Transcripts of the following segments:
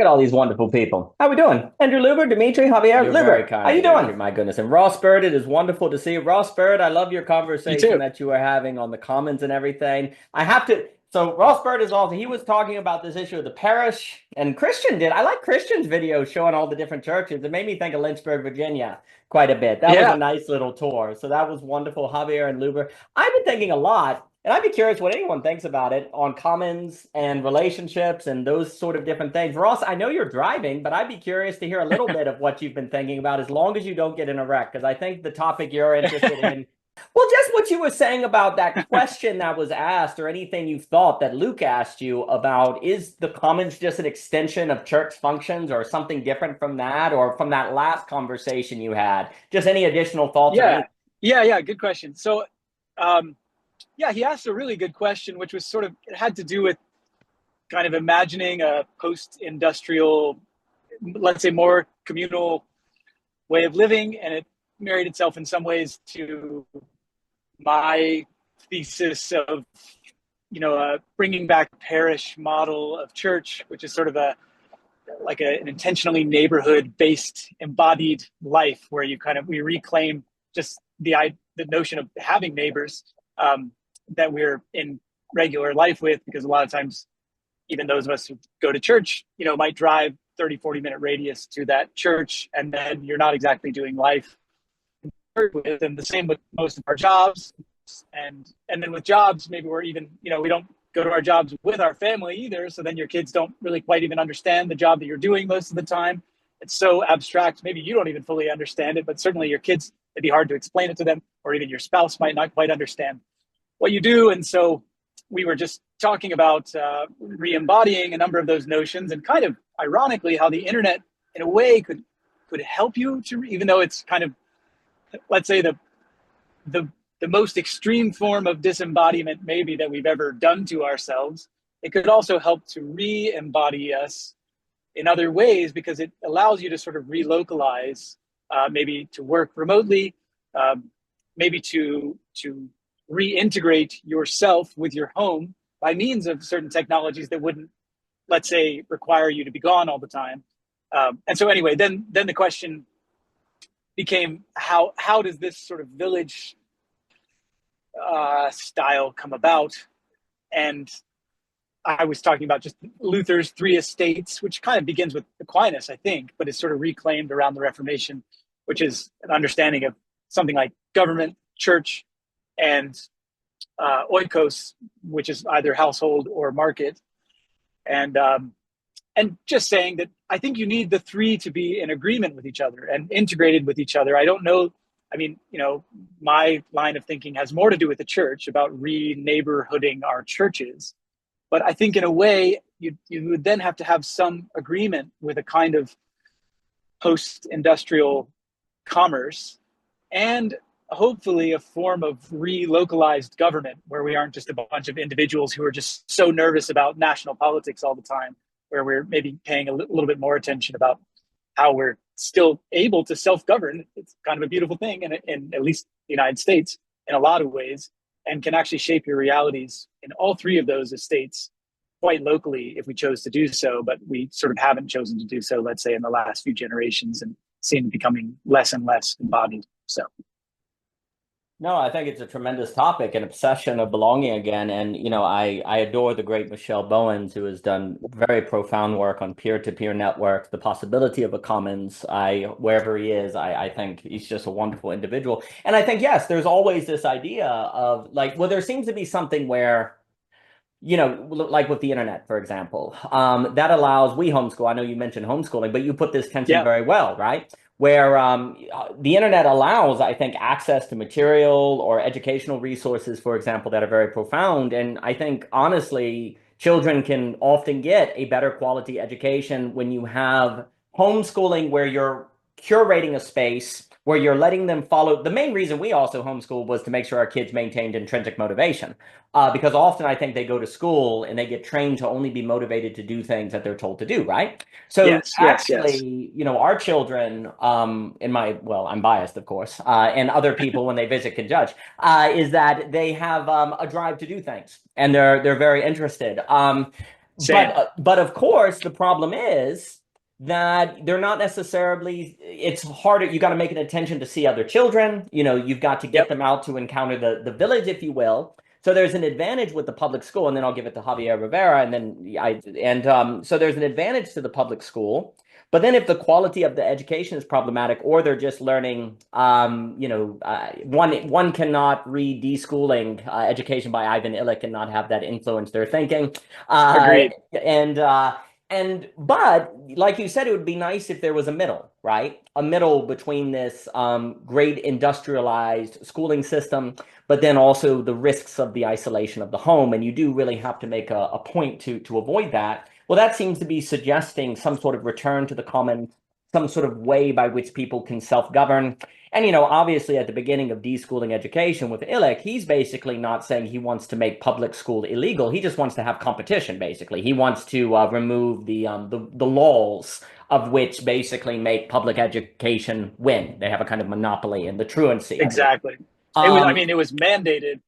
Look at all these wonderful people. How we doing? Andrew Luber, Dimitri, Javier, You're very Liber. How kind, you Dimitri. doing? My goodness. And Ross Byrd, it is wonderful to see you. Ross Byrd, I love your You conversation too. that you were having on the Commons and everything. I have to. So Ross Byrd is also, he was talking about this issue of the parish, and Christian did. I like Christian's video showing all the different churches. It made me think of Lynchburg, Virginia quite a bit. That was a Yeah. nice little tour. So that was wonderful. Javier and Luber. I've been thinking a lot. And I'd be curious what anyone thinks about it on commons and relationships and those sort of different things. Ross, I know you're driving, but I'd be curious to hear a little bit of what you've been thinking about, as long as you don't get in a wreck, because I think the topic you're interested in. Well, just what you were saying about that question that was asked, or anything you've thought that Luke asked you about, is the commons just an extension of church functions or something different from that, or from that last conversation you had? Just any additional thoughts or Yeah. anything? Yeah. Good question. So, yeah, he asked a really good question, which was sort of, it had to do with kind of imagining a post-industrial, let's say more communal way of living. And it married itself in some ways to my thesis of, bringing back parish model of church, which is sort of an intentionally neighborhood-based embodied life where we reclaim just the notion of having neighbors that we're in regular life with, because a lot of times even those of us who go to church might drive 30-40 minute radius to that church, and then you're not exactly doing life with. And the same with most of our jobs, and then with jobs, maybe we're even we don't go to our jobs with our family either, so then your kids don't really quite even understand the job that you're doing most of the time. It's so abstract, maybe you don't even fully understand it, but certainly your kids, it'd be hard to explain it to them, or even your spouse might not quite understand what you do. And so we were just talking about re-embodying a number of those notions, and kind of ironically how the internet in a way could help you to, even though it's kind of, let's say, the most extreme form of disembodiment maybe that we've ever done to ourselves, it could also help to re-embody us in other ways, because it allows you to sort of relocalize, maybe to work remotely, maybe to reintegrate yourself with your home by means of certain technologies that wouldn't, let's say, require you to be gone all the time. And so anyway, then the question became, how does this sort of village style come about? And I was talking about just Luther's three estates, which kind of begins with Aquinas, I think, but is sort of reclaimed around the Reformation, which is an understanding of something like government, church, and oikos, which is either household or market. And just saying that I think you need the three to be in agreement with each other and integrated with each other. I don't know. I mean, my line of thinking has more to do with the church, about re-neighborhooding our churches. But I think in a way, you would then have to have some agreement with a kind of post-industrial commerce, and hopefully a form of relocalized government where we aren't just a bunch of individuals who are just so nervous about national politics all the time, where we're maybe paying a little bit more attention about how we're still able to self-govern. It's kind of a beautiful thing in at least the United States in a lot of ways, and can actually shape your realities in all three of those estates quite locally if we chose to do so. But we sort of haven't chosen to do so, let's say, in the last few generations, and seem becoming less and less embodied. So. No, I think it's a tremendous topic, an obsession of belonging again. And, I adore the great Michelle Bowens, who has done very profound work on peer-to-peer networks, the possibility of a commons. Wherever he is, I think he's just a wonderful individual. And I think, yes, there's always this idea of there seems to be something where, like with the internet, for example, that allows, we homeschool. I know you mentioned homeschooling, but you put this tension Yeah. very well, right? Where the internet allows, I think, access to material or educational resources, for example, that are very profound. And I think, honestly, children can often get a better quality education when you have homeschooling, where you're curating a space, where you're letting them follow. The main reason we also homeschool was to make sure our kids maintained intrinsic motivation. Because often I think they go to school and they get trained to only be motivated to do things that they're told to do, right? So Yes. actually, our children, I'm biased, of course, and other people when they visit can judge, is that they have a drive to do things, and they're very interested. Same. but of course, the problem is that they're not necessarily, it's harder. You got to make an attention to see other children. You've got to get Yep. them out to encounter the village, if you will. So there's an advantage with the public school, and then I'll give it to Javier Rivera, so there's an advantage to the public school. But then if the quality of the education is problematic, or they're just learning, one cannot read Deschooling Education by Ivan Illich and not have that influence their thinking. Agreed. But like you said, it would be nice if there was a middle, right? A middle between this great industrialized schooling system, but then also the risks of the isolation of the home. And you do really have to make a point to avoid that. Well, that seems to be suggesting some sort of return to the commons, some sort of way by which people can self-govern. And, obviously at the beginning of deschooling education with Illich, he's basically not saying he wants to make public school illegal. He just wants to have competition, basically. He wants to remove the laws of which basically make public education win. They have a kind of monopoly in the truancy. Exactly. It was mandated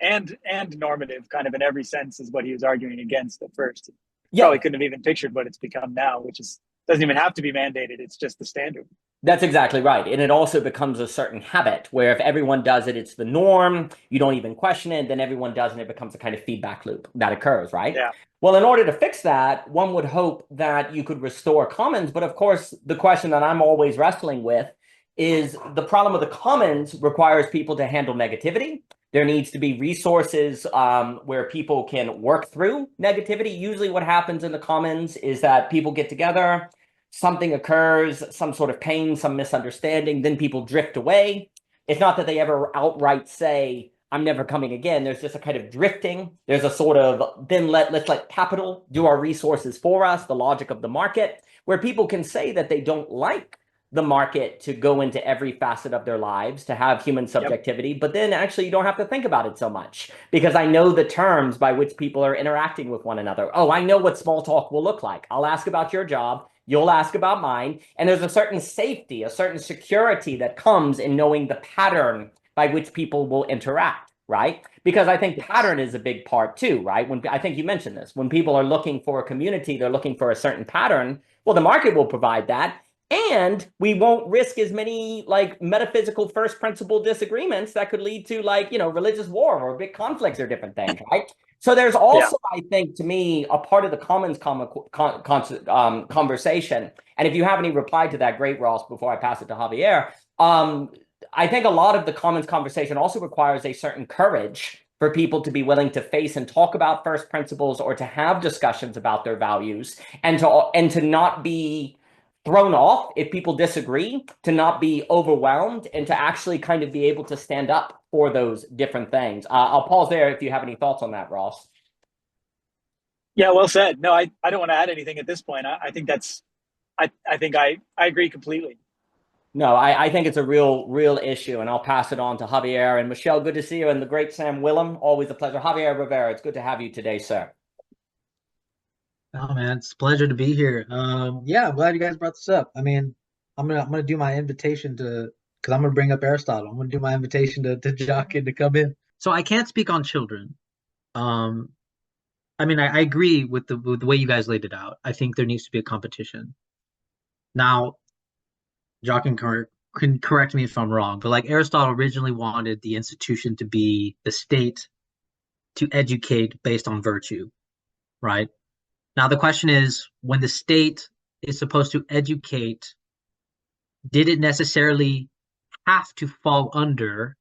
and normative kind of in every sense is what he was arguing against at first. Yeah. Probably couldn't have even pictured what it's become now, which doesn't even have to be mandated. It's just the standard. That's exactly right. And it also becomes a certain habit where if everyone does it, it's the norm. You don't even question it. Then everyone does, and it becomes a kind of feedback loop that occurs, right? Yeah. Well, in order to fix that, one would hope that you could restore commons. But of course, the question that I'm always wrestling with is the problem of the commons requires people to handle negativity. There needs to be resources where people can work through negativity. Usually what happens in the commons is that people get together, something occurs, some sort of pain, some misunderstanding, then people drift away. It's not that they ever outright say, I'm never coming again. There's just a kind of drifting. There's a sort of, then let's let capital do our resources for us, the logic of the market, where people can say that they don't like the market to go into every facet of their lives, to have human subjectivity, yep. But then actually you don't have to think about it so much because I know the terms by which people are interacting with one another. Oh, I know what small talk will look like. I'll ask about your job. You'll ask about mine. And there's a certain safety, a certain security that comes in knowing the pattern by which people will interact, right? Because I think pattern is a big part too, right? I think you mentioned this. When people are looking for a community, they're looking for a certain pattern. Well, the market will provide that. And we won't risk as many like metaphysical first principle disagreements that could lead to religious war or big conflicts or different things, right? So there's also, I think, to me, a part of the commons conversation. And if you have any reply to that, great, Ross, before I pass it to Javier. I think a lot of the commons conversation also requires a certain courage for people to be willing to face and talk about first principles or to have discussions about their values and to not be thrown off if people disagree, to not be overwhelmed, and to actually kind of be able to stand up for those different things. I'll pause there if you have any thoughts on that, Ross. Yeah, well said. No, I don't want to add anything at this point. I think I agree completely. No, I think it's a real issue, and I'll pass it on to Javier. And Michelle, good to see you, and the great Sam Willem, always a pleasure. Javier Rivera, it's good to have you today, sir. Oh man, it's a pleasure to be here. Yeah, I'm glad you guys brought this up. I mean, I'm gonna do my invitation because I'm gonna bring up Aristotle. I'm gonna do my invitation to Jochen to come in. So I can't speak on children. I mean, I agree with the way you guys laid it out. I think there needs to be a competition. Now, Jochen can correct me if I'm wrong, but like Aristotle originally wanted the institution to be the state to educate based on virtue, right? Now, the question is, when the state is supposed to educate, did it necessarily have to fall under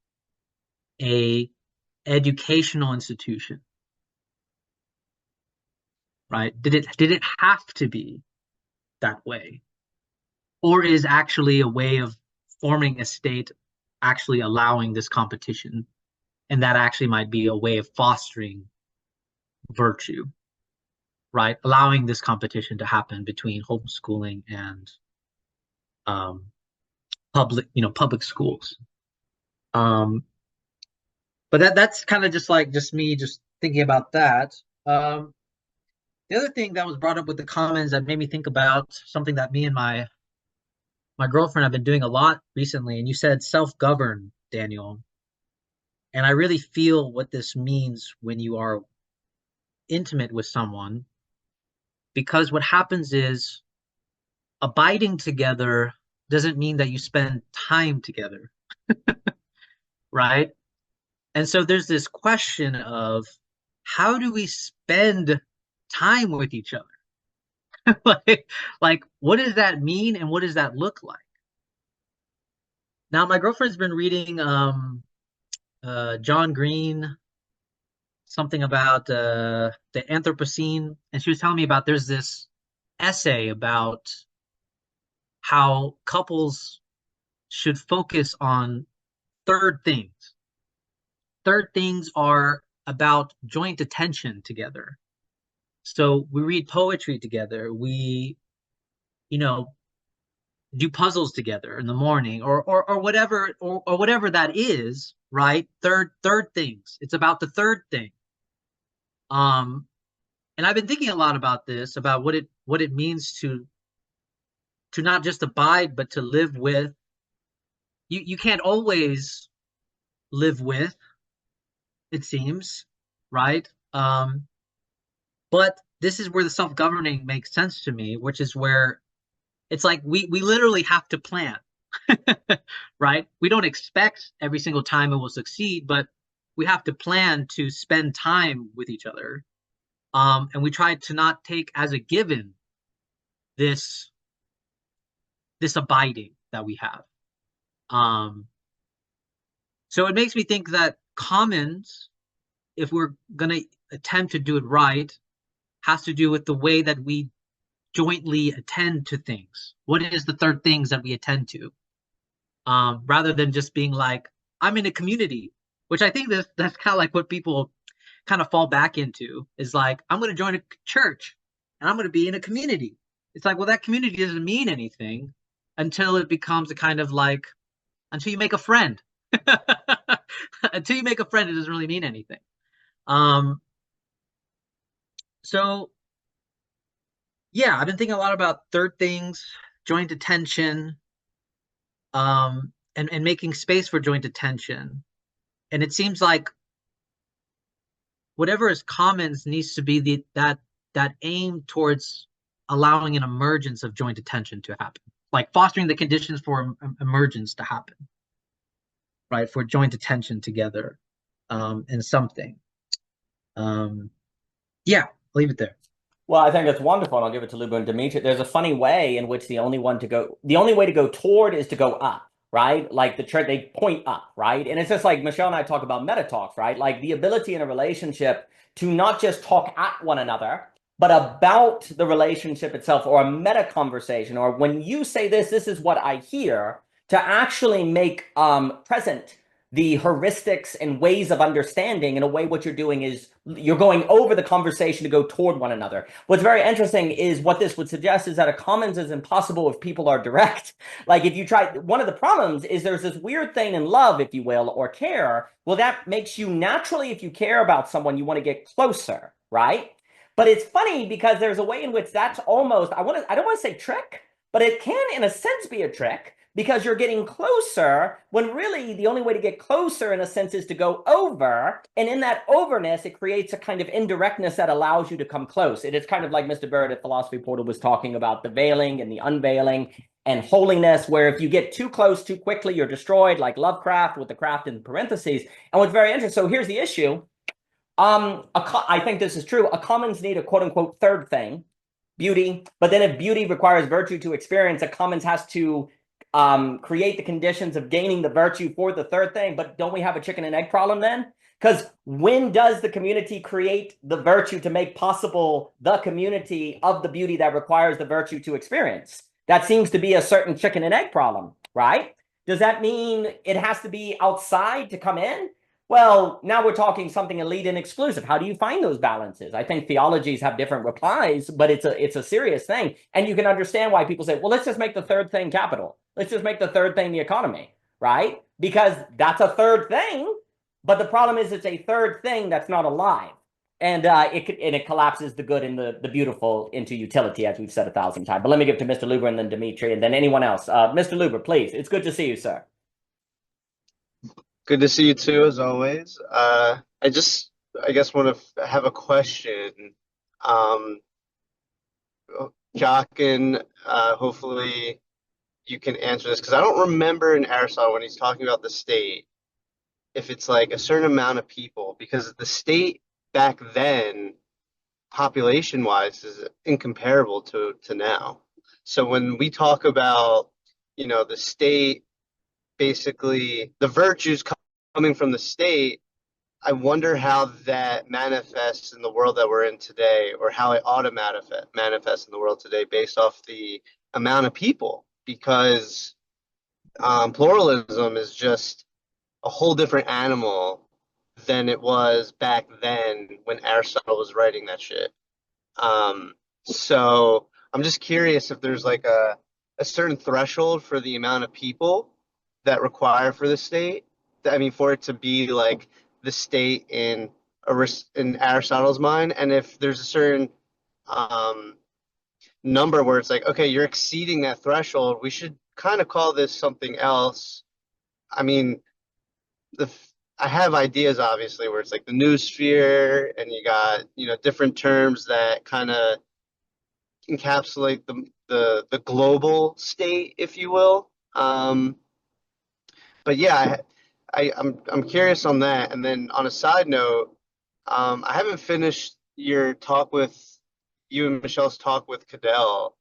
a educational institution? Right? Did it have to be that way? Or is actually a way of forming a state actually allowing this competition? And that actually might be a way of fostering virtue. Right, allowing this competition to happen between homeschooling and public schools. But that's kind of just me thinking about that. The other thing that was brought up with the commons that made me think about something that me and my girlfriend have been doing a lot recently, and you said self-govern, Daniel. And I really feel what this means when you are intimate with someone. because what happens is abiding together doesn't mean that you spend time together, right? And so there's this question of how do we spend time with each other? like, what does that mean and what does that look like? Now, my girlfriend's been reading John Green, something about the Anthropocene, and she was telling me about there's this essay about how couples should focus on third things. Third things are about joint attention together. So we read poetry together. We, you know, do puzzles together in the morning or whatever or whatever that is, right? Third things. It's about the third thing. And I've been thinking a lot about this, about what it means to not just abide, but to live with. You can't always live with, it seems, right? But this is where the self-governing makes sense to me, which is where it's like we literally have to plan, right? We don't expect every single time it will succeed, but we have to plan to spend time with each other. And we try to not take as a given this abiding that we have. So it makes me think that commons, if we're going to attempt to do it right, has to do with the way that we jointly attend to things. What is the third things that we attend to? Rather than just being like, I'm in a community, which I think that's kind of like what people kind of fall back into, is like, I'm going to join a church and I'm going to be in a community. It's like, well, that community doesn't mean anything until it becomes a kind of like, until you make a friend. Until you make a friend, it doesn't really mean anything. So yeah, I've been thinking a lot about third things, joint attention, and making space for joint attention. And it seems like whatever is commons needs to be that aim towards allowing an emergence of joint attention to happen, like fostering the conditions for emergence to happen, right? For joint attention together, in something. Yeah, I'll leave it there. Well, I think that's wonderful, and I'll give it to Luba and Dimitri. There's a funny way in which the only way to go toward is to go up, right? Like they point up, right? And it's just like Michelle and I talk about meta talks, right? Like the ability in a relationship to not just talk at one another, but about the relationship itself, or a meta conversation, or when you say this is what I hear, to actually make present the heuristics and ways of understanding. In a way, what you're doing is you're going over the conversation to go toward one another. What's very interesting is what this would suggest is that a commons is impossible if people are direct. Like if you try, one of the problems is there's this weird thing in love, if you will, or care. Well, that makes you naturally, if you care about someone, you want to get closer, right? But it's funny because there's a way in which that's almost, I don't want to say trick, but it can in a sense be a trick, because you're getting closer when really the only way to get closer in a sense is to go over. And in that overness, it creates a kind of indirectness that allows you to come close. It is kind of like Mr. Byrd at Philosophy Portal was talking about the veiling and the unveiling and holiness, where if you get too close too quickly, you're destroyed, like Lovecraft with the craft in parentheses. And what's very interesting, so here's the issue. I think this is true. A commons need a quote unquote third thing, beauty. But then if beauty requires virtue to experience, a commons has to create the conditions of gaining the virtue for the third thing. But don't we have a chicken and egg problem then? Because when does the community create the virtue to make possible the community of the beauty that requires the virtue to experience? That seems to be a certain chicken and egg problem, right? Does that mean it has to be outside to come in? Well, now we're talking something elite and exclusive. How do you find those balances? I think theologies have different replies, but it's a serious thing. And you can understand why people say, well, let's just make the third thing capital. Let's just make the third thing the economy, right? Because that's a third thing, but the problem is it's a third thing that's not alive. And it collapses the good and the beautiful into utility, as we've said 1,000 times. But let me give it to Mr. Luber and then Dimitri and then anyone else. Mr. Luber, please. It's good to see you, sir. Good to see you too, as always. I guess, want to have a question. Jockin, hopefully you can answer this because I don't remember in Aristotle when he's talking about the state if it's like a certain amount of people, because the state back then, population wise, is incomparable to now. So when we talk about, the state, basically the virtues coming from the state, I wonder how that manifests in the world that we're in today, or how it ought to manifest in the world today based off the amount of people, because pluralism is just a whole different animal than it was back then when Aristotle was writing that shit. So I'm just curious if there's like a certain threshold for the amount of people that require for the state. I mean, for it to be like the state in Aristotle's mind, and if there's a certain number where it's like, okay, you're exceeding that threshold, we should kind of call this something else. I mean, I have ideas obviously where it's like the new sphere, and you got different terms that kind of encapsulate the global state, if you will. But yeah, I'm curious on that. And then on a side note, I haven't finished you and Michelle's talk with Cadell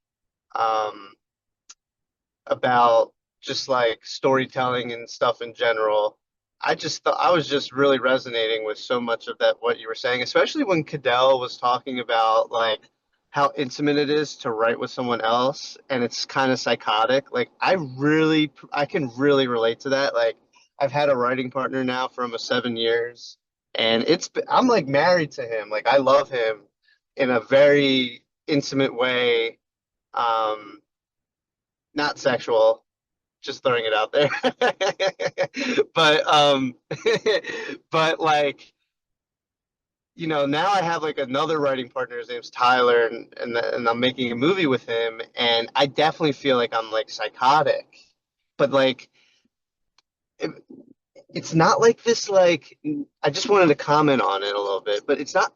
about just like storytelling and stuff in general. I just thought I was just really resonating with so much of that, what you were saying, especially when Cadell was talking about like how intimate it is to write with someone else, and it's kind of psychotic. Like I can really relate to that. Like I've had a writing partner now for almost 7 years, and I'm like married to him. Like I love him in a very intimate way, not sexual, just throwing it out there. But but like now I have like another writing partner. His name's Tyler, and I'm making a movie with him, and I definitely feel like I'm like psychotic, but like it's not like this. Like I just wanted to comment on it a little bit, but it's not.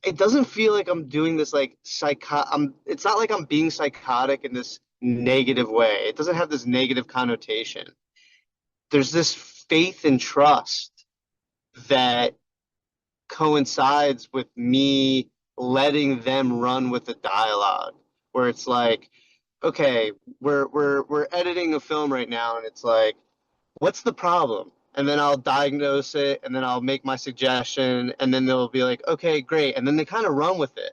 It doesn't feel like I'm doing this like It's not like I'm being psychotic in this negative way. It doesn't have this negative connotation. There's this faith and trust that coincides with me letting them run with the dialogue, where it's like, okay, we're editing a film right now, and it's like, what's the problem? And then I'll diagnose it, and then I'll make my suggestion, and then they'll be like, okay, great, and then they kind of run with it.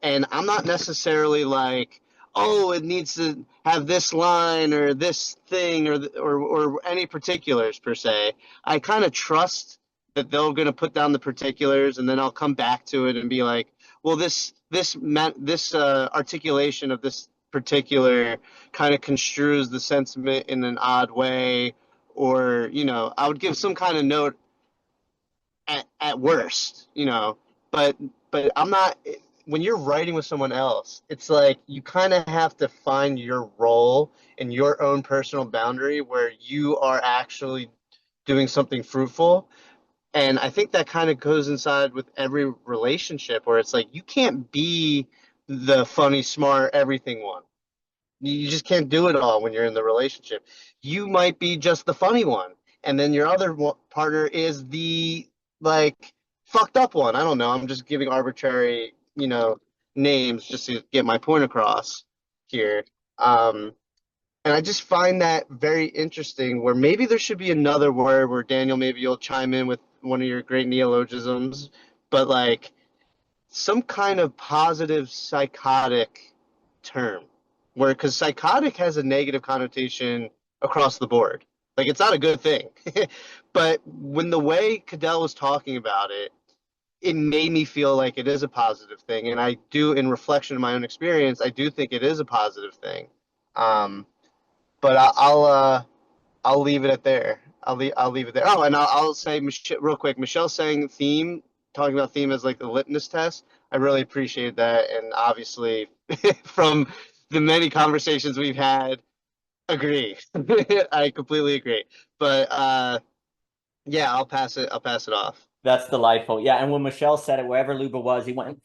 And I'm not necessarily like, oh, it needs to have this line or this thing or any particulars per se. I kind of trust that they're going to put down the particulars, and then I'll come back to it and be like, well, this articulation of this particular kind of construes the sentiment in an odd way, or I would give some kind of note at worst, but I'm not. When you're writing with someone else, it's like you kind of have to find your role and your own personal boundary where you are actually doing something fruitful. And I think that kind of goes inside with every relationship, where it's like you can't be the funny, smart, everything one. You just can't do it all when you're in the relationship. You might be just the funny one, and then your other partner is the like fucked up one. I don't know. I'm just giving arbitrary, names just to get my point across here. And I just find that very interesting, where maybe there should be another word where Daniel, maybe you'll chime in with one of your great neologisms, but like some kind of positive psychotic term, where, because psychotic has a negative connotation across the board. Like it's not a good thing. But when the way Cadell was talking about it, it made me feel like it is a positive thing. And I do, in reflection of my own experience, I do think it is a positive thing. But I'll leave it at there. I'll leave it there. Oh, and I'll say real quick, Michelle saying talking about theme as like the litmus test. I really appreciate that, and obviously from the many conversations we've had, agree. I completely agree. But yeah, I'll pass it off. That's delightful. Yeah, and when Michelle said it, wherever Luba was, he went,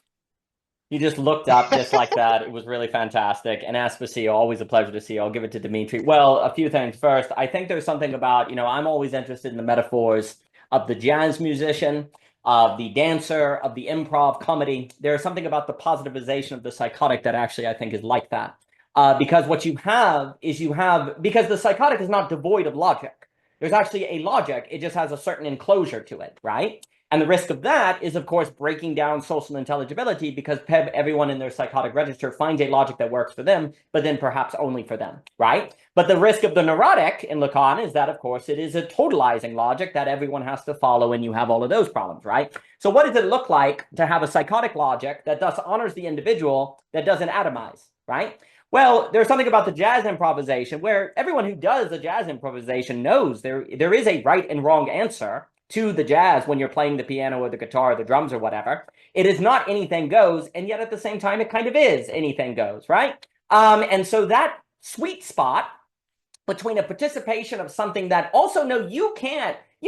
You just looked up just like that. It was really fantastic. And as for CEO, always a pleasure to see you. I'll give it to Dimitri. Well, a few things. First, I think there's something about, I'm always interested in the metaphors of the jazz musician, of the dancer, of the improv comedy. There's something about the positivization of the psychotic that actually I think is like that. Because what you have is because the psychotic is not devoid of logic. There's actually a logic. It just has a certain enclosure to it, right? And the risk of that is, of course, breaking down social intelligibility because everyone in their psychotic register finds a logic that works for them, but then perhaps only for them, right? But the risk of the neurotic in Lacan is that, of course, it is a totalizing logic that everyone has to follow, and you have all of those problems, right? So what does it look like to have a psychotic logic that thus honors the individual, that doesn't atomize, right? Well, there's something about the jazz improvisation where everyone who does a jazz improvisation knows there is a right and wrong answer to the jazz when you're playing the piano or the guitar or the drums or whatever. It is not anything goes, and yet at the same time, it kind of is anything goes, right? And so that sweet spot between a participation of something that also, no, you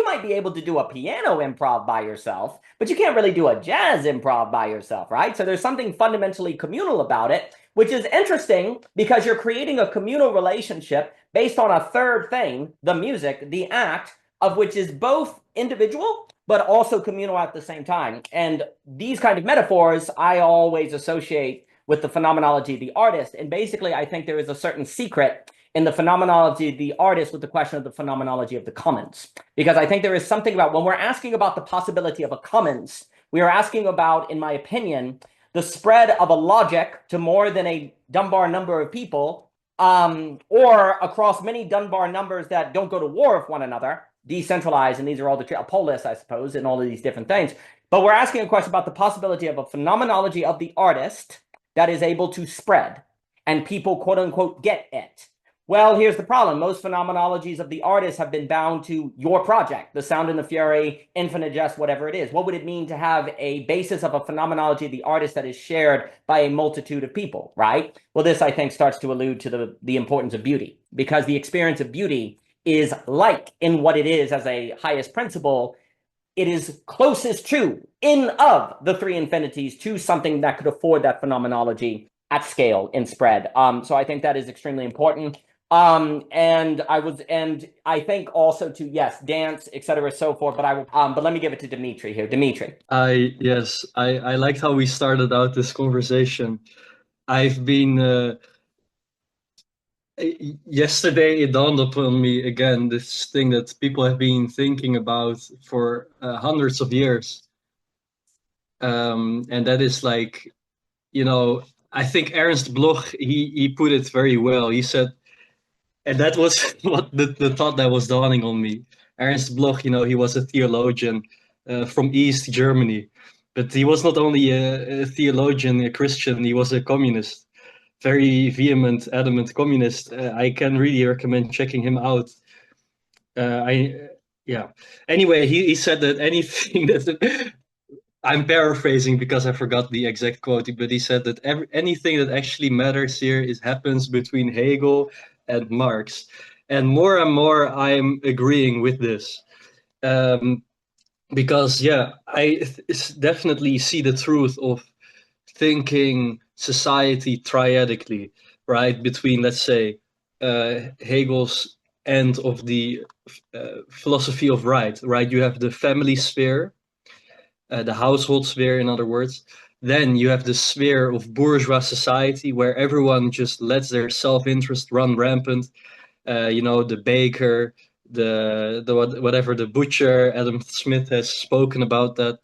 might be able to do a piano improv by yourself, but you can't really do a jazz improv by yourself, right? So there's something fundamentally communal about it, which is interesting because you're creating a communal relationship based on a third thing, the music, the act, of which is both individual, but also communal at the same time. And these kind of metaphors, I always associate with the phenomenology of the artist. And basically, I think there is a certain secret in the phenomenology of the artist with the question of the phenomenology of the commons. Because I think there is something about when we're asking about the possibility of a commons, we are asking about, in my opinion, the spread of a logic to more than a Dunbar number of people, or across many Dunbar numbers that don't go to war with one another, decentralized, and these are all a polis, I suppose, and all of these different things. But we're asking a question about the possibility of a phenomenology of the artist that is able to spread, and people, quote unquote, get it. Well, here's the problem. Most phenomenologies of the artist have been bound to your project, The Sound and the Fury, Infinite Jest, whatever it is. What would it mean to have a basis of a phenomenology of the artist that is shared by a multitude of people, right? Well, this, I think, starts to allude to the importance of beauty, because the experience of beauty is like in what it is as a highest principle, it is closest to, in of the three infinities, to something that could afford that phenomenology at scale in spread. So I think that is extremely important. And I think also to, yes, dance, etc., so forth. But let me give it to Dimitri here. Dimitri. Yes, I liked how we started out this conversation. I've been yesterday it dawned upon me again, this thing that people have been thinking about for hundreds of years. And that is like, I think Ernst Bloch, he put it very well. He said, and that was what the thought that was dawning on me. Ernst Bloch, he was a theologian from East Germany, but he was not only a theologian, a Christian, he was a communist. Very vehement, adamant communist. I can really recommend checking him out. Anyway, he said that anything that I'm paraphrasing because I forgot the exact quote, but he said that anything that actually matters here happens between Hegel and Marx, and more I'm agreeing with this, because I definitely see the truth of thinking society triadically, right? Between, let's say, Hegel's end of the philosophy of right? You have the family sphere, the household sphere, in other words. Then you have the sphere of bourgeois society, where everyone just lets their self-interest run rampant. The baker, the butcher. Adam Smith has spoken about that.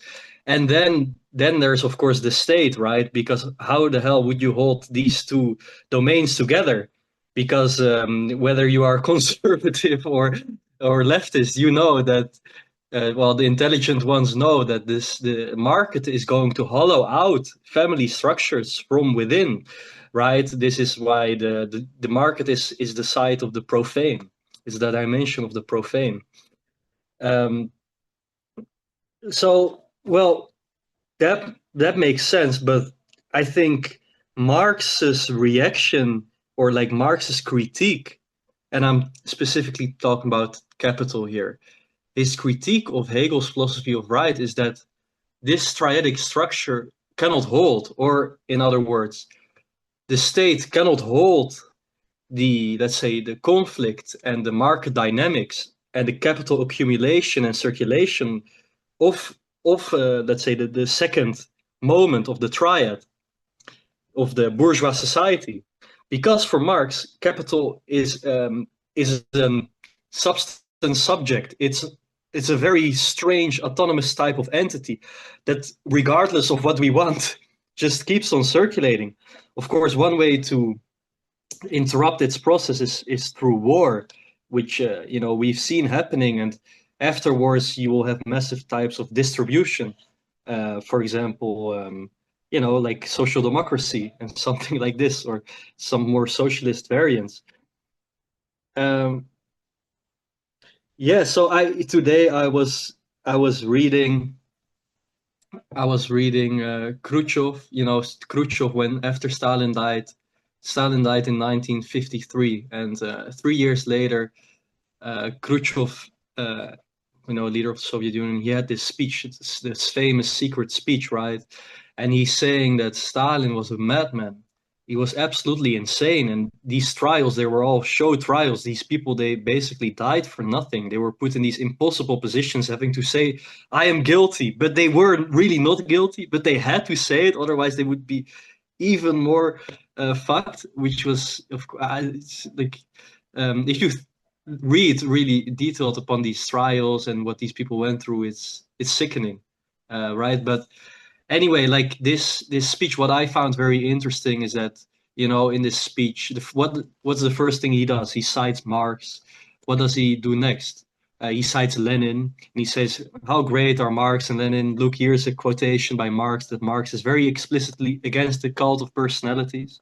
And then there's, of course, the state, right? Because how the hell would you hold these two domains together? Because whether you are conservative or leftist, you know that, the intelligent ones know that the market is going to hollow out family structures from within, right? This is why the market is the site of the profane, is the dimension of the profane. That makes sense, but I think Marx's reaction, or like Marx's critique, and I'm specifically talking about Capital here, his critique of Hegel's philosophy of right is that this triadic structure cannot hold, or in other words, the state cannot hold the, let's say, the conflict and the market dynamics and the capital accumulation and circulation of let's say, the second moment of the triad of the bourgeois society, because for Marx, capital is a substance subject. It's a very strange autonomous type of entity that, regardless of what we want, just keeps on circulating. Of course, one way to interrupt its process is through war, which we've seen happening, and afterwards you will have massive types of distribution. For example, like social democracy and something like this, or some more socialist variants. So today I was reading Khrushchev. Khrushchev, when after Stalin died in 1953, and 3 years later, Khrushchev, leader of the Soviet Union, he had this speech, this famous secret speech, right? And he's saying that Stalin was a madman. He was absolutely insane. And these trials, they were all show trials. These people, they basically died for nothing. They were put in these impossible positions, having to say, I am guilty. But they were really not guilty, but they had to say it. Otherwise, they would be even more fucked, which was, like, if you read really detailed upon these trials and what these people went through, it's sickening, right? But anyway, like this speech, what I found very interesting is that, in this speech, what's the first thing he does? He cites Marx. What does he do next? He cites Lenin, and he says, how great are Marx and Lenin? Look, here's a quotation by Marx, that Marx is very explicitly against the cult of personalities.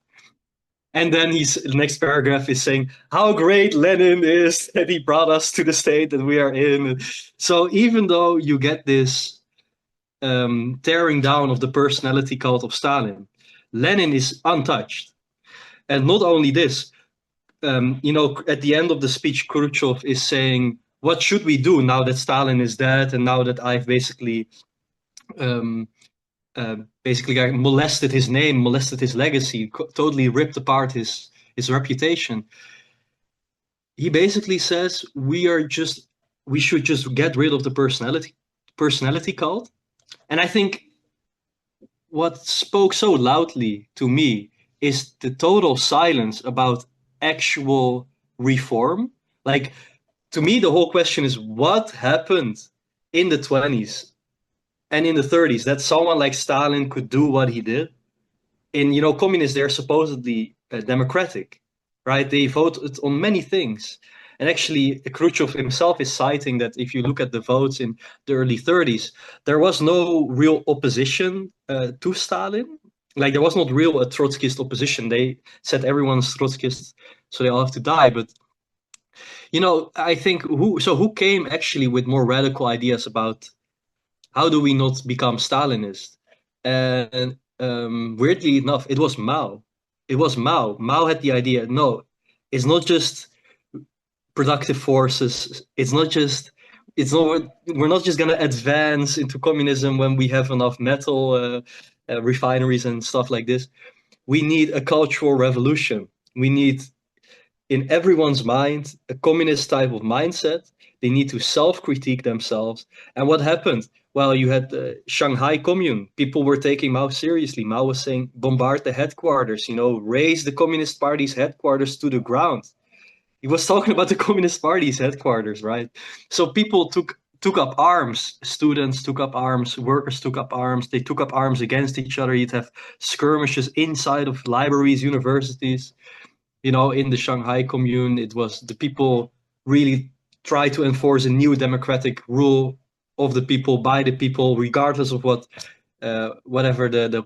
And then the next paragraph is saying how great Lenin is, that he brought us to the state that we are in. So even though you get this tearing down of the personality cult of Stalin, Lenin is untouched. And not only this, at the end of the speech, Khrushchev is saying, what should we do now that Stalin is dead, and now that I've basically molested his name, molested his legacy, totally ripped apart his reputation. He basically says we should just get rid of the personality cult. And I think what spoke so loudly to me is the total silence about actual reform. Like, to me, the whole question is what happened in the 20s and in the 30s that someone like Stalin could do what he did. In, communists, they're supposedly democratic, right? They voted on many things. And actually, Khrushchev himself is citing that if you look at the votes in the early 30s, there was no real opposition to Stalin. Like, there was not real a Trotskyist opposition. They said everyone's Trotskyist, so they all have to die. But, I think who came actually with more radical ideas about how do we not become Stalinist? And weirdly enough, it was Mao. It was Mao. Mao had the idea, no, it's not just productive forces. We're not just going to advance into communism when we have enough metal refineries and stuff like this. We need a cultural revolution. We need, in everyone's mind, a communist type of mindset. They need to self-critique themselves. And what happened? Well, you had the Shanghai Commune. People were taking Mao seriously. Mao was saying, bombard the headquarters, raise the Communist Party's headquarters to the ground. He was talking about the Communist Party's headquarters, right? So people took up arms. Students took up arms. Workers took up arms. They took up arms against each other. You'd have skirmishes inside of libraries, universities. In the Shanghai Commune, it was the people really try to enforce a new democratic rule of the people, by the people, regardless of whatever the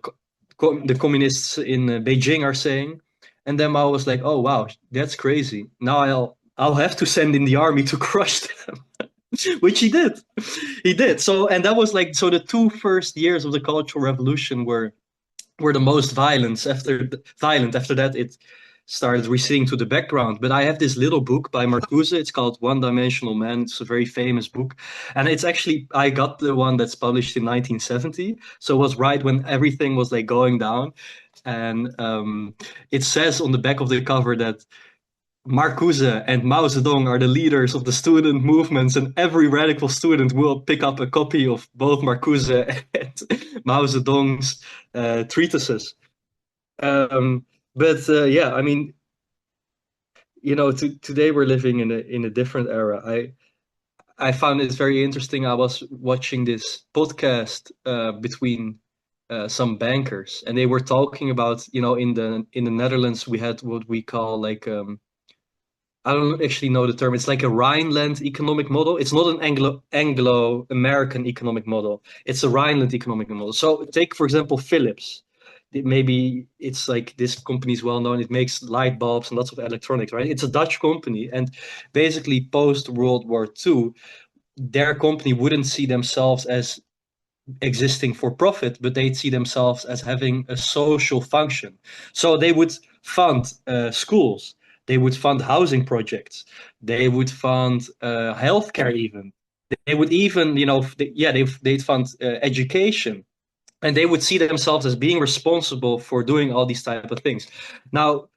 communists in Beijing are saying. And then Mao was like, oh, wow, that's crazy. Now I'll have to send in the army to crush them, which he did. He did. So, and that was like, so the 2 first years of the Cultural Revolution were the most violent. After that, it started receding to the background. But I have this little book by Marcuse. It's called One Dimensional Man. It's a very famous book. And it's actually, I got the one that's published in 1970. So it was right when everything was like going down. And it says on the back of the cover that Marcuse and Mao Zedong are the leaders of the student movements, and every radical student will pick up a copy of both Marcuse and Mao Zedong's treatises. Yeah, I mean, today we're living in a different era. I found it very interesting. I was watching this podcast between some bankers, and they were talking about, in the Netherlands we had what we call like I don't actually know the term. It's like a Rhineland economic model. It's not an Anglo-American economic model. It's a Rhineland economic model. So take, for example, Philips. Maybe it's like this company is well known. It makes light bulbs and lots of electronics, right? It's a Dutch company. And basically post World War II, their company wouldn't see themselves as existing for profit, but they'd see themselves as having a social function. So they would fund schools. They would fund housing projects. They would fund healthcare even. They would even, they'd fund education. And they would see themselves as being responsible for doing all these type of things. Now,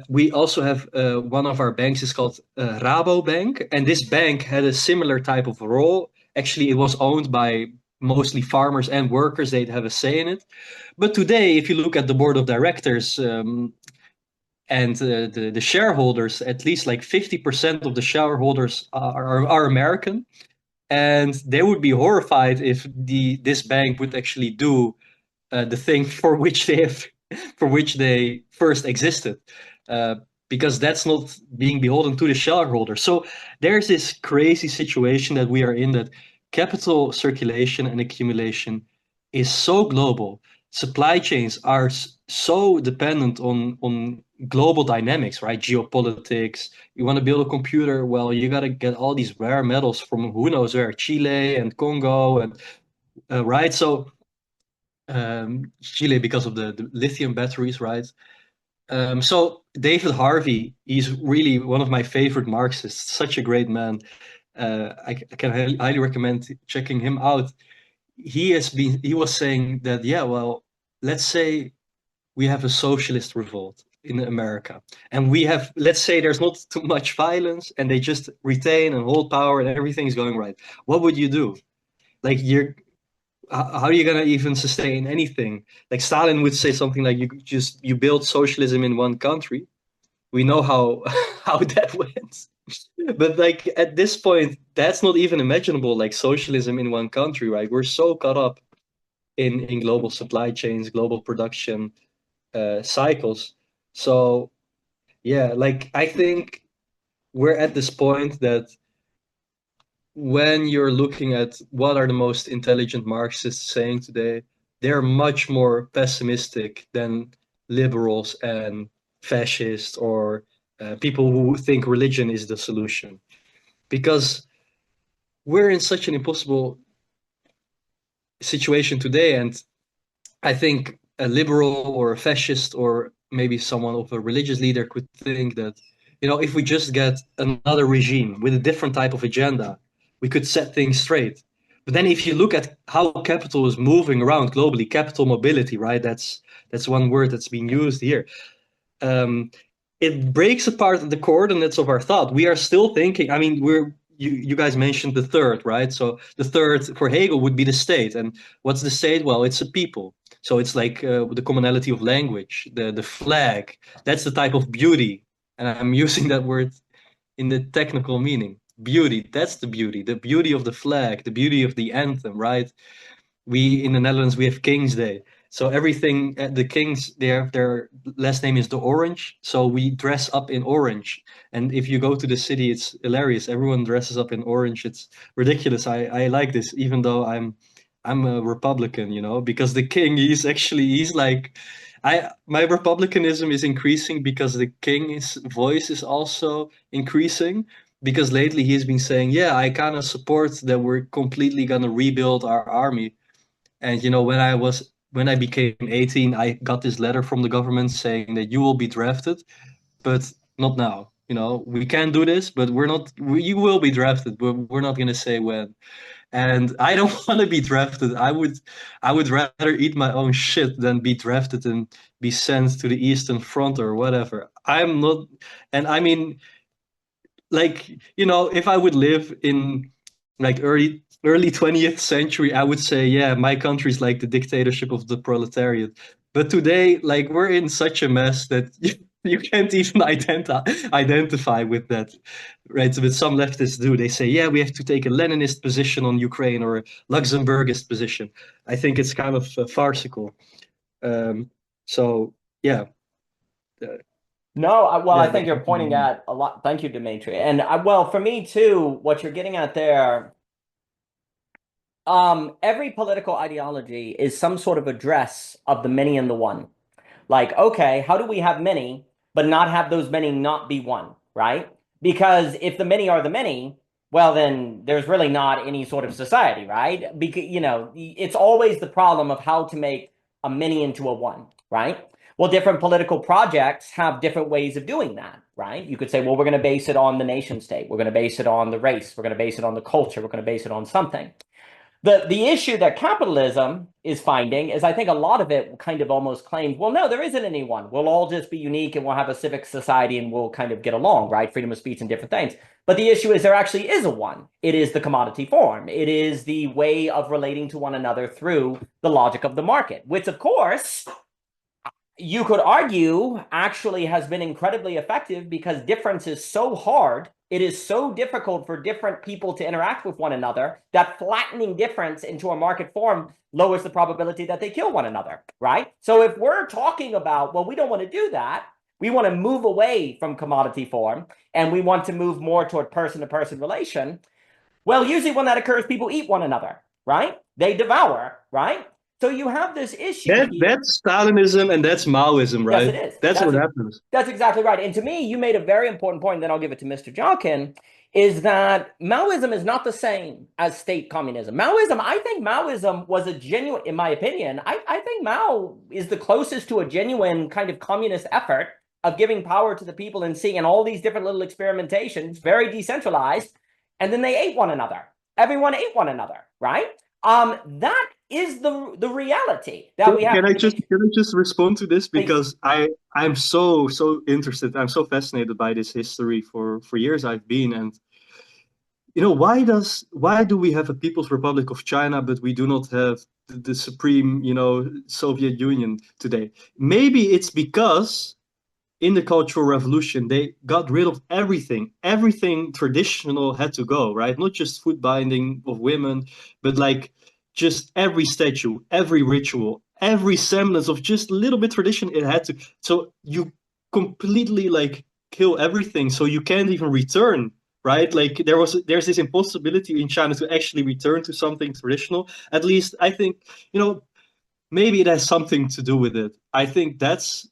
we also have one of our banks is called Rabobank. And this bank had a similar type of role. Actually, it was owned by mostly farmers and workers. They'd have a say in it. But today, if you look at the board of directors, and the shareholders, at least like 50% of the shareholders are American, and they would be horrified if this bank would actually do the thing for which they first existed, because that's not being beholden to the shareholders. So there's this crazy situation that we are in, that capital circulation and accumulation is so global. Supply chains are so dependent on global dynamics, right? Geopolitics. You want to build a computer, well, you got to get all these rare metals from who knows where, Chile and Congo, and right? So Chile, because of the lithium batteries, right? So David Harvey, he's really one of my favorite Marxists, such a great man. I can highly recommend checking him out. He was saying that, yeah, well, let's say we have a socialist revolt in America, and let's say there's not too much violence, and they just retain and hold power, and everything's going right. What would you do? Like, how are you gonna even sustain anything? Like Stalin would say something like, you build socialism in one country. We know how how that went. But like at this point, that's not even imaginable, like socialism in one country, right? We're so caught up in global supply chains, global production cycles. So yeah, like I think we're at this point that when you're looking at what are the most intelligent Marxists saying today, they're much more pessimistic than liberals and fascists or people who think religion is the solution. Because we're in such an impossible situation today, and I think a liberal or a fascist or maybe someone of a religious leader could think that, if we just get another regime with a different type of agenda, we could set things straight. But then if you look at how capital is moving around globally, capital mobility, right? That's one word that's being used here. It breaks apart the coordinates of our thought. We are still thinking, I mean, you guys mentioned the third, right? So the third for Hegel would be the state. And what's the state? Well, it's a people. So it's like the commonality of language, the flag. That's the type of beauty. And I'm using that word in the technical meaning. Beauty, that's the beauty of the flag, the beauty of the anthem, right? We, in the Netherlands, we have King's Day. So everything, the Kings, their last name is the Orange. So we dress up in orange. And if you go to the city, it's hilarious. Everyone dresses up in orange. It's ridiculous. I like this, even though I'm a Republican, because the king, he's like, my Republicanism is increasing because the king's voice is also increasing. Because lately he's been saying, yeah, I kind of support that we're completely going to rebuild our army. And, when I was when I became 18, I got this letter from the government saying that you will be drafted, but not now. You know, we can do this, but you will be drafted, but we're not going to say when. And I don't want to be drafted. I would rather eat my own shit than be drafted and be sent to the Eastern Front or whatever. I'm not, and I mean, like, you know, if I would live in like early 20th century, I would say, yeah, my country's like the dictatorship of the proletariat. But today, like, we're in such a mess that you can't even identify with that, right? But some leftists do. They say, yeah, we have to take a Leninist position on Ukraine or a Luxembourgist position. I think it's kind of farcical. So, yeah. No, well, Yeah, I think you're pointing at a lot. Thank you, Dimitri. And well, for me too, what you're getting at there, every political ideology is some sort of address of the many and the one. Like, okay, how do we have many, but not have those many not be one, right? Because if the many are the many, well, then there's really not any sort of society, right? Because, you know, it's always the problem of how to make a many into a one, right? Well, different political projects have different ways of doing that, right? You could say, well, we're going to base it on the nation state. We're going to base it on the race. We're going to base it on the culture. We're going to base it on something. The issue that capitalism is finding is I think a lot of it kind of almost claims, well, no, there isn't any one. We'll all just be unique and we'll have a civic society and we'll kind of get along, right? Freedom of speech and different things. But the issue is there actually is a one. It is the commodity form. It is the way of relating to one another through the logic of the market, which, of course, you could argue actually has been incredibly effective because difference is so hard. It is so difficult for different people to interact with one another that flattening difference into a market form lowers the probability that they kill one another, right? So if we're talking about, well, we don't want to do that. We want to move away from commodity form and we want to move more toward person-to-person relation. Well, usually when that occurs, people eat one another, right? They devour, right? So you have this issue. That's Stalinism and that's Maoism, right? Yes, it is. That's what happens. That's exactly right. And to me, you made a very important point, and then I'll give it to Mr. Jockin, is that Maoism is not the same as state communism. Maoism, I think Maoism was a genuine, in my opinion, I think Mao is the closest to a genuine kind of communist effort of giving power to the people and seeing all these different little experimentations, very decentralized, and then they ate one another. Everyone ate one another, right? That is the reality that we have. Can I just respond to this? Because I'm so interested. I'm so fascinated by this history for years I've been. And you know, why do we have a People's Republic of China, but we do not have the supreme, you know, Soviet Union today? Maybe it's because in the Cultural Revolution, they got rid of everything. Everything traditional had to go, right? Not just foot binding of women, but like just every statue, every ritual, every semblance of just a little bit tradition, it had to. So you completely like kill everything. So you can't even return, right? Like there's this impossibility in China to actually return to something traditional. At least I think, you know, maybe it has something to do with it. I think that's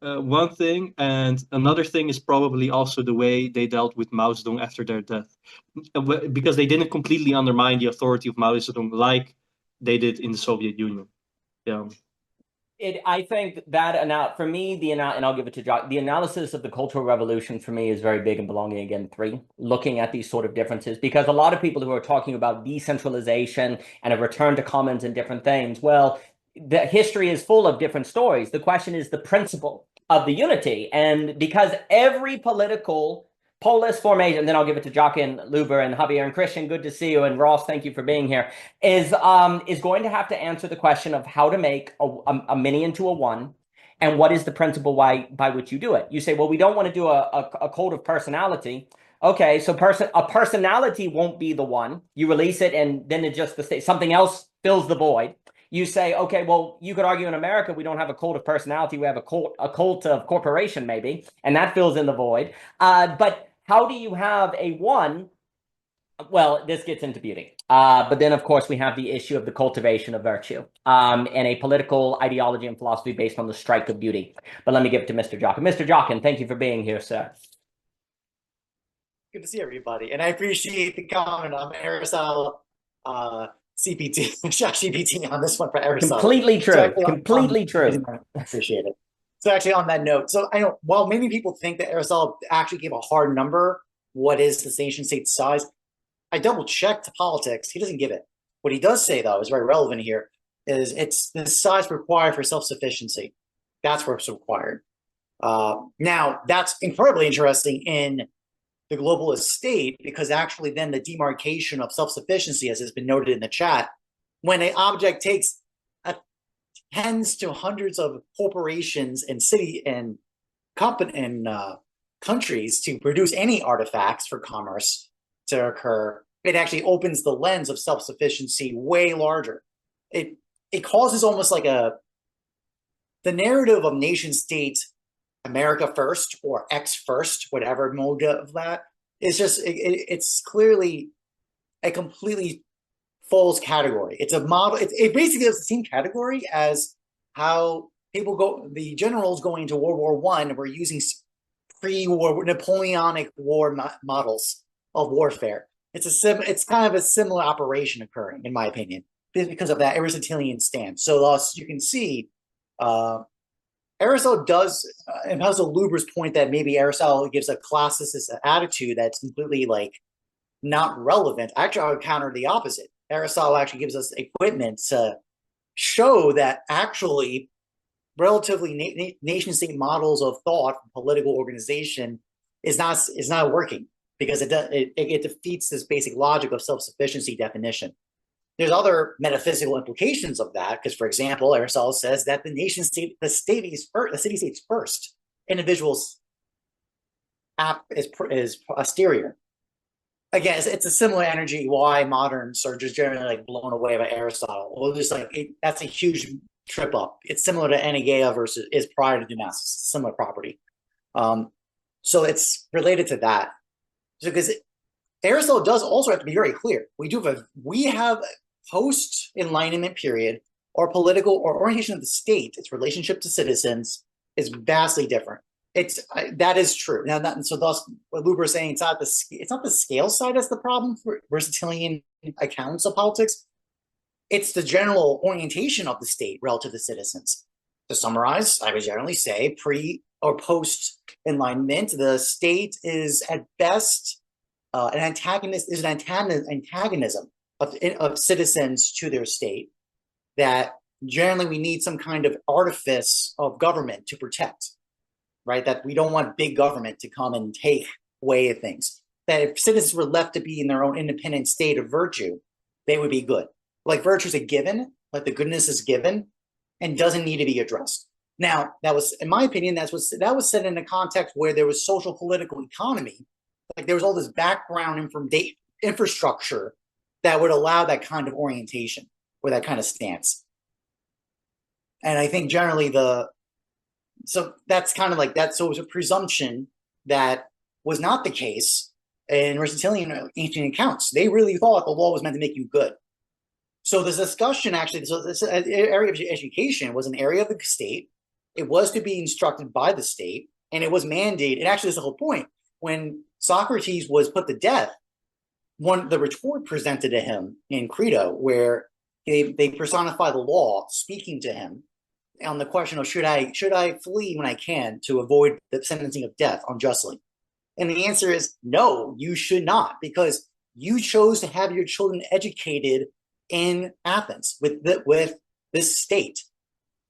one thing, and another thing is probably also the way they dealt with Mao Zedong after their death, because they didn't completely undermine the authority of Mao Zedong like they did in the Soviet Union. Yeah. I think that for me, and I'll give it to Jock, the analysis of the Cultural Revolution for me is very big in belonging again 3, looking at these sort of differences, because a lot of people who are talking about decentralization and a return to commons and different things, well, the history is full of different stories. The question is the principle of the unity. And because every political polis formation, and then I'll give it to Jockin, Luber, and Javier and Christian, good to see you, and Ross, thank you for being here, is going to have to answer the question of how to make a many into a one, and what is the principle by which you do it. You say, well, we don't want to do a code of personality. Okay, so a personality won't be the one. You release it, and then it just something else fills the void. You say, okay, well, you could argue in America, we don't have a cult of personality. We have a cult of corporation, maybe, and that fills in the void. But how do you have a one? Well, this gets into beauty. But then, of course, we have the issue of the cultivation of virtue and a political ideology and philosophy based on the strike of beauty. But let me give it to Mr. Jockin. Mr. Jockin, thank you for being here, sir. Good to see everybody. And I appreciate the comment on Aristotle CPT, ChatGPT on this one for Aristotle. Completely true. So actually, Completely true. I appreciate it. So actually, on that note, so I know while maybe people think that Aristotle actually gave a hard number, what is the nation state size? I double checked to politics. He doesn't give it. What he does say, though, is very relevant here. Is it's the size required for self-sufficiency. That's what's required. Now, that's incredibly interesting in the globalist state, because actually then the demarcation of self-sufficiency, as has been noted in the chat, when an object takes tens to hundreds of corporations and city and countries to produce any artifacts for commerce to occur, it actually opens the lens of self-sufficiency way larger. It causes almost like the narrative of nation state, America first or X first, whatever mode of that, is just it's clearly a completely false category. It's a model. It basically is the same category as how people go. The generals going into World War I were using pre-war Napoleonic war models of warfare. It's kind of a similar operation occurring, in my opinion, because of that Aristotelian stance. So thus you can see Aristotle does impose the Luber's point that maybe Aristotle gives a classicist attitude that's completely like not relevant. Actually, I would counter the opposite. Aristotle actually gives us equipment to show that actually relatively nation-state models of thought, political organization is not working, because it defeats this basic logic of self-sufficiency definition. There's other metaphysical implications of that, because, for example, Aristotle says that the nation-state, the city-state's first, individuals is posterior. Again, it's a similar energy why moderns are just generally like blown away by Aristotle. Well, just like that's a huge trip up. It's similar to Anageia versus is prior to Damascus, similar property. So it's related to that. So because Aristotle does also have to be very clear. We have post-Enlightenment period, or political or orientation of the state, its relationship to citizens is vastly different. That is true. Now, so thus, what Luber is saying, it's not the scale side that's the problem for Aristotelian accounts of politics. It's the general orientation of the state relative to citizens. To summarize, I would generally say pre or post Enlightenment, the state is at best an antagonism of citizens to their state. That generally we need some kind of artifice of government to protect. Right, that we don't want big government to come and take away things. That if citizens were left to be in their own independent state of virtue, they would be good. Like virtue is a given, like the goodness is given, and doesn't need to be addressed. Now, that was, in my opinion, that was set in a context where there was social political economy, like there was all this background infrastructure that would allow that kind of orientation or that kind of stance. And I think generally so that's kind of like that. So it was a presumption that was not the case in Aristotelian ancient accounts. They really thought the law was meant to make you good. So this discussion actually, so this area of education was an area of the state. It was to be instructed by the state, and it was mandated. And actually, that's the whole point. When Socrates was put to death, the retort presented to him in Crito, where they personify the law, speaking to him on the question of should I flee when I can to avoid the sentencing of death unjustly? And the answer is no, you should not, because you chose to have your children educated in Athens with this state.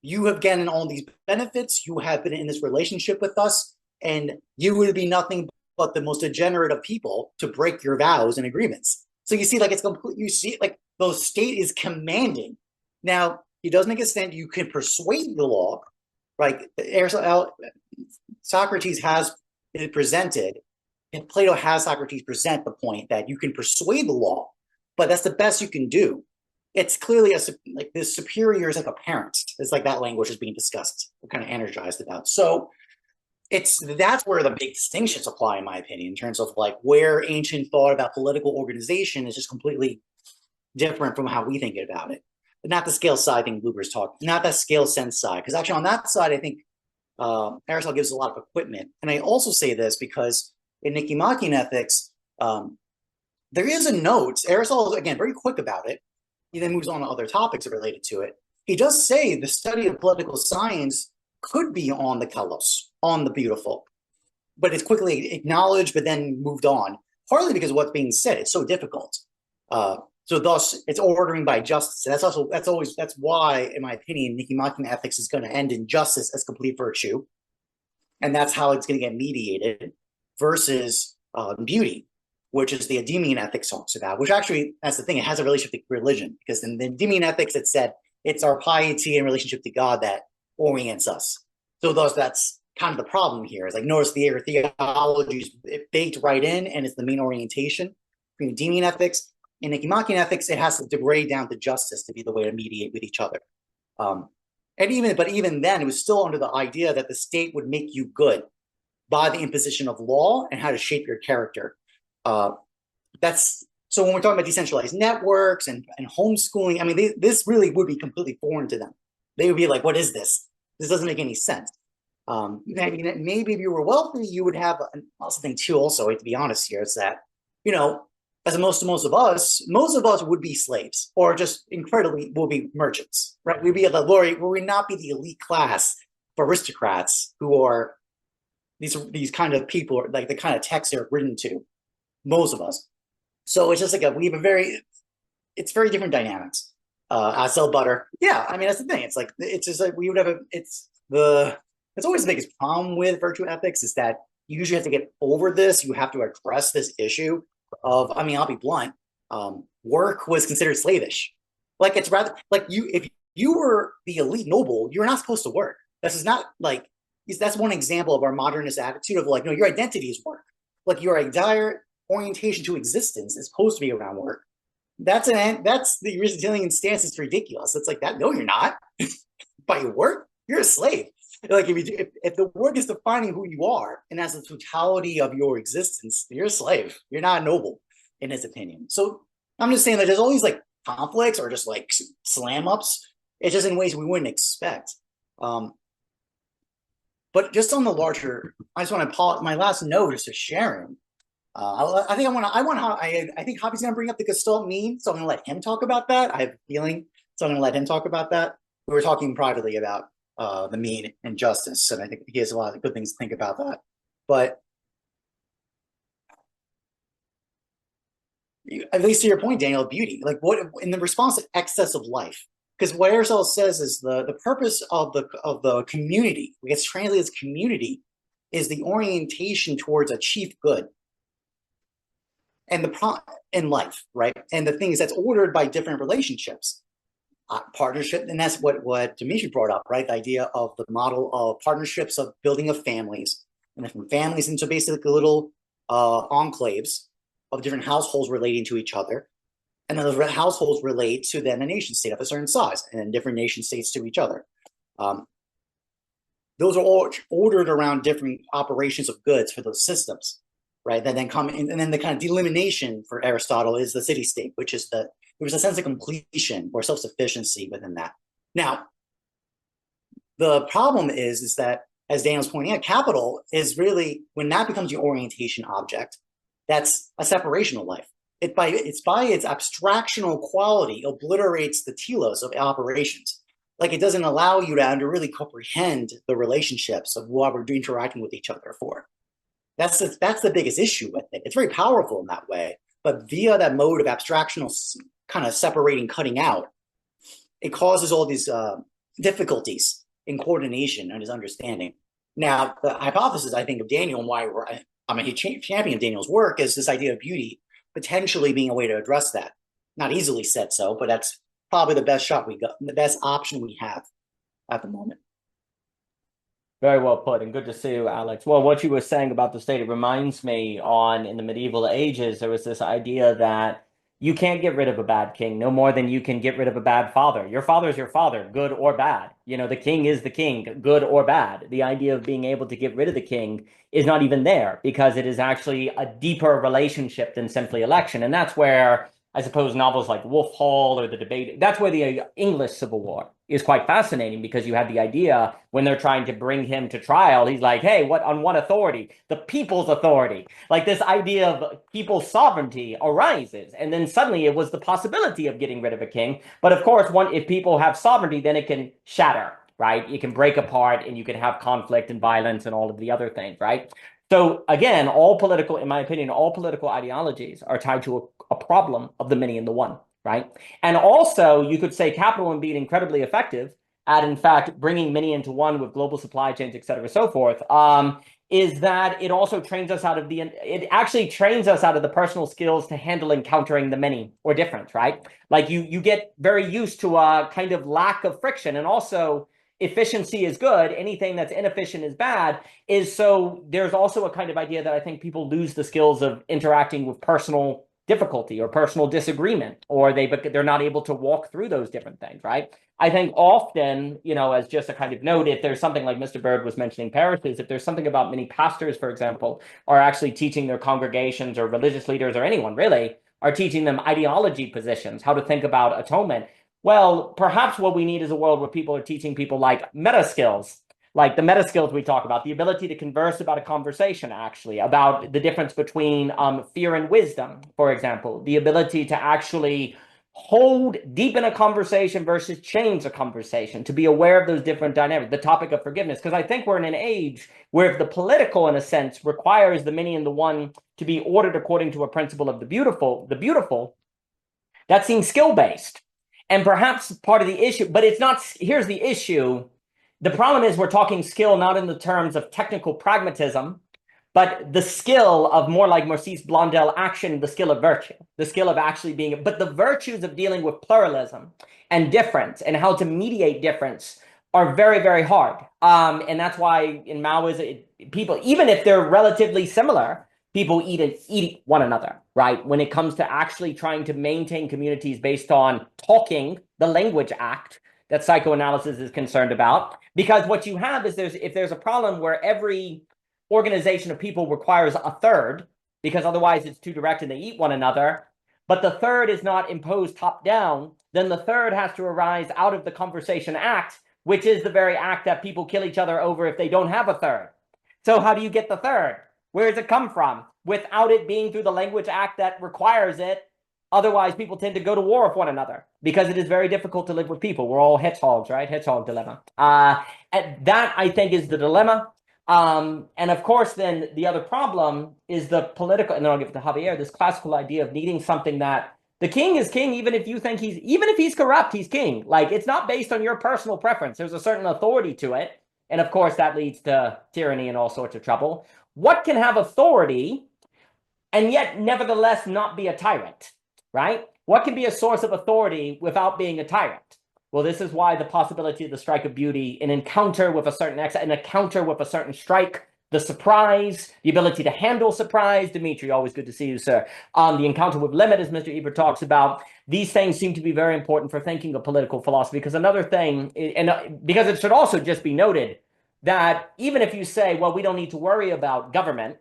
You have gotten all these benefits. You have been in this relationship with us, and you would be nothing but the most degenerate of people to break your vows and agreements. So you see, like it's complete. You see, like the state is commanding. Now, he does make a stand. You can persuade the law, right? Socrates has it presented, and Plato has Socrates present the point that you can persuade the law, but that's the best you can do. It's clearly like this superior is like a parent. It's like that language is being discussed. We're kind of energized about. So that's where the big distinctions apply, in my opinion, in terms of like where ancient thought about political organization is just completely different from how we think about it. But not the scale side thing Luber's talking, not that scale sense side. Because actually on that side, I think Aristotle gives a lot of equipment. And I also say this because in Nicomachean Ethics, there is a note. Aristotle is, again, very quick about it. he then moves on to other topics related to it. He does say the study of political science could be on the kalos, on the beautiful, but it's quickly acknowledged, but then moved on, partly because of what's being said. It's so difficult. So thus, it's ordering by justice. And that's why, in my opinion, Nicomachean ethics is going to end in justice as complete virtue, and that's how it's going to get mediated. Versus beauty, which is the Endymion ethics talks about. Which actually, that's the thing. It has a relationship to religion, because in the Endymion ethics, it said it's our piety and relationship to God that orients us. So thus, that's kind of the problem here. It's like notice the theology is baked right in, and it's the main orientation. Between Endymion ethics and Nicomachean ethics, it has to degrade down to justice to be the way to mediate with each other. But even then, it was still under the idea that the state would make you good by the imposition of law and how to shape your character. That's so when we're talking about decentralized networks and homeschooling, I mean, this really would be completely foreign to them. They would be like, what is this? This doesn't make any sense. Maybe if you were wealthy, you would have also thing too, also, to be honest here, is that, you know, as most of us would be slaves or just incredibly will be merchants, right? We'd be at the glory, we would not be the elite class of aristocrats who are these kind of people, like the kind of texts they're written to, most of us. So it's just like it's very different dynamics. I sell butter. Yeah, I mean, that's the thing. It's like, it's just like we would have it's always the biggest problem with virtue ethics is that you usually have to get over this. You have to address this issue of, I mean, I'll be blunt. Work was considered slavish. Like, it's rather like if you were the elite noble, you're not supposed to work. This is not like, that's one example of our modernist attitude of like, no, your identity is work. Like your entire orientation to existence is supposed to be around work. That's the Aristotelian stance is ridiculous. It's like that. No, you're not. By your work, you're a slave. Like if the work is defining who you are and that's the totality of your existence, you're a slave. You're not noble, in his opinion. So I'm just saying that there's all these like conflicts or just like slam ups. It's just in ways we wouldn't expect. But just on the larger, I just want to my last note is to sharing. I think Javi's going to bring up the Gestalt mean, so I'm going to let him talk about that. I have a feeling, so I'm going to let him talk about that. We were talking privately about the mean and justice, and I think he has a lot of good things to think about that. But at least to your point, Daniel, beauty, like what in the response to excess of life. Because what Aristotle says is the purpose of the community, it gets translated as community, is the orientation towards a chief good. And in life, right? And the thing is that's ordered by different relationships, partnership, and that's what Dimitri brought up, right? The idea of the model of partnerships, of building of families, and then from families into basically little enclaves of different households relating to each other. And then those households relate to then a nation state of a certain size, and then different nation states to each other. Those are all ordered around different operations of goods for those systems, right? That then come in, and then the kind of delimitation for Aristotle is the city state, which is there's a sense of completion or self-sufficiency within that. Now, the problem is that, as Daniel's pointing out, capital is really, when that becomes your orientation object, that's a separation of life. It's by its abstractional quality obliterates the telos of operations. Like it doesn't allow you to really comprehend the relationships of what we're interacting with each other for. That's the biggest issue with it. It's very powerful in that way, but via that mode of abstractional kind of separating, cutting out, it causes all these difficulties in coordination and his understanding. Now, the hypothesis, I think, of Daniel and why I'm a champion of Daniel's work is this idea of beauty potentially being a way to address that. Not easily said so, but that's probably the best shot we got, the best option we have at the moment. Very well put, and good to see you, Alex. Well, what you were saying about the state, it reminds me in the medieval ages, there was this idea that you can't get rid of a bad king no more than you can get rid of a bad father. Your father is your father, good or bad. You know, the king is the king, good or bad. The idea of being able to get rid of the king is not even there because it is actually a deeper relationship than simply election. And that's where I suppose novels like Wolf Hall or The Debate, that's where the English Civil War is quite fascinating, because you had the idea when they're trying to bring him to trial, he's like, hey, what on what authority? The people's authority. Like this idea of people's sovereignty arises. And then suddenly it was the possibility of getting rid of a king. But of course, if people have sovereignty, then it can shatter, right? It can break apart and you can have conflict and violence and all of the other things, right? So again, in my opinion, all political ideologies are tied to a problem of the many and the one, right? And also, you could say capitalism being incredibly effective at, in fact, bringing many into one with global supply chains, et cetera, so forth, is that it also trains us it actually trains us out of the personal skills to handle encountering the many or different, right? Like you get very used to a kind of lack of friction, and also efficiency is good. Anything that's inefficient is bad. So there's also a kind of idea that I think people lose the skills of interacting with personal difficulty or personal disagreement, or they're not able to walk through those different things, right? I think often, as just a kind of note, if there's something like Mr. Byrd was mentioning parishes, if there's something about many pastors, for example, are actually teaching their congregations, or religious leaders, or anyone really, are teaching them ideology positions, how to think about atonement. Well, perhaps what we need is a world where people are teaching people like meta skills, like the meta skills we talk about, the ability to converse about a conversation, actually, about the difference between fear and wisdom, for example, the ability to actually hold deep in a conversation versus change a conversation, to be aware of those different dynamics, the topic of forgiveness, because I think we're in an age where if the political, in a sense, requires the many and the one to be ordered according to a principle of the beautiful, that seems skill-based. And perhaps part of the issue, but it's not, here's the issue. The problem is we're talking skill not in the terms of technical pragmatism, but the skill of, more like Maurice Blondel, action, the skill of virtue, the skill of actually being, but the virtues of dealing with pluralism and difference and how to mediate difference are very, very hard. And that's why in Maoism, people, even if they're relatively similar, people eat one another, right? When it comes to actually trying to maintain communities based on talking, the language act that psychoanalysis is concerned about. Because what you have is if there's a problem where every organization of people requires a third, because otherwise it's too direct and they eat one another, but the third is not imposed top down, then the third has to arise out of the conversation act, which is the very act that people kill each other over if they don't have a third. So how do you get the third? Where does it come from? Without it being through the language act that requires it. Otherwise, people tend to go to war with one another because it is very difficult to live with people. We're all hedgehogs, right? Hedgehog dilemma. And that, I think, is the dilemma. And of course, then the other problem is the political, and then I'll give it to Javier, this classical idea of needing something that the king is king, even if you think even if he's corrupt, he's king. Like, it's not based on your personal preference. There's a certain authority to it. And of course, that leads to tyranny and all sorts of trouble. What can have authority and yet nevertheless not be a tyrant, right? What can be a source of authority without being a tyrant? Well, this is why the possibility of the strike of beauty, an encounter with a certain strike, the surprise, the ability to handle surprise. Dimitri, always good to see you, sir. The encounter with limit, as Mr. Ebert talks about, these things seem to be very important for thinking of political philosophy. Because another thing, and because it should also just be noted that even if you say, well, we don't need to worry about government,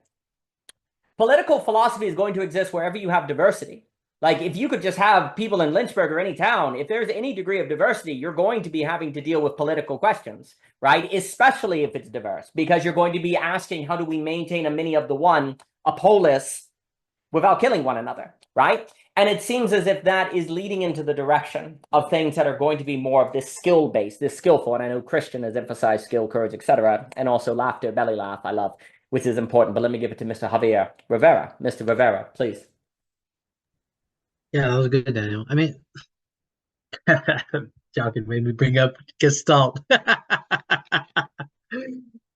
political philosophy is going to exist wherever you have diversity. Like, if you could just have people in Lynchburg or any town, if there's any degree of diversity, you're going to be having to deal with political questions, right? Especially if it's diverse, because you're going to be asking, how do we maintain a many of the one, a polis, without killing one another, right? And it seems as if that is leading into the direction of things that are going to be more of this skill-based, this skillful. And I know Christian has emphasized skill, courage, etc., and also laughter, belly laugh, I love, which is important. But let me give it to Mr. Javier Rivera. Mr. Rivera, please. Yeah, that was good, Daniel. I mean, Joking made me bring up Gestalt.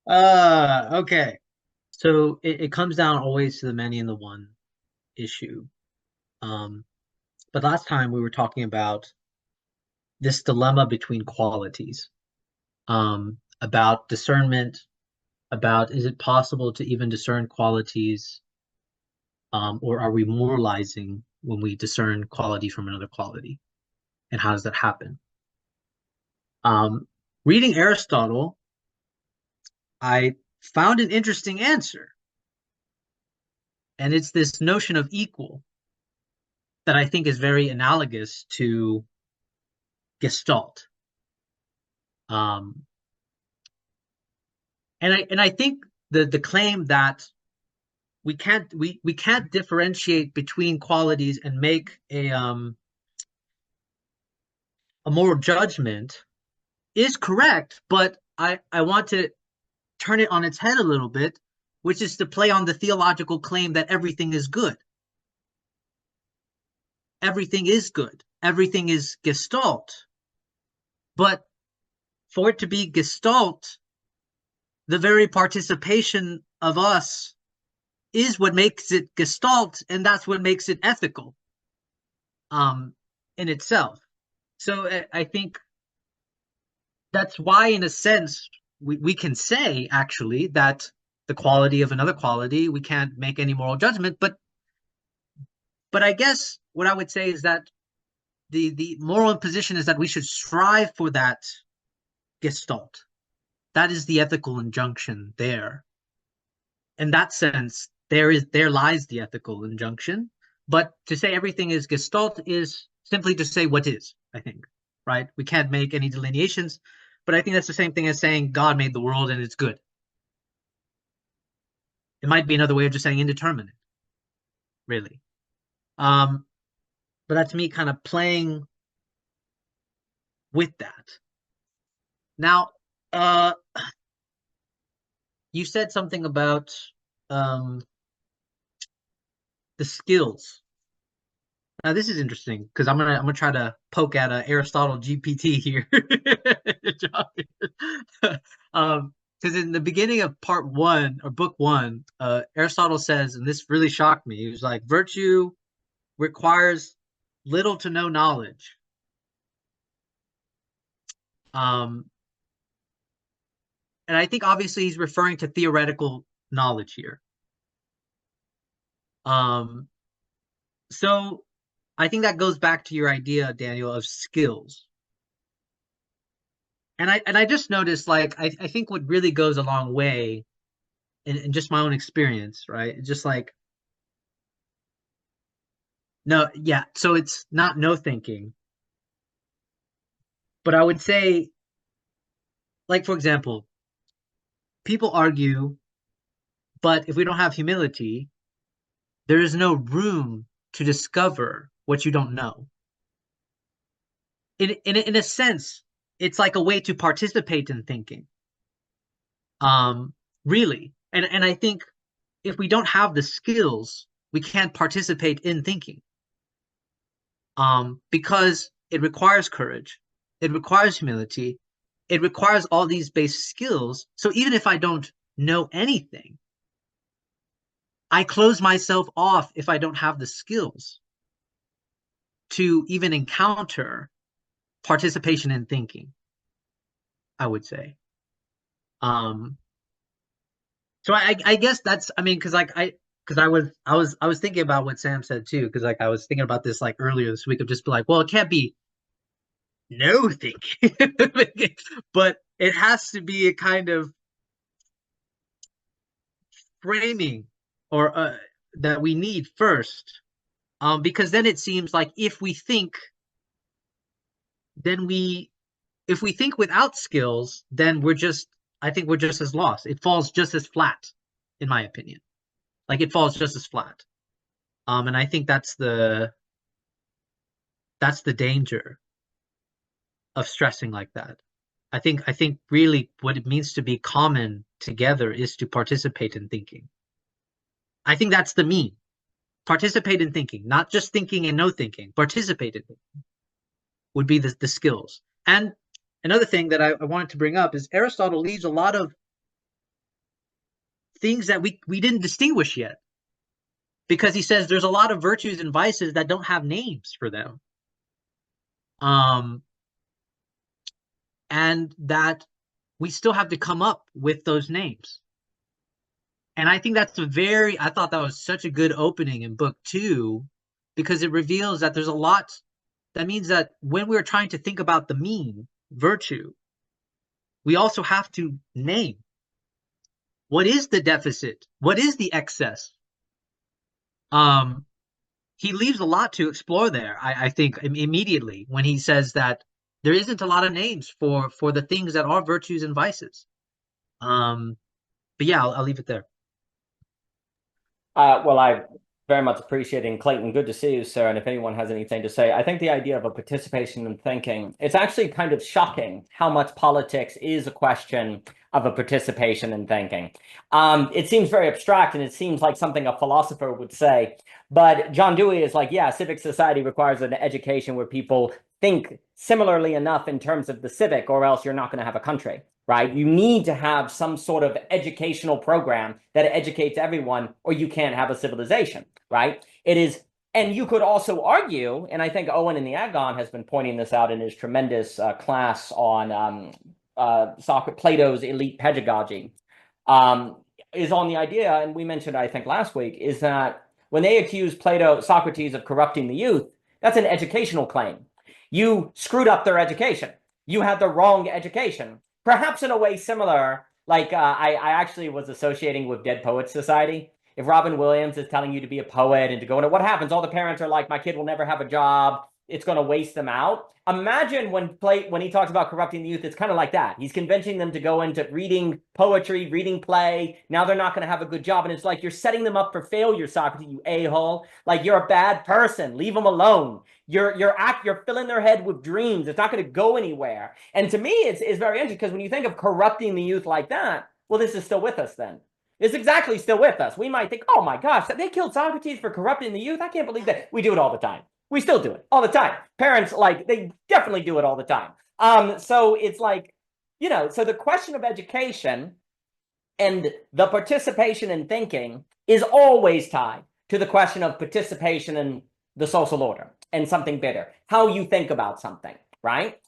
Okay. So it comes down always to the many and the one issue. But last time we were talking about this dilemma between qualities, about discernment, about is it possible to even discern qualities, or are we moralizing when we discern quality from another quality? And how does that happen? Reading Aristotle, I found an interesting answer. And it's this notion of equal. that I think is very analogous to Gestalt. And I think the claim that we can't differentiate between qualities and make a moral judgment is correct, but I want to turn it on its head a little bit, which is to play on the theological claim that everything is good. Everything is good. Everything is Gestalt. But for it to be Gestalt, the very participation of us is what makes it Gestalt, and that's what makes it ethical in itself. So I think that's why, in a sense, we can say, actually, that the quality of another quality, we can't make any moral judgment. But I guess what I would say is that the moral imposition is that we should strive for that Gestalt. That is the ethical injunction there. In that sense, there lies the ethical injunction. But to say everything is Gestalt is simply to say what is, I think, right? We can't make any delineations, but I think that's the same thing as saying God made the world and it's good. It might be another way of just saying indeterminate, really. But that's me kind of playing with that. Now, you said something about the skills. Now this is interesting because I'm gonna try to poke at Aristotle GPT here. Because in the beginning of part 1 or book 1, Aristotle says, and this really shocked me, he was like, virtue requires little to no knowledge. And I think obviously he's referring to theoretical knowledge here. So I think that goes back to your idea, Daniel, of skills. And I just noticed, like, I think what really goes a long way in just my own experience, right? It's just like, no, yeah, so it's not no thinking. But I would say, like, for example, people argue, but if we don't have humility, there is no room to discover what you don't know. In a sense, it's like a way to participate in thinking. Really. And I think if we don't have the skills, we can't participate in thinking. Because it requires courage, it requires humility, it requires all these base skills. So even if I don't know anything, I close myself off if I don't have the skills to even encounter participation in thinking, I would say. So I guess that's, I mean, because I was thinking about what Sam said too, because like I was thinking about this like earlier this week of just be like, well, it can't be no thinking, but it has to be a kind of framing or that we need first, because then it seems like if we think without skills, then I think we're just as lost. It falls just as flat, in my opinion. Like it falls just as flat. And I think that's the danger of stressing like that. I think really what it means to be common together is to participate in thinking. I think that's the mean. Participate in thinking, not just thinking and no thinking. Participate in thinking would be the skills. And another thing that I wanted to bring up is Aristotle leaves a lot of things that we didn't distinguish yet, because he says there's a lot of virtues and vices that don't have names for them, and that we still have to come up with those names. And I think I thought that was such a good opening in book 2, because it reveals that there's a lot. That means that when we're trying to think about the mean virtue, we also have to name what is the deficit, what is the excess. he leaves a lot to explore there. I think immediately when he says that there isn't a lot of names for the things that are virtues and vices. But yeah, I'll leave it there. Well, I very much appreciating Clayton. Good to see you, sir. And if anyone has anything to say, I think the idea of a participation in thinking, it's actually kind of shocking how much politics is a question of a participation in thinking. It seems very abstract and it seems like something a philosopher would say. But John Dewey is like, yeah, civic society requires an education where people think similarly enough in terms of the civic, or else you're not going to have a country. Right? You need to have some sort of educational program that educates everyone, or you can't have a civilization, right? It is, and you could also argue, and I think Owen in the Agon has been pointing this out in his tremendous class on Plato's elite pedagogy, is on the idea, and we mentioned, I think, last week, is that when they accuse Socrates of corrupting the youth, that's an educational claim. You screwed up their education. You had the wrong education. Perhaps in a way similar, like I actually was associating with Dead Poets Society. If Robin Williams is telling you to be a poet and to go into, what happens? All the parents are like, my kid will never have a job. It's going to waste them out. Imagine when he talks about corrupting the youth, it's kind of like that. He's convincing them to go into reading poetry, reading play. Now they're not going to have a good job. And it's like, you're setting them up for failure, Socrates, you a-hole. Like, you're a bad person. Leave them alone. You're filling their head with dreams. It's not going to go anywhere. And to me, it's very interesting, because when you think of corrupting the youth like that, well, this is still with us then. It's exactly still with us. We might think, oh my gosh, they killed Socrates for corrupting the youth. I can't believe that. We do it all the time. We still do it all the time. Parents, like, they definitely do it all the time. So it's like, so the question of education and the participation in thinking is always tied to the question of participation in the social order and something bigger, how you think about something, right?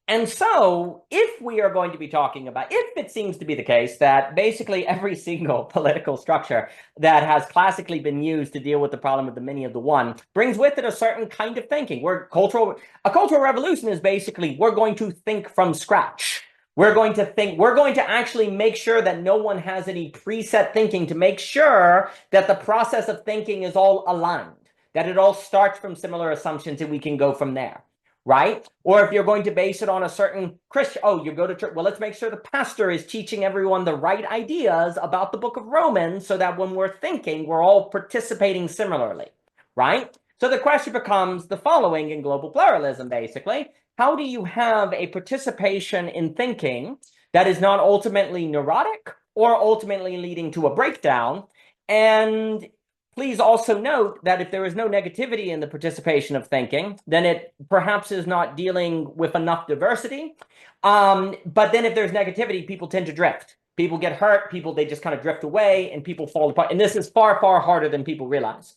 And so if we are going to be talking about, if it seems to be the case that basically every single political structure that has classically been used to deal with the problem of the many of the one brings with it a certain kind of thinking, a cultural revolution is basically, we're going to think from scratch. We're going to actually make sure that no one has any preset thinking, to make sure that the process of thinking is all aligned, that it all starts from similar assumptions and we can go from there. Right? Or if you're going to base it on a certain Christian, you go to church. Well, let's make sure the pastor is teaching everyone the right ideas about the book of Romans, so that when we're thinking, we're all participating similarly. Right? So the question becomes the following in global pluralism, basically. How do you have a participation in thinking that is not ultimately neurotic or ultimately leading to a breakdown? And please also note that if there is no negativity in the participation of thinking, then it perhaps is not dealing with enough diversity. But then if there's negativity, people tend to drift. People get hurt, they just kind of drift away, and people fall apart. And this is far, far harder than people realize.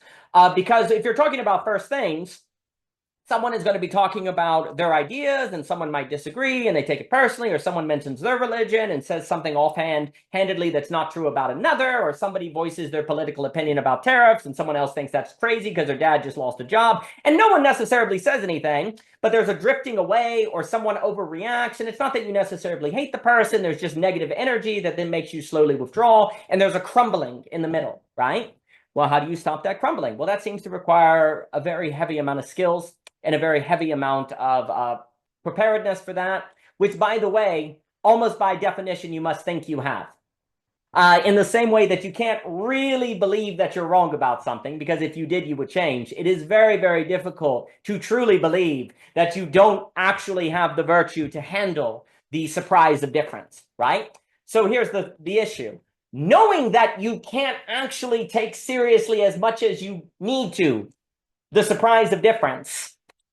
Because if you're talking about first things, someone is going to be talking about their ideas, and someone might disagree and they take it personally, or someone mentions their religion and says something offhandedly that's not true about another, or somebody voices their political opinion about tariffs and someone else thinks that's crazy because their dad just lost a job, and no one necessarily says anything, but there's a drifting away, or someone overreacts, and it's not that you necessarily hate the person, there's just negative energy that then makes you slowly withdraw, and there's a crumbling in the middle, right? Well, how do you stop that crumbling? Well, that seems to require a very heavy amount of skills and a very heavy amount of preparedness for that, which, by the way, almost by definition, you must think you have. In the same way that you can't really believe that you're wrong about something, because if you did, you would change. It is very, very difficult to truly believe that you don't actually have the virtue to handle the surprise of difference, right? So here's the issue. Knowing that you can't actually take seriously as much as you need to the surprise of difference,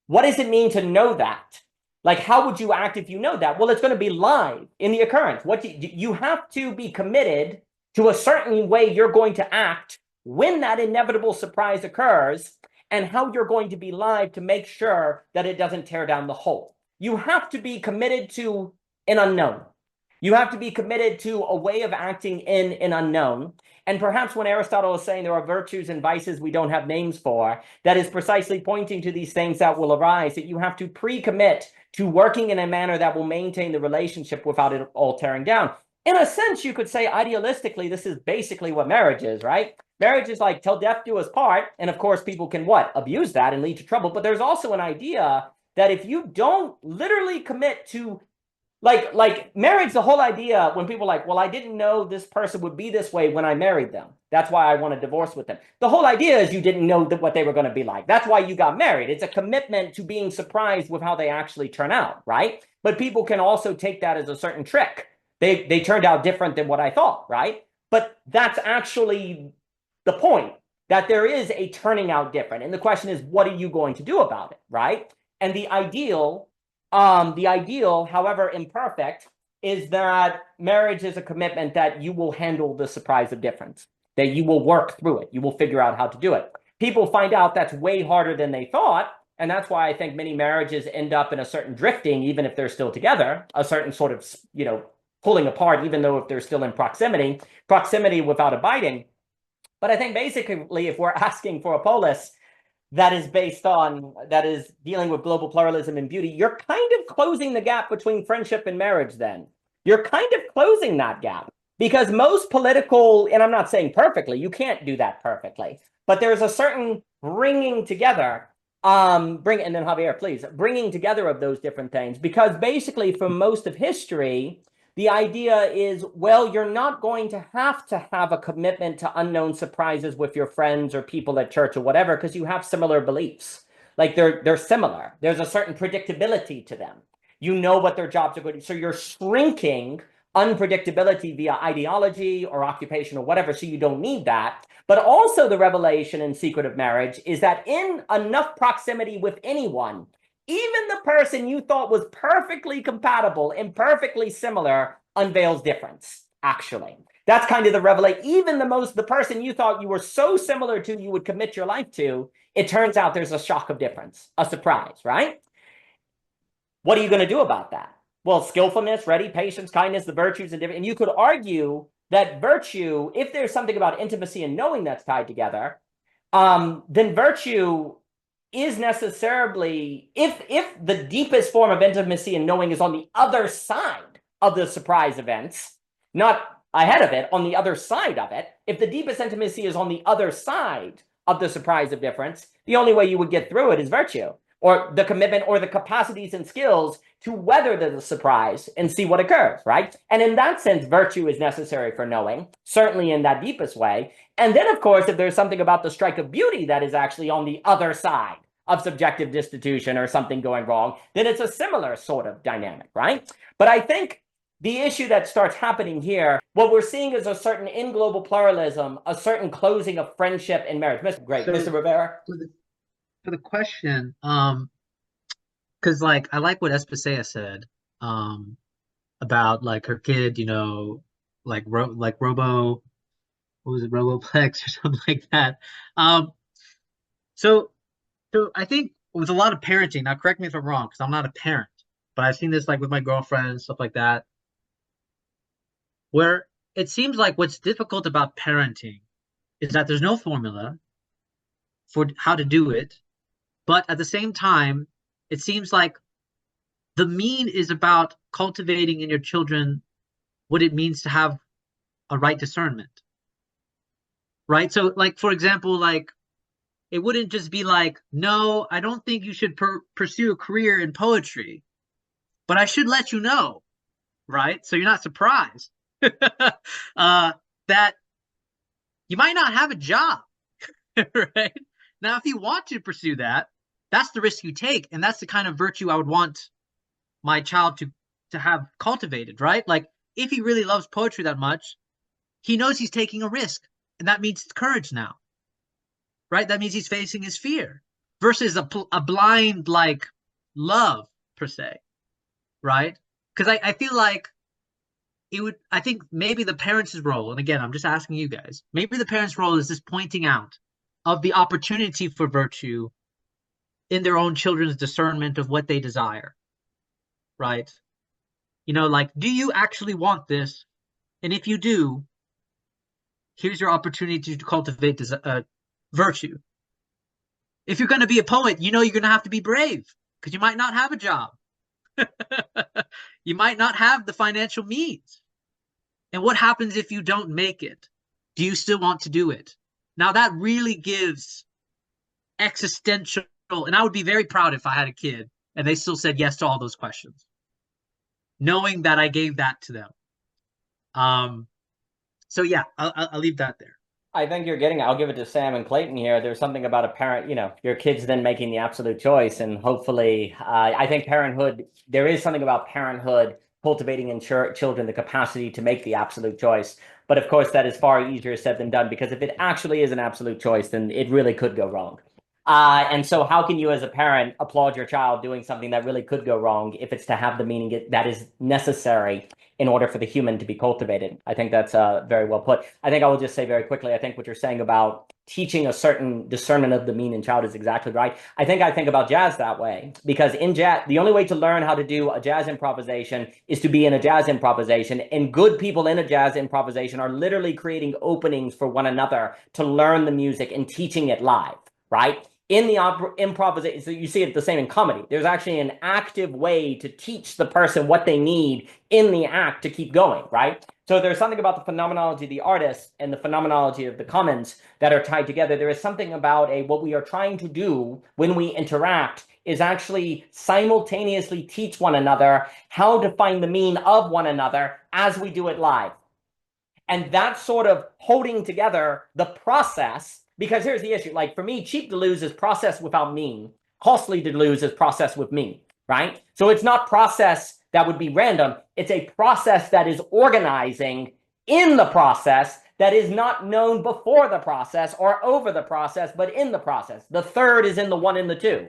what does it mean to know that? Like, how would you act if you know that? Well, it's going to be live in the occurrence. You have to be committed to a certain way you're going to act when that inevitable surprise occurs, and how you're going to be live to make sure that it doesn't tear down the whole. You have to be committed to an unknown. You have to be committed to a way of acting in an unknown. And perhaps when Aristotle is saying there are virtues and vices we don't have names for, that is precisely pointing to these things that will arise, that you have to pre-commit to working in a manner that will maintain the relationship without it all tearing down. in a sense, you could say idealistically, this is basically what marriage is, right? Marriage is like till death do us part. And of course, people can what? Abuse that and lead to trouble. But there's also an idea that if you don't literally commit to like marriage, the whole idea when people are like, well, I didn't know this person would be this way when I married them. That's why I want to divorce with them. The whole idea is you didn't know what they were going to be like. That's why you got married. It's a commitment to being surprised with how they actually turn out, right? But people can also take that as a certain trick. They turned out different than what I thought, right? But that's actually the point, that there is a turning out different. And the question is, what are you going to do about it, right? And the ideal, however imperfect, is that marriage is a commitment that you will handle the surprise of difference, that you will work through it. You will figure out how to do it. People find out that's way harder than they thought. And that's why I think many marriages end up in a certain drifting, even if they're still together, a certain sort of, pulling apart, even though if they're still in proximity without abiding. But I think basically, if we're asking for a polis that is dealing with global pluralism and beauty, you're kind of closing the gap between friendship and marriage then. You're kind of closing that gap because most political, and I'm not saying perfectly, you can't do that perfectly, but there's a certain bringing together, and then Javier, please, bringing together of those different things, because basically for most of history, the idea is, well, you're not going to have a commitment to unknown surprises with your friends or people at church or whatever, because you have similar beliefs. Like they're similar. There's a certain predictability to them. You know what their jobs are going to do. So you're shrinking unpredictability via ideology or occupation or whatever, so you don't need that. But also the revelation and secret of marriage is that in enough proximity with anyone, even the person you thought was perfectly compatible and perfectly similar unveils difference, actually. That's kind of the revelation. Even the person you thought you were so similar to, you would commit your life to, it turns out there's a shock of difference, a surprise, right? What are you going to do about that? Well, skillfulness, ready, patience, kindness, the virtues, and you could argue that virtue, if there's something about intimacy and knowing that's tied together, then virtue is necessarily, if the deepest form of intimacy and knowing is on the other side of the surprise events, not ahead of it, on the other side of it, if the deepest intimacy is on the other side of the surprise of difference, the only way you would get through it is virtue, or the commitment or the capacities and skills to weather the surprise and see what occurs, right? And in that sense, virtue is necessary for knowing, certainly in that deepest way. And then, of course, if there's something about the strike of beauty that is actually on the other side of subjective destitution or something going wrong, then it's a similar sort of dynamic, right? But I think the issue that starts happening here, what we're seeing is a certain, in global pluralism, a certain closing of friendship and marriage. Mr. Rivera? For the question, because like I like what Espacea said about like her kid, like Robo, what was it, Roboplex or something like that. So I think with a lot of parenting, now correct me if I'm wrong, because I'm not a parent, but I've seen this like with my girlfriend and stuff like that, where it seems like what's difficult about parenting is that there's no formula for how to do it. But at the same time, it seems like the mean is about cultivating in your children what it means to have a right discernment, right? So like, for example, like it wouldn't just be like, no, I don't think you should pursue a career in poetry, but I should let you know, right? So you're not surprised that you might not have a job, right? Now, if you want to pursue that, that's the risk you take. And that's the kind of virtue I would want my child to have cultivated, right? Like if he really loves poetry that much, he knows he's taking a risk. And that means courage now, right? That means he's facing his fear versus a blind, like, love per se, right? Because I feel like I think maybe the parents' role, and again, I'm just asking you guys, maybe the parents' role is just pointing out of the opportunity for virtue in their own children's discernment of what they desire, right? Like, do you actually want this? And if you do, here's your opportunity to cultivate virtue. If you're going to be a poet, you're going to have to be brave because you might not have a job. You might not have the financial means. And what happens if you don't make it? Do you still want to do it? Now that really gives existential, and I would be very proud if I had a kid and they still said yes to all those questions, knowing that I gave that to them. So yeah, I'll leave that there. I think you're getting, I'll give it to Sam and Clayton here. There's something about a parent, you know, your kids then making the absolute choice. And hopefully, I think parenthood, there is something about parenthood cultivating in children the capacity to make the absolute choice. But of course, that is far easier said than done, because if it actually is an absolute choice, then it really could go wrong. And so how can you as a parent applaud your child doing something that really could go wrong if it's to have the meaning that is necessary in order for the human to be cultivated? I think that's very well put. I think I will just say very quickly, I think what you're saying about teaching a certain discernment of the mean in child is exactly right. I think about jazz that way, because in jazz, the only way to learn how to do a jazz improvisation is to be in a jazz improvisation. And good people in a jazz improvisation are literally creating openings for one another to learn the music and teaching it live, right? In the improvisation, so you see it the same in comedy. There's actually an active way to teach the person what they need in the act to keep going, right? So there's something about the phenomenology of the artist and the phenomenology of the commons that are tied together. There is something about what we are trying to do when we interact is actually simultaneously teach one another how to find the mean of one another as we do it live. And that's sort of holding together the process. Because here's the issue, like for me, cheap to lose is process without mean. Costly to lose is process with mean, right? So it's not process that would be random. It's a process that is organizing in the process that is not known before the process or over the process, but in the process. The third is in the one and the two.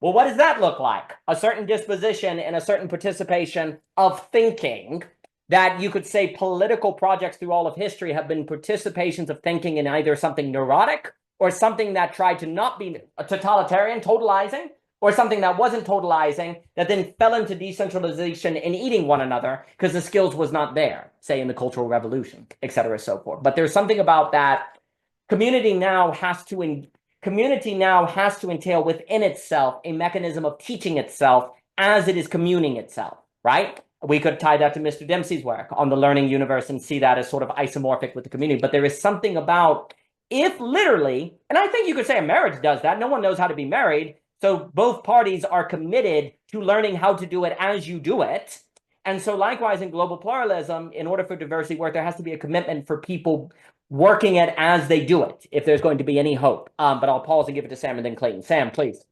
Well, what does that look like? A certain disposition and a certain participation of thinking. That you could say political projects through all of history have been participations of thinking in either something neurotic or something that tried to not be a totalitarian, totalizing, or something that wasn't totalizing, that then fell into decentralization and eating one another because the skills was not there, say in the Cultural Revolution, et cetera, so forth. But there's something about that community now has to entail within itself a mechanism of teaching itself as it is communing itself, right? We could tie that to Mr. Dempsey's work on the learning universe and see that as sort of isomorphic with the community. But there is something about if literally, and I think you could say a marriage does that. No one knows how to be married. So both parties are committed to learning how to do it as you do it. And so likewise in global pluralism, in order for diversity work, there has to be a commitment for people working it as they do it, if there's going to be any hope. But I'll pause and give it to Sam and then Clayton. Sam, please.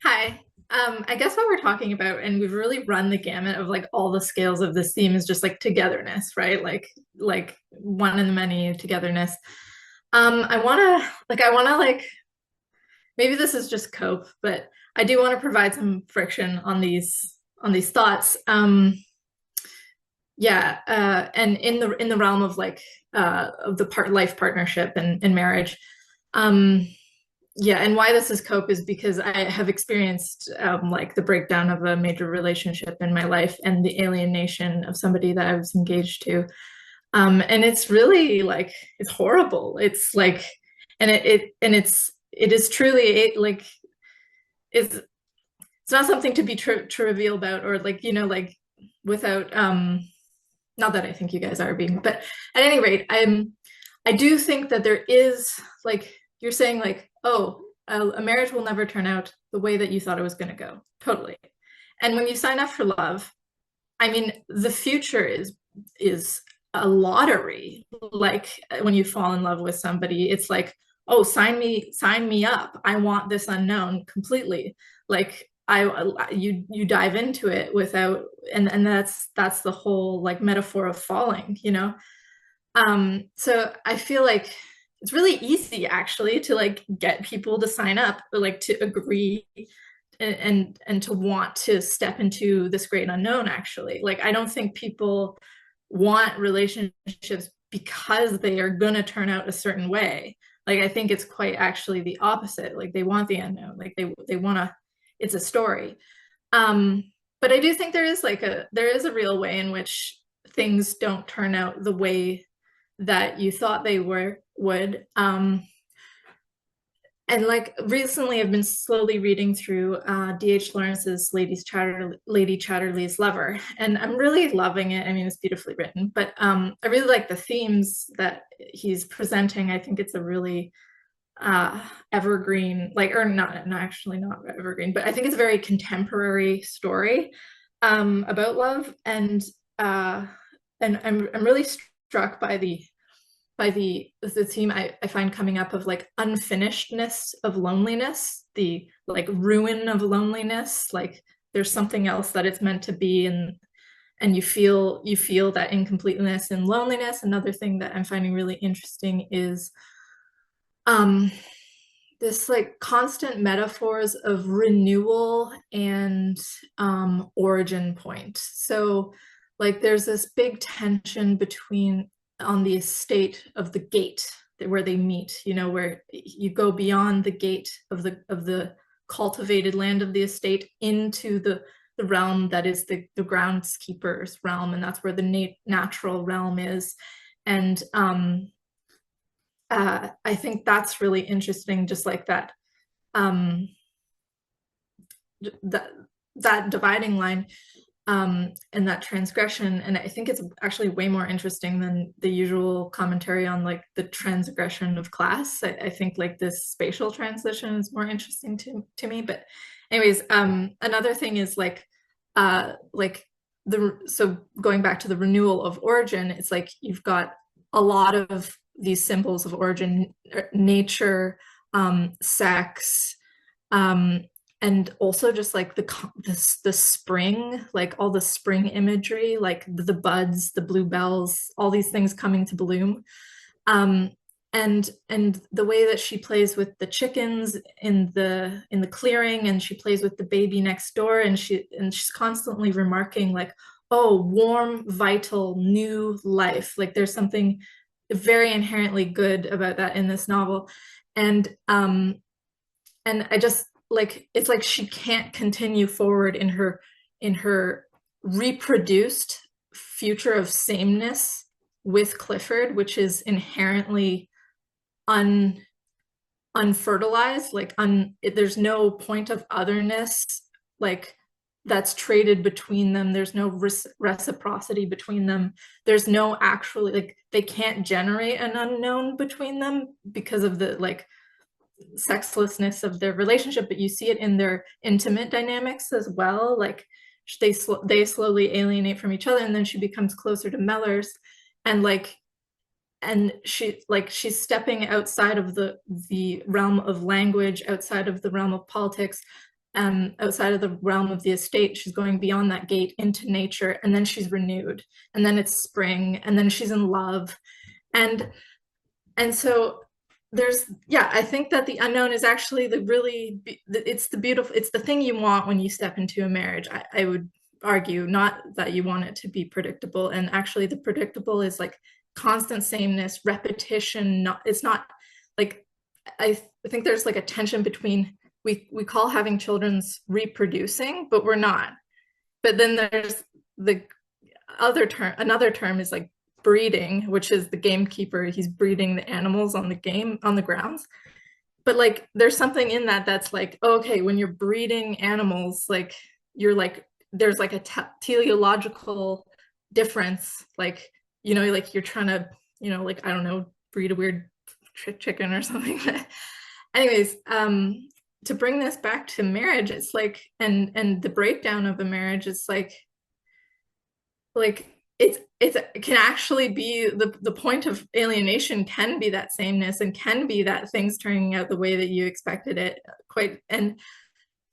Hi. I guess what we're talking about, and we've really run the gamut of like all the scales of this theme, is just like togetherness, right? Like one in the many togetherness. I wanna maybe this is just cope, but I do want to provide some friction on these thoughts. And in the realm of of the life partnership and marriage. Yeah, and why this is cope is because I have experienced the breakdown of a major relationship in my life and the alienation of somebody that I was engaged to. And it's really it's horrible. It's it is truly it's not something to be trivial about, or without not that I think you guys are being, but at any rate, I do think that there is you're saying oh, a marriage will never turn out the way that you thought it was going to go. Totally. And when you sign up for love, I mean, the future is a lottery. When you fall in love with somebody, it's oh, sign me up. I want this unknown completely. You dive into it without, and that's the whole metaphor of falling, you know? So I feel like it's really easy actually to get people to sign up, or to agree and to want to step into this great unknown. Actually, I don't think people want relationships because they are going to turn out a certain way. I think it's quite actually the opposite. They want the unknown. They want to, it's a story. But I do think there is a real way in which things don't turn out the way that you thought they would. and like recently I've been slowly reading through D.H. Lawrence's Lady Chatterley's Lover, and I'm really loving it. I mean, it's beautifully written, but I really like the themes that he's presenting. I think it's a really evergreen, like, or not actually not evergreen, but I think it's a very contemporary story about love, and I'm really struck by the theme I find coming up of like unfinishedness of loneliness, the like ruin of loneliness, like there's something else that it's meant to be, and you feel that incompleteness and loneliness. Another thing that I'm finding really interesting is this like constant metaphors of renewal and origin point. So like there's this big tension between on the estate of the gate where they meet, you know, where you go beyond the gate of the cultivated land of the estate into the realm that is the groundskeeper's realm, and that's where the natural realm is. And I think that's really interesting, just like that that dividing line and that transgression. And I think it's actually way more interesting than the usual commentary on like the transgression of class. I think like this spatial transition is more interesting to me. But anyways, another thing is like so going back to the renewal of origin, it's like you've got a lot of these symbols of origin, nature, sex, and also just like the spring, like all the spring imagery, like the buds, the bluebells, all these things coming to bloom, and the way that she plays with the chickens in the clearing, and she plays with the baby next door, and she's constantly remarking like, oh, warm, vital, new life. Like there's something very inherently good about that in this novel. And I just like, it's like she can't continue forward in her reproduced future of sameness with Clifford, which is inherently unfertilized, like there's no point of otherness like that's traded between them. There's no reciprocity between them. There's no actually, like, they can't generate an unknown between them because of the like sexlessness of their relationship. But you see it in their intimate dynamics as well. Like they slowly alienate from each other, and then she becomes closer to Mellors, and she's stepping outside of the realm of language, outside of the realm of politics, outside of the realm of the estate. She's going beyond that gate into nature, and then she's renewed, and then it's spring, and then she's in love. And so there's, yeah, I think that the unknown is actually it's the thing you want when you step into a marriage. I would argue, not that you want it to be predictable, and actually the predictable is like constant sameness, repetition. It's not like, I think there's like a tension between, we call having children's reproducing, but we're not. But then there's the another term is like breeding, which is the gamekeeper, he's breeding the animals on the grounds. But like there's something in that's like, okay, when you're breeding animals, like you're like, there's like a teleological difference, like, you know, like you're trying to, you know, like, I don't know, breed a weird chicken or something. Anyways, to bring this back to marriage, it's like, and the breakdown of a marriage, it's like it can actually be the point of alienation can be that sameness, and can be that things turning out the way that you expected it quite. And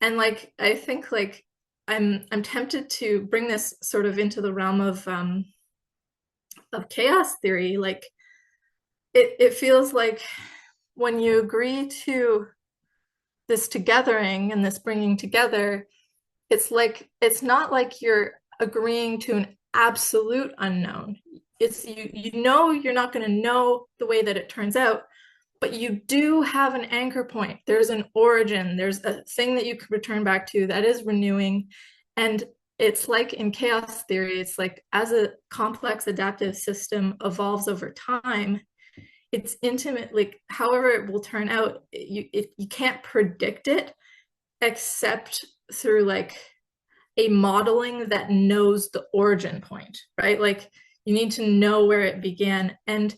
like, I think like I'm tempted to bring this sort of into the realm of chaos theory. Like it feels like when you agree to this togethering and this bringing together, it's like, it's not like you're agreeing to an absolute unknown. It's you know you're not going to know the way that it turns out, but you do have an anchor point. There's an origin, there's a thing that you could return back to that is renewing. And it's like in chaos theory, it's like as a complex adaptive system evolves over time, it's intimate, like however it will turn out, you can't predict it except through like a modeling that knows the origin point, right? Like you need to know where it began. And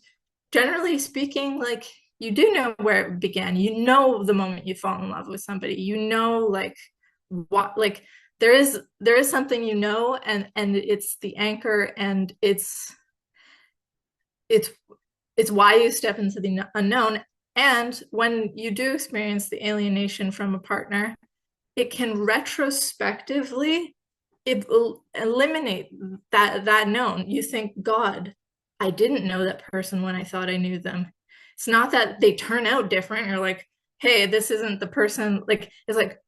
generally speaking, like you do know where it began. You know the moment you fall in love with somebody, you know like what, like there is something, you know, and it's the anchor, and it's why you step into the unknown. And when you do experience the alienation from a partner, it can retrospectively, it will eliminate that known. You think, God, I didn't know that person when I thought I knew them. It's not that they turn out different. You're like, hey, this isn't the person. Like it's like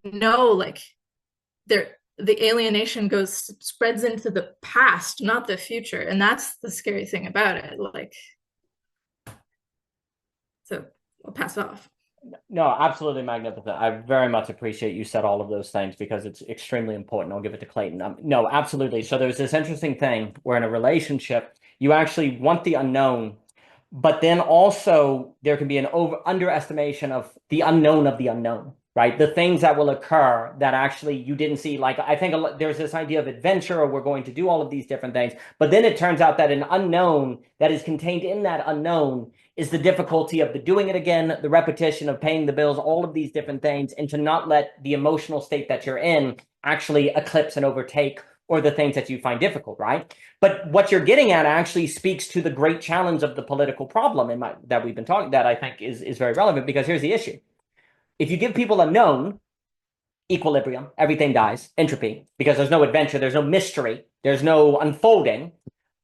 no, like the alienation spreads into the past, not the future, and that's the scary thing about it. Like, so I'll pass it off. No, absolutely magnificent. I very much appreciate you said all of those things because it's extremely important. I'll give it to Clayton. No, absolutely. So there's this interesting thing where in a relationship, you actually want the unknown, but then also there can be an underestimation of the unknown, right? The things that will occur that actually you didn't see. Like, I think there's this idea of adventure, or we're going to do all of these different things, but then it turns out that an unknown that is contained in that unknown is the difficulty of the doing it again, the repetition of paying the bills, all of these different things, and to not let the emotional state that you're in actually eclipse and overtake or the things that you find difficult, right? But what you're getting at actually speaks to the great challenge of the political problem that we've been talking, that I think is very relevant, because here's the issue. If you give people a known, equilibrium, everything dies, entropy, because there's no adventure, there's no mystery, there's no unfolding.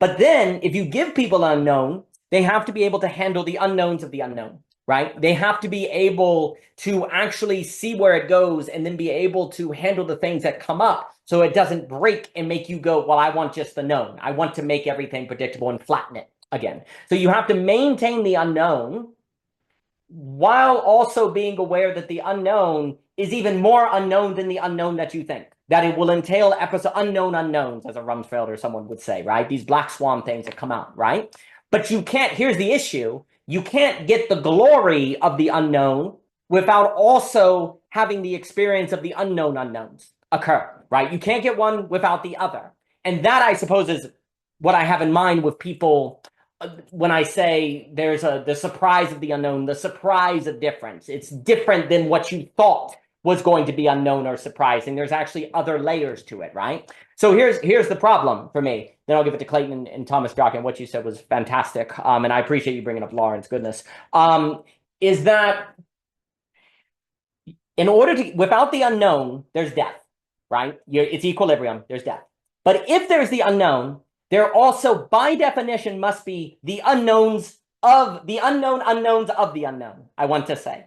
But then if you give people an unknown, they have to be able to handle the unknowns of the unknown, right? They have to be able to actually see where it goes and then be able to handle the things that come up so it doesn't break and make you go, well, I want just the known. I want to make everything predictable and flatten it again. So you have to maintain the unknown while also being aware that the unknown is even more unknown than the unknown that you think. That it will entail unknown unknowns, as a Rumsfeld or someone would say, right? These black swan things that come out, right? But you can't, here's the issue, you can't get the glory of the unknown without also having the experience of the unknown unknowns occur, right? You can't get one without the other. And that, I suppose, is what I have in mind with people when I say there's the surprise of the unknown, the surprise of difference. It's different than what you thought was going to be unknown or surprising. There's actually other layers to it, right? So here's the problem for me. Then I'll give it to Clayton and Thomas Jock, and what you said was fantastic. And I appreciate you bringing up Lawrence, goodness. Is that in order to, without the unknown, there's death, right? It's equilibrium, there's death. But if there's the unknown, there also, by definition, must be the unknowns of the unknowns of the unknown, I want to say.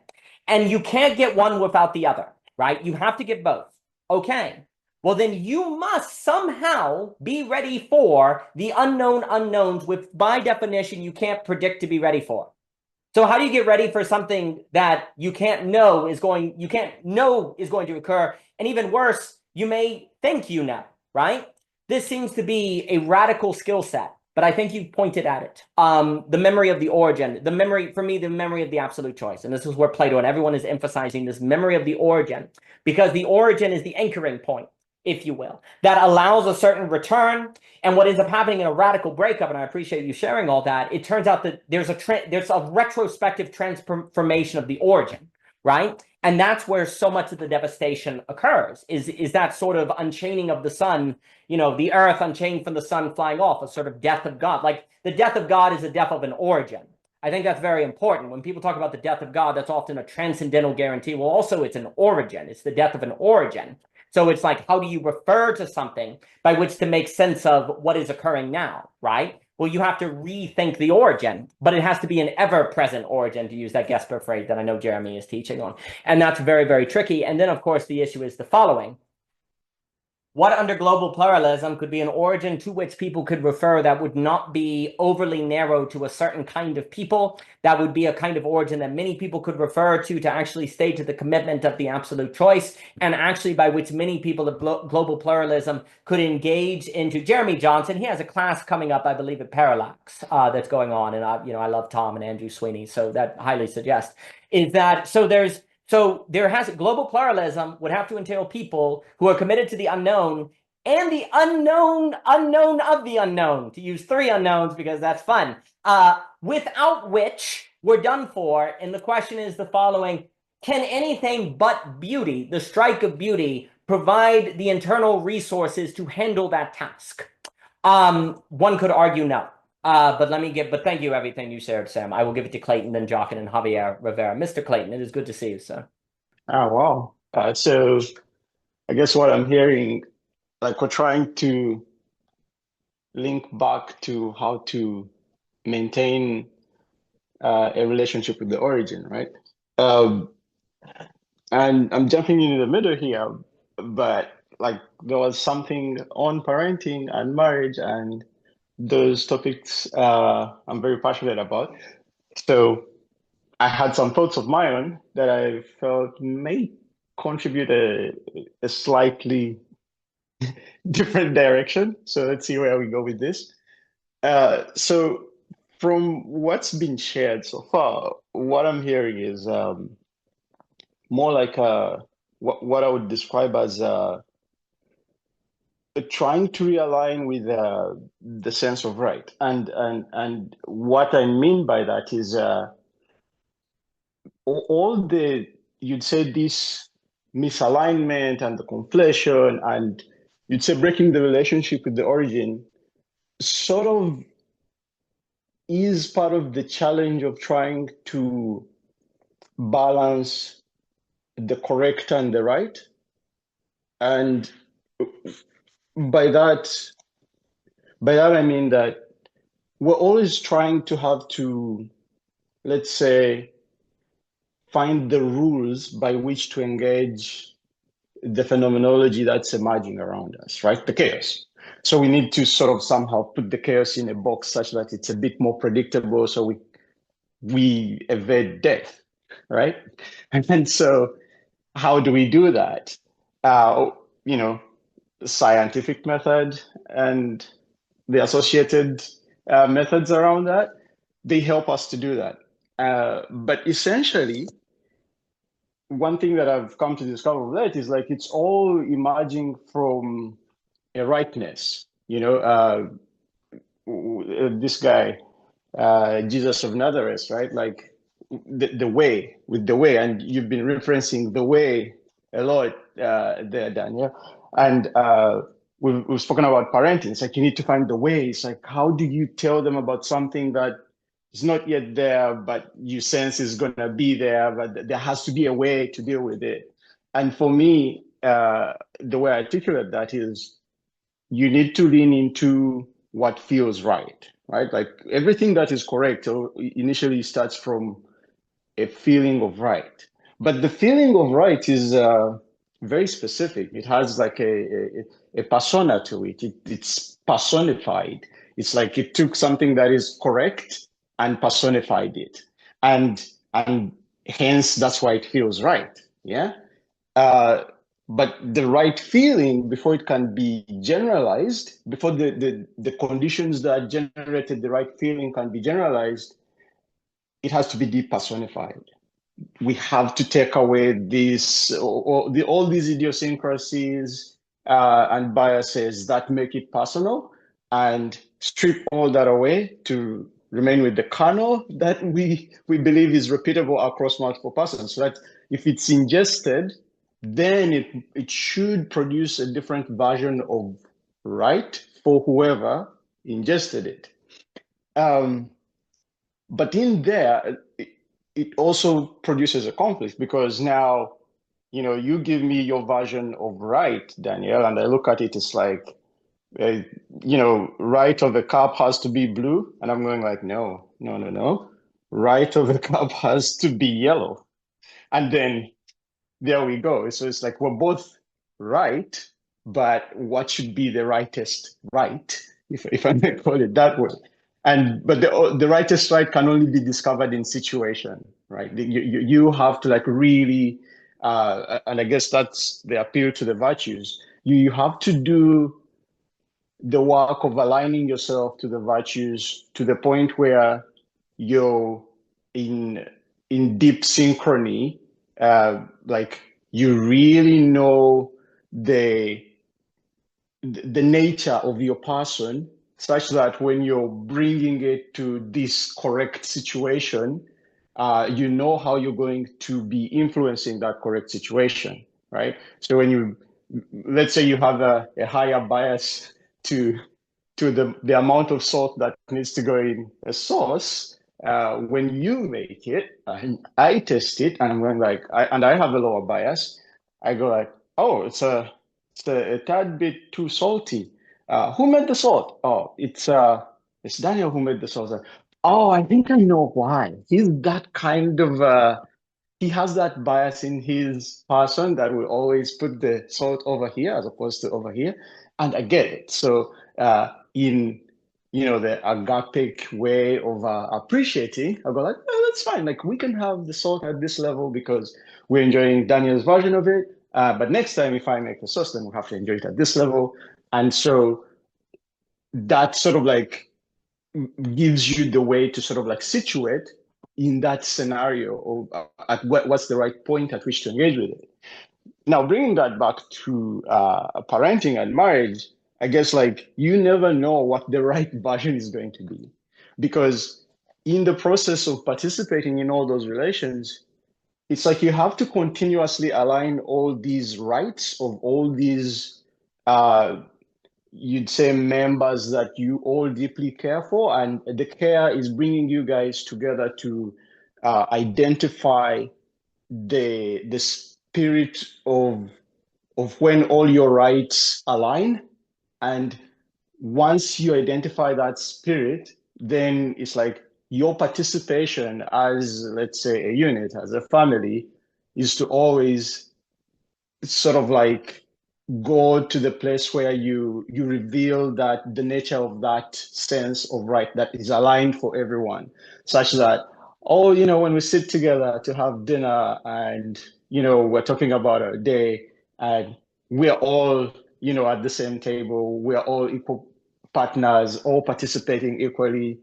And you can't get one without the other, right? You have to get both. Okay. Well, then you must somehow be ready for the unknown unknowns, which by definition you can't predict to be ready for. So how do you get ready for something that you can't know is going to occur? And even worse, you may think you know, right? This seems to be a radical skill set, but I think you pointed at it. The memory of the origin, the memory of the absolute choice. And this is where Plato and everyone is emphasizing this memory of the origin, because the origin is the anchoring point, if you will, that allows a certain return. And what ends up happening in a radical breakup, and I appreciate you sharing all that, it turns out that there's a retrospective transformation of the origin, right? And that's where so much of the devastation occurs, is that sort of unchaining of the sun, the earth unchained from the sun flying off, a sort of death of God. Like the death of God is the death of an origin. I think that's very important. When people talk about the death of God, that's often a transcendental guarantee. Well, also it's an origin. It's the death of an origin. So it's like, how do you refer to something by which to make sense of what is occurring now, right? Well, you have to rethink the origin, but it has to be an ever-present origin, to use that Gesper phrase that I know Jeremy is teaching on. And that's very, very tricky. And then, of course, the issue is the following. what under global pluralism could be an origin to which people could refer that would not be overly narrow to a certain kind of people, that would be a kind of origin that many people could refer to actually stay to the commitment of the absolute choice, and actually by which many people of global pluralism could engage into. Jeremy Johnson, he has a class coming up, I believe, at Parallax that's going on, and I love Tom and Andrew Sweeney, so that highly suggest is that there has global pluralism would have to entail people who are committed to the unknown and the unknown of the unknown, to use three unknowns because that's fun, without which we're done for. And the question is the following: can anything but beauty, the strike of beauty, provide the internal resources to handle that task? One could argue no. But thank you everything you shared, Sam. I will give it to Clayton, then Jochen, and Javier Rivera. Mr. Clayton, it is good to see you, sir. Oh, wow. So I guess what I'm hearing, like we're trying to link back to how to maintain a relationship with the origin, right? And I'm jumping into the middle here, but like there was something on parenting and marriage, and those topics I'm very passionate about. So I had some thoughts of my own that I felt may contribute a slightly different direction. So let's see where we go with this. So from what's been shared so far, what I'm hearing is more like what I would describe as trying to realign with the sense of right. And what I mean by that is you'd say this misalignment and the conflation, and you'd say breaking the relationship with the origin sort of is part of the challenge of trying to balance the correct and the right. And by that I mean that we're always trying to have to, let's say, find the rules by which to engage the phenomenology that's emerging around us, right? The chaos. So we need to sort of somehow put the chaos in a box such that it's a bit more predictable, so we evade death, right? And so how do we do that? Scientific method and the associated methods around that, they help us to do that. But essentially, one thing that I've come to discover of late is like it's all emerging from a rightness. This guy, Jesus of Nazareth, right? Like the way, and you've been referencing the way a lot there, Daniel. And we've spoken about parenting. It's like you need to find the way. It's like, how do you tell them about something that is not yet there, but you sense is going to be there, but there has to be a way to deal with it. And for me, the way I articulate that is you need to lean into what feels right? Like everything that is correct initially starts from a feeling of right. But the feeling of right is very specific. It has like a persona to it. It's personified. It's like it took something that is correct and personified it. And hence that's why it feels right. Yeah. But the right feeling, before it can be generalized, before the conditions that generated the right feeling can be generalized, it has to be depersonified. We have to take away all these idiosyncrasies and biases that make it personal, and strip all that away to remain with the kernel that we believe is repeatable across multiple persons, so that if it's ingested, then it should produce a different version of right for whoever ingested it. But in there, it also produces a conflict, because now, you give me your version of right, Daniel, and I look at it, it's like, right of the cup has to be blue. And I'm going like, no. Right of the cup has to be yellow. And then there we go. So it's like we're both right, but what should be the rightest right, if I may call it that way. But the rightest right can only be discovered in situation, right? You have to like really, and I guess that's the appeal to the virtues. You have to do the work of aligning yourself to the virtues to the point where you're in deep synchrony, like you really know the nature of your person, such that when you're bringing it to this correct situation, you know how you're going to be influencing that correct situation, right? So when you, let's say you have a higher bias to the amount of salt that needs to go in a sauce, when you make it, and I test it, and I'm going like, I have a lower bias, I go like, oh, it's a tad bit too salty. Who made the salt? Oh, it's Daniel who made the salt. Oh, I think I know why. He's that kind of he has that bias in his person that will always put the salt over here as opposed to over here, and I get it. So in the agapic way of appreciating, I go like, oh, that's fine. Like we can have the salt at this level because we're enjoying Daniel's version of it. But next time, if I make the sauce, then we'll have to enjoy it at this level. And so that sort of like gives you the way to sort of like situate in that scenario of at what's the right point at which to engage with it. Now, bringing that back to parenting and marriage, I guess like you never know what the right version is going to be, because in the process of participating in all those relations, it's like you have to continuously align all these rights of all these, you'd say, members that you all deeply care for. And the care is bringing you guys together to identify the spirit of when all your rights align. And once you identify that spirit, then it's like your participation as, let's say, a unit, as a family, is to always sort of like go to the place where you reveal that the nature of that sense of right that is aligned for everyone, such that, oh, when we sit together to have dinner and, we're talking about our day and we're all, at the same table, we're all equal partners, all participating equally.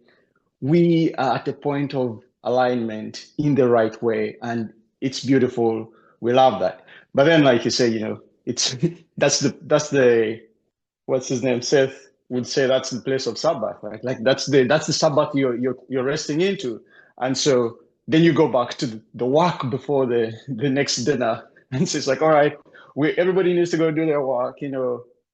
We are at the point of alignment in the right way, and it's beautiful. We love that. But then, like you say, it's that's the what's his name? Seth would say that's the place of Sabbath, right? Like that's the Sabbath you're resting into, and so then you go back to the work before the next dinner, and so it's like, all right, everybody needs to go do their work,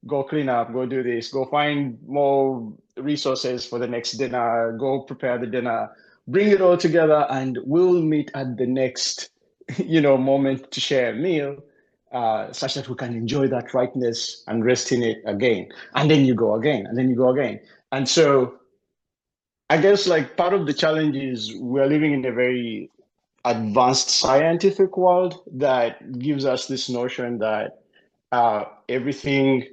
go clean up, go do this, go find more resources for the next dinner, go prepare the dinner, bring it all together, and we'll meet at the next, moment to share a meal, such that we can enjoy that rightness and rest in it again. And then you go again, and then you go again. And so I guess like part of the challenge is we're living in a very advanced scientific world that gives us this notion that everything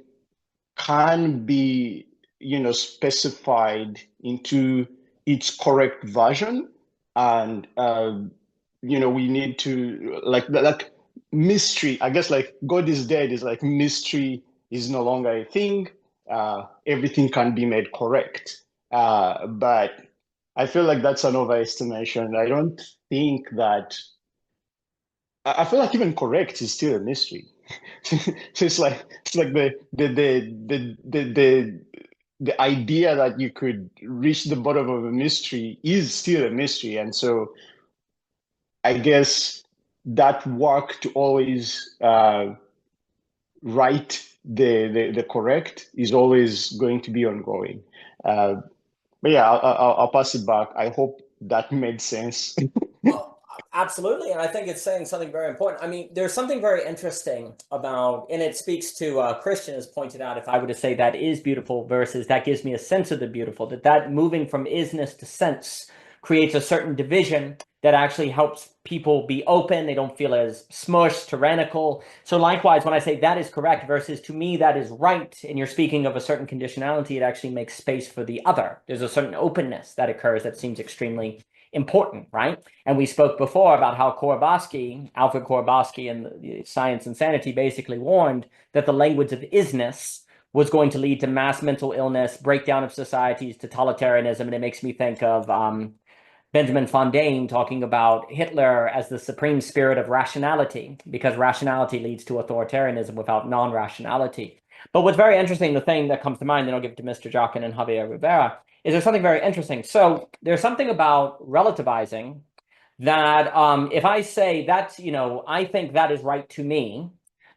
can be, specified into its correct version. And, we need to like mystery, I guess like God is dead is like mystery is no longer a thing. Everything can be made correct. But I feel like that's an overestimation. I don't think that, I feel like even correct is still a mystery. So it's like the idea that you could reach the bottom of a mystery is still a mystery. And so I guess that work to always write the correct is always going to be ongoing. But yeah, I'll pass it back. I hope that made sense. Well, absolutely. And I think it's saying something very important. I mean, there's something very interesting about, and it speaks to Christian has pointed out, if I were to say that is beautiful versus that gives me a sense of the beautiful, that moving from isness to sense creates a certain division that actually helps people be open. They don't feel as smushed, tyrannical. So likewise, when I say that is correct versus to me that is right, and you're speaking of a certain conditionality, it actually makes space for the other. There's a certain openness that occurs that seems extremely important, right? And we spoke before about how Alfred Korbowski in the Science and Sanity basically warned that the language of isness was going to lead to mass mental illness, breakdown of societies, totalitarianism. And it makes me think of Benjamin Fontaine talking about Hitler as the supreme spirit of rationality, because rationality leads to authoritarianism without non-rationality. But what's very interesting, the thing that comes to mind, then I'll give it to Mr. Jockin and Javier Rivera, is there's something very interesting. So there's something about relativizing that if I say that's, I think that is right to me,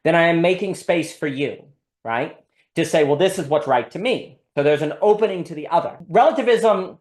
then I am making space for you, right? To say, well, this is what's right to me. So there's an opening to the other. Relativism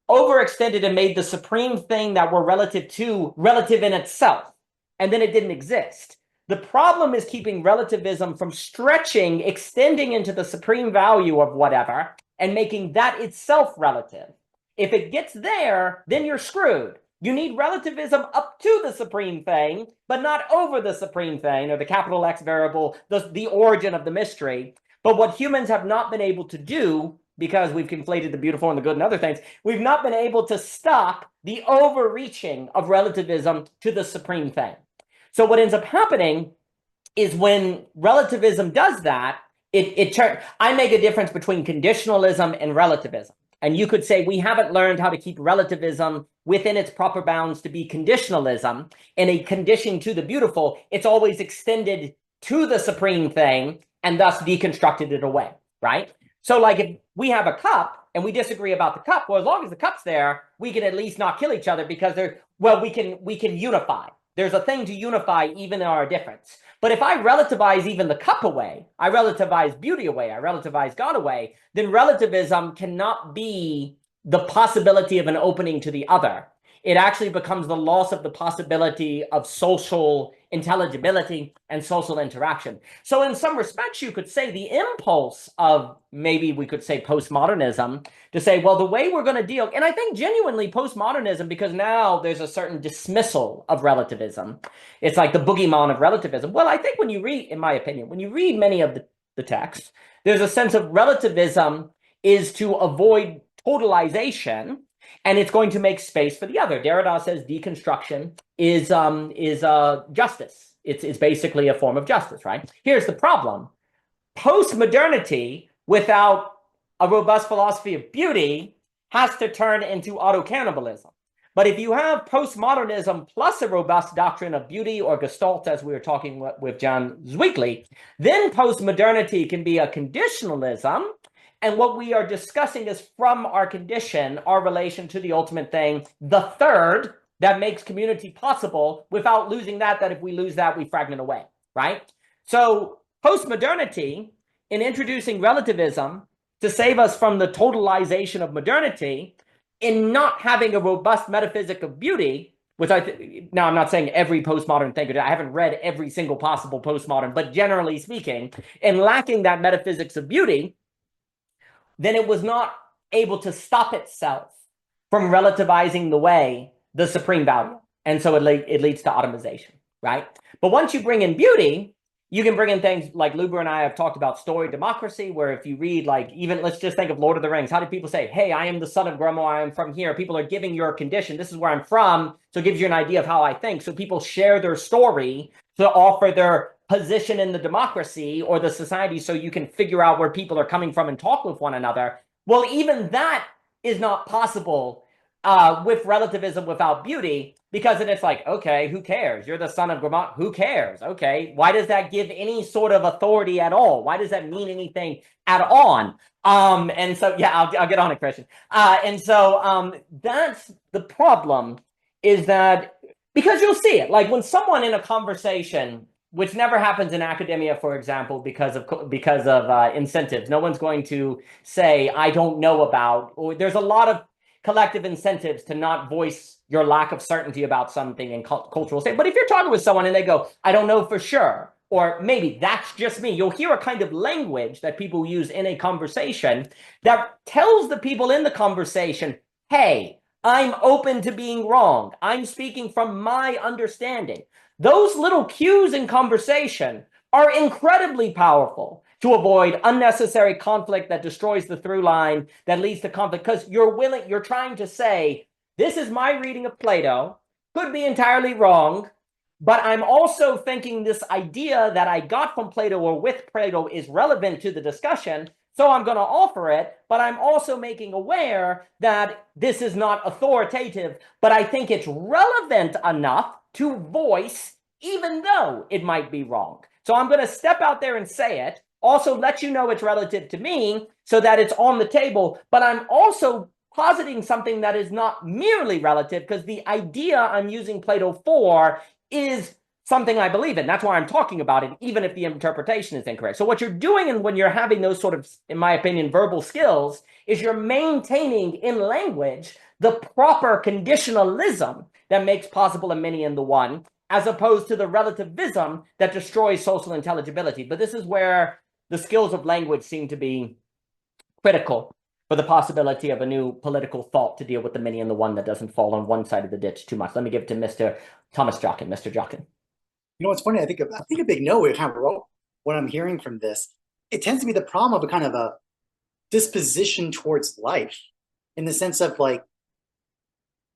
overextended and made the supreme thing that we're relative to relative in itself. And then it didn't exist. The problem is keeping relativism from stretching, extending into the supreme value of whatever, and making that itself relative. If it gets there, then you're screwed. You need relativism up to the supreme thing, but not over the supreme thing, or the capital X variable, the origin of the mystery. But what humans have not been able to do, because we've conflated the beautiful and the good and other things, we've not been able to stop the overreaching of relativism to the supreme thing. So what ends up happening is when relativism does that, I make a difference between conditionalism and relativism. And you could say we haven't learned how to keep relativism within its proper bounds to be conditionalism. In a condition to the beautiful, it's always extended to the supreme thing and thus deconstructed it away, right? So like if we have a cup and we disagree about the cup, well, as long as the cup's there, we can at least not kill each other because we can unify. There's a thing to unify even in our difference. But if I relativize even the cup away, I relativize beauty away, I relativize God away, then relativism cannot be the possibility of an opening to the other. It actually becomes the loss of the possibility of social intelligibility and social interaction. So in some respects, you could say the impulse of, maybe we could say postmodernism, to say, well, the way we're going to deal, and I think genuinely postmodernism, because now there's a certain dismissal of relativism. It's like the boogeyman of relativism. Well, I think when you read, in my opinion, when you read many of the texts, there's a sense of relativism is to avoid totalization, and it's going to make space for the other. Derrida says deconstruction is justice. It's basically a form of justice, right? Here's the problem. Postmodernity, without a robust philosophy of beauty, has to turn into auto-cannibalism. But if you have postmodernism plus a robust doctrine of beauty or gestalt, as we were talking with John Zwickli, then postmodernity can be a conditionalism. And what we are discussing is from our condition, our relation to the ultimate thing, the third that makes community possible without losing that if we lose that, we fragment away, right? So postmodernity, in introducing relativism to save us from the totalization of modernity, in not having a robust metaphysic of beauty, which now I'm not saying every postmodern thinker, I haven't read every single possible postmodern, but generally speaking, in lacking that metaphysics of beauty, then it was not able to stop itself from relativizing the supreme value. And so it leads to atomization, right? But once you bring in beauty, you can bring in things like Luber and I have talked about story democracy, where if you read, like, even let's just think of Lord of the Rings. How do people say, hey, I am the son of Grummo, I am from here. People are giving your condition. This is where I'm from. So it gives you an idea of how I think. So people share their story to offer their position in the democracy or the society so you can figure out where people are coming from and talk with one another. Well, even that is not possible with relativism without beauty, because then it's like, okay, who cares? You're the son of Grumman. Who cares? Okay, why does that give any sort of authority at all? Why does that mean anything at all? And so, yeah, I'll get on it, Christian. And so that's the problem, is that because you'll see it, like when someone in a conversation, which never happens in academia, for example, because of incentives. No one's going to say, I don't know about, or there's a lot of collective incentives to not voice your lack of certainty about something in cultural state. But if you're talking with someone and they go, I don't know for sure, or maybe that's just me, you'll hear a kind of language that people use in a conversation that tells the people in the conversation, hey, I'm open to being wrong. I'm speaking from my understanding. Those little cues in conversation are incredibly powerful to avoid unnecessary conflict that destroys the through line, that leads to conflict, because you're trying to say, this is my reading of Plato, could be entirely wrong, but I'm also thinking this idea that I got from Plato or with Plato is relevant to the discussion, so I'm going to offer it, but I'm also making aware that this is not authoritative, but I think it's relevant enough to voice, even though it might be wrong. So I'm going to step out there and say it, also let you know it's relative to me so that it's on the table, but I'm also positing something that is not merely relative, because the idea I'm using Plato for is something I believe in. That's why I'm talking about it, even if the interpretation is incorrect. So what you're doing, and when you're having those sort of, in my opinion, verbal skills, is you're maintaining in language the proper conditionalism that makes possible a many and the one, as opposed to the relativism that destroys social intelligibility. But this is where the skills of language seem to be critical for the possibility of a new political thought to deal with the many and the one that doesn't fall on one side of the ditch too much. Let me give it to Mr. Thomas Jockin. Mr. Jockin. You know, what's funny, I think a big no, we kind of wrote what I'm hearing from this. It tends to be the problem of a kind of a disposition towards life, in the sense of like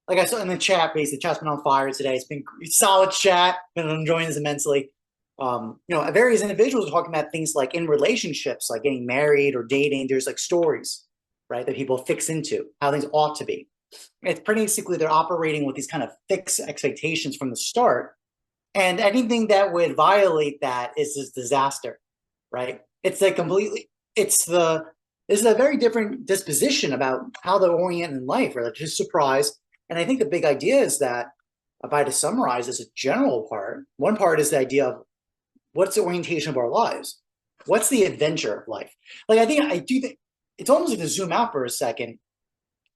I saw in the chat, basically, the chat's been on fire today. It's been a solid chat. Been enjoying this immensely. You know, various individuals are talking about things like in relationships, like getting married or dating, there's like stories, right, that people fix into how things ought to be. It's pretty basically they're operating with these kind of fixed expectations from the start. And anything that would violate that is this disaster, right? It's like this is a very different disposition about how they're oriented in life, right? Just surprise. And I think the big idea is that, if I had to summarize as a general part, one part is the idea of what's the orientation of our lives? What's the adventure of life? Like, I do think it's almost like to zoom out for a second.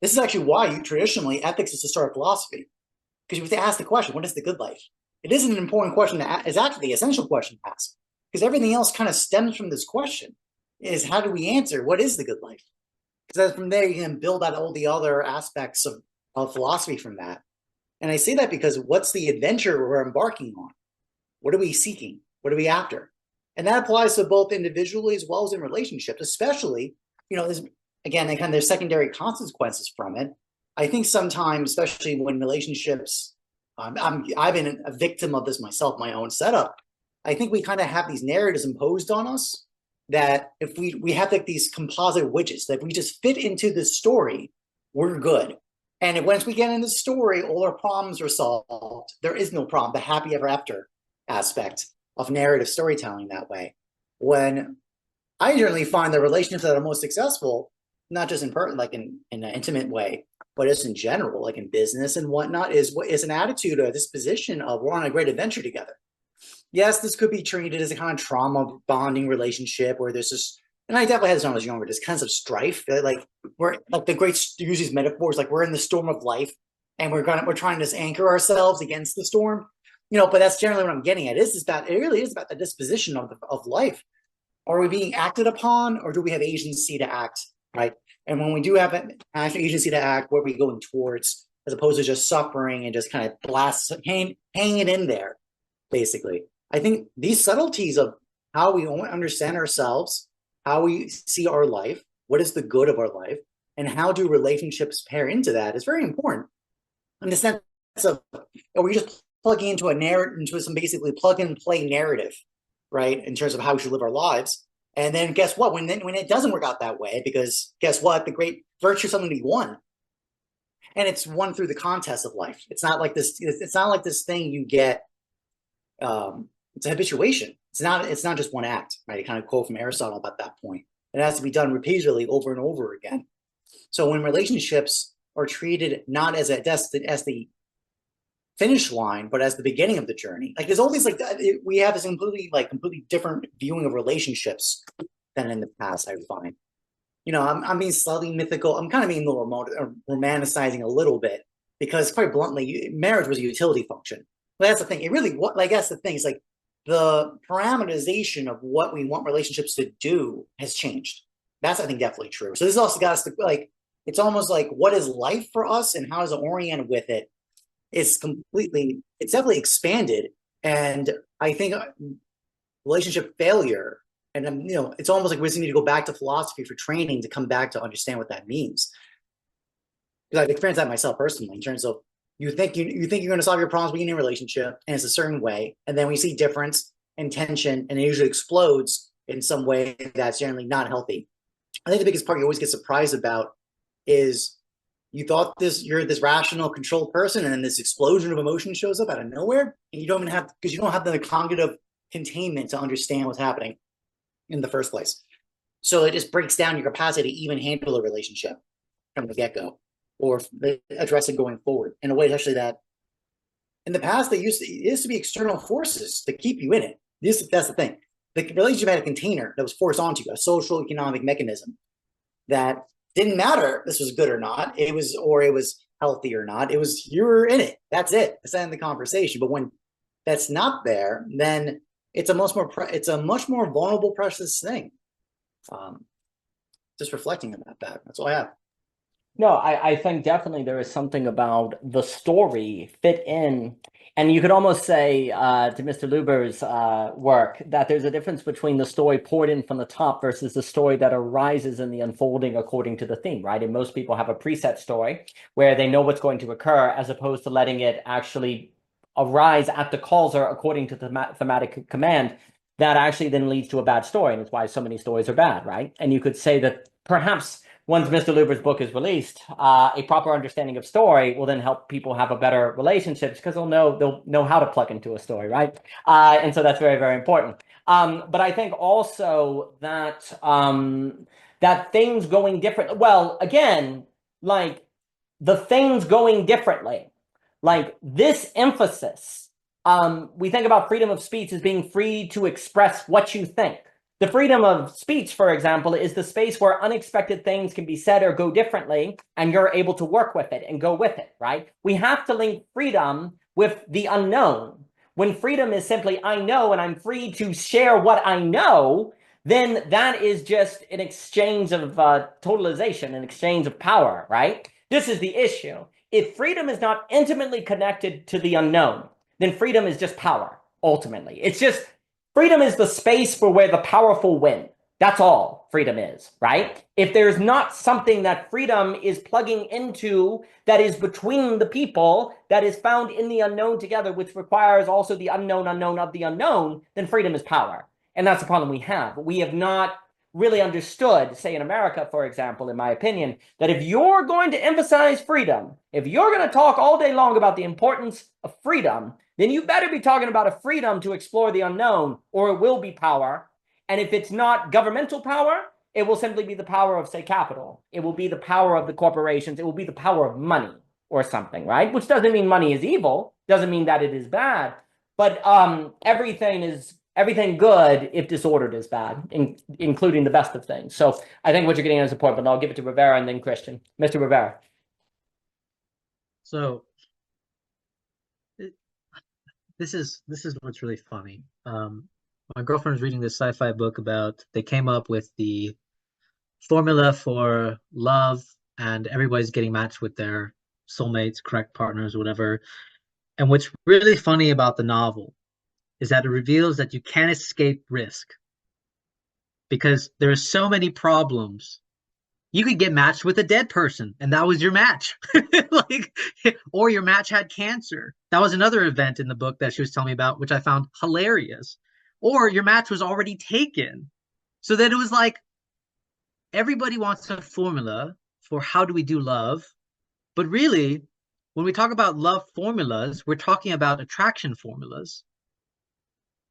This is actually why traditionally ethics is the start of philosophy, because you have to ask the question, what is the good life? It isn't an important question to ask. It's actually the essential question to ask, because everything else kind of stems from this question: is how do we answer what is the good life? Because from there you can build out all the other aspects of philosophy from that. And I say that because what's the adventure we're embarking on? What are we seeking? What are we after? And that applies to both individually as well as in relationships, especially, you know, there's secondary consequences from it. I think sometimes, especially when relationships, I've been a victim of this myself, my own setup. I think we kind of have these narratives imposed on us that if we have like these composite widgets, that if we just fit into this story, we're good. And once we get in the story, all our problems are solved. There is no problem, the happy ever after aspect of narrative storytelling that way. When I generally find the relationships that are most successful, not just in an intimate way, but just in general, like in business and whatnot, is an attitude or this position of we're on a great adventure together. Yes, this could be treated as a kind of trauma bonding relationship where there's this, and I definitely had this when I was younger, this kinds of strife. Like we're like the greats use these metaphors, like we're in the storm of life and we're trying to anchor ourselves against the storm. You know, but that's generally what I'm getting at. It really is about the disposition of life. Are we being acted upon, or do we have agency to act, right? And when we do have an agency to act, what are we going towards, as opposed to just suffering and just kind of hanging it in there, basically. I think these subtleties of how we understand ourselves, how we see our life, what is the good of our life, and how do relationships pair into that is very important. In the sense of, are we just plugging into a narrative, into some basically plug and play narrative, right, in terms of how we should live our lives? And then guess what? When it doesn't work out that way, because guess what? The great virtue is something to be won, and it's won through the contest of life. It's not like this. It's not like this thing you get. It's a habituation. It's not just one act, right? I kind of quote from Aristotle about that point. It has to be done repeatedly over and over again. So when relationships are treated not as the finish line, but as the beginning of the journey, like there's all these we have this completely different viewing of relationships than in the past. I find, you know, I'm being slightly mythical. I'm kind of being a little romanticizing a little bit, because quite bluntly, marriage was a utility function. But that's the thing. That's the thing. It's like the parameterization of what we want relationships to do has changed. That's, I think, definitely true. So this also got us to it's almost like what is life for us and how does it orient with it is it's definitely expanded. And I think relationship failure, and it's almost like we just need to go back to philosophy for training to come back to understand what that means. Because I've experienced that myself personally in terms of you think you're going to solve your problems being in a relationship and it's a certain way, and then we see difference and tension, and it usually explodes in some way that's generally not healthy. I think the biggest part you always get surprised about is you thought you're this rational, controlled person, and then this explosion of emotion shows up out of nowhere, and you don't even have, because you don't have the cognitive containment to understand what's happening in the first place. So it just breaks down your capacity to even handle a relationship from the get-go, or address it going forward in a way, especially that in the past it used to be external forces to keep you in it. That's the thing. The relationship had a container that was forced onto you, a social economic mechanism that didn't matter if this was good or not. It was healthy or not. It was, you were in it. That's it. That's the end of the conversation. But when that's not there, then it's a much more vulnerable, precious thing. Just reflecting about that. That's all I have. No, I think definitely there is something about the story fit in. And you could almost say to Mr. Luber's work that there's a difference between the story poured in from the top versus the story that arises in the unfolding according to the theme, right? And most people have a preset story where they know what's going to occur, as opposed to letting it actually arise at the causer according to the thematic command that actually then leads to a bad story. And it's why so many stories are bad, right? And you could say that perhaps once Mr. Luber's book is released, a proper understanding of story will then help people have a better relationships, because they'll know how to plug into a story, right? And so that's very, very important. But I think also that that things going different. Well, again, like the things going differently, like this emphasis. We think about freedom of speech as being free to express what you think. The freedom of speech, for example, is the space where unexpected things can be said or go differently, and you're able to work with it and go with it, right? We have to link freedom with the unknown. When freedom is simply, I know, and I'm free to share what I know, then that is just an exchange of totalization, an exchange of power, right? This is the issue. If freedom is not intimately connected to the unknown, then freedom is just power, ultimately. It's just, freedom is the space for where the powerful win. That's all freedom is, right? If there's not something that freedom is plugging into that is between the people, that is found in the unknown together, which requires also the unknown of the unknown, then freedom is power. And that's the problem we have. We have not really understood, say in America, for example, in my opinion, that if you're going to emphasize freedom, if you're going to talk all day long about the importance of freedom, then you better be talking about a freedom to explore the unknown, or it will be power. And if it's not governmental power, it will simply be the power of, say, capital. It will be the power of the corporations. It will be the power of money or something, right? Which doesn't mean money is evil. Doesn't mean that it is bad. But everything good, if disordered, is bad, including the best of things. So I think what you're getting at is important, but I'll give it to Rivera and then Christian. Mr. Rivera. So this is what's really funny. My girlfriend was reading this sci-fi book about, they came up with the formula for love, and everybody's getting matched with their soulmates, correct partners, whatever. And what's really funny about the novel is that it reveals that you can't escape risk, because there are so many problems. You could get matched with a dead person, and that was your match. Or your match had cancer. That was another event in the book that she was telling me about, which I found hilarious. Or your match was already taken. So that it was like, everybody wants a formula for how do we do love. But really, when we talk about love formulas, we're talking about attraction formulas.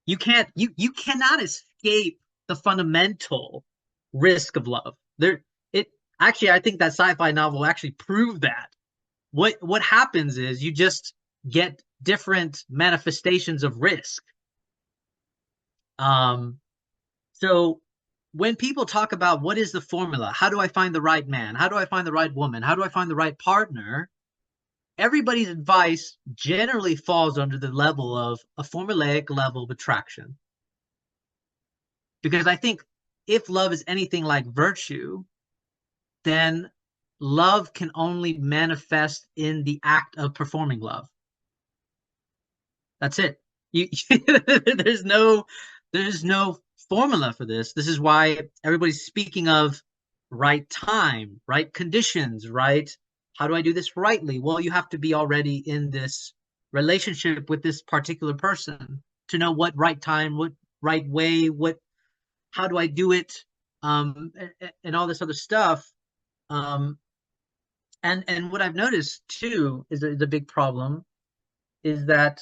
You cannot escape the fundamental risk of love. Actually, I think that sci-fi novel actually proved that. What happens is you just get different manifestations of risk. So when people talk about what is the formula, how do I find the right man? How do I find the right woman? How do I find the right partner? Everybody's advice generally falls under the level of a formulaic level of attraction. Because I think if love is anything like virtue, then love can only manifest in the act of performing love. That's it. You there's no formula for this. This is why everybody's speaking of right time, right conditions, right? How do I do this rightly? Well, you have to be already in this relationship with this particular person to know what right time, what right way, how do I do it, and all this other stuff. And what I've noticed too is the big problem is that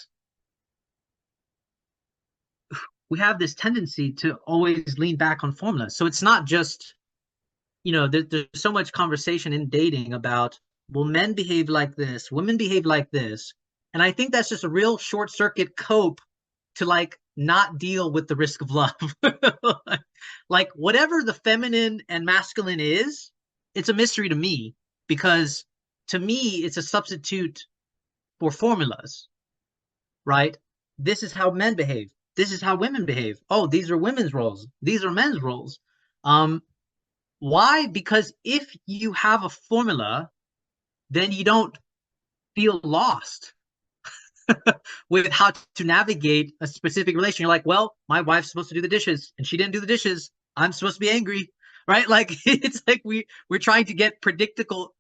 we have this tendency to always lean back on formulas. So it's not just, there's so much conversation in dating about, well, men behave like this, women behave like this. And I think that's just a real short circuit cope to like not deal with the risk of love. Like whatever the feminine and masculine is, it's a mystery to me, because to me, it's a substitute for formulas, right? This is how men behave. This is how women behave. Oh, these are women's roles. These are men's roles. Why? Because if you have a formula, then you don't feel lost with how to navigate a specific relation. You're like, well, my wife's supposed to do the dishes and she didn't do the dishes. I'm supposed to be angry, right? Like it's like we're trying to get predictable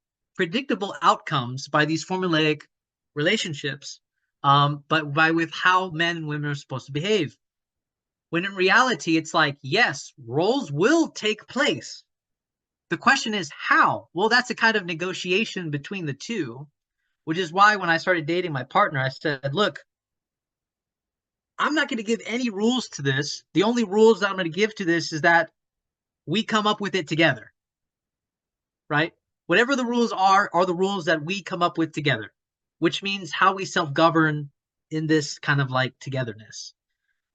outcomes by these formulaic relationships, but with how men and women are supposed to behave. When in reality, it's like, yes, roles will take place. The question is how? Well, that's a kind of negotiation between the two, which is why when I started dating my partner, I said, look, I'm not going to give any rules to this. The only rules that I'm going to give to this is that we come up with it together, right? Whatever the rules are the rules that we come up with together, which means how we self-govern in this kind of like togetherness.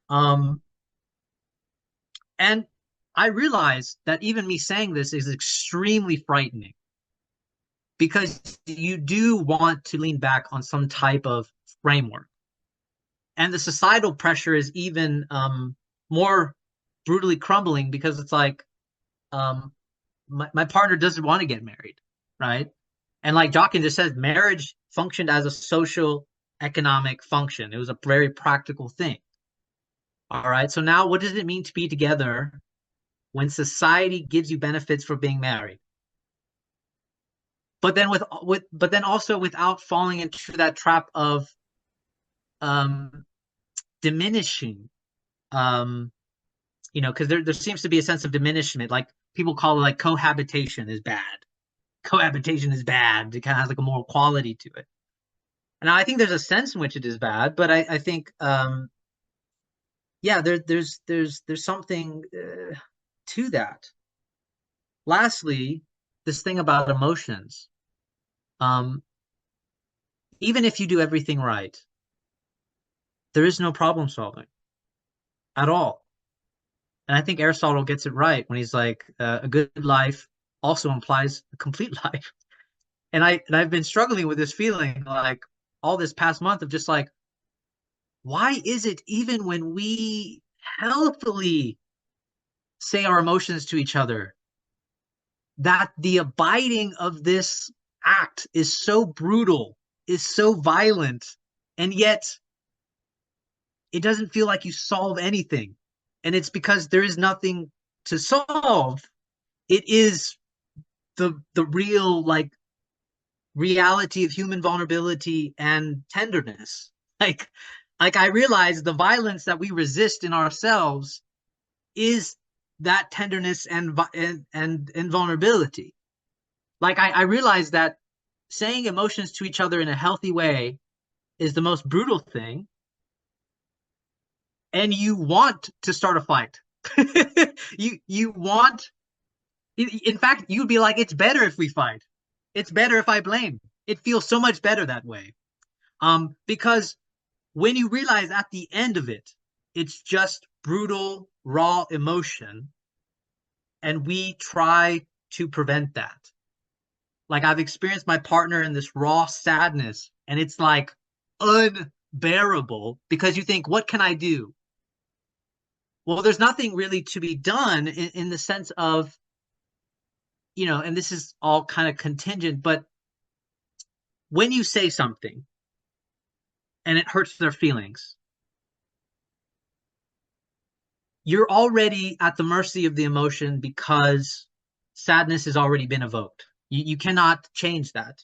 And I realized that even me saying this is extremely frightening, because you do want to lean back on some type of framework. And the societal pressure is even more brutally crumbling, because it's like, my partner doesn't want to get married, right? And like Jochen just said, marriage functioned as a social economic function. It was a very practical thing. All right. So now what does it mean to be together when society gives you benefits for being married? But then but then also without falling into that trap of diminishing, because there seems to be a sense of diminishment. Like people call it like cohabitation is bad. Cohabitation is bad. It kind of has like a moral quality to it. And I think there's a sense in which it is bad, but I think there's something to that. Lastly, this thing about emotions. Even if you do everything right, there is no problem solving at all. And I think Aristotle gets it right when he's like, a good life also implies a complete life. And I've been struggling with this feeling like all this past month of just like, why is it even when we healthily say our emotions to each other, that the abiding of this act is so brutal, is so violent, and yet it doesn't feel like you solve anything? And it's because there is nothing to solve. It is the real like reality of human vulnerability and tenderness. Like I realize the violence that we resist in ourselves is that tenderness and vulnerability. Like I realize that saying emotions to each other in a healthy way is the most brutal thing, and you want to start a fight. you want, in fact, you'd be like, it's better if we fight. It's better if I blame. It feels so much better that way. Because when you realize at the end of it, it's just brutal, raw emotion, and we try to prevent that. Like I've experienced my partner in this raw sadness, and it's like unbearable, because you think, what can I do? Well, there's nothing really to be done in the sense of you know, and this is all kind of contingent, but when you say something and it hurts their feelings, you're already at the mercy of the emotion because sadness has already been evoked. You cannot change that.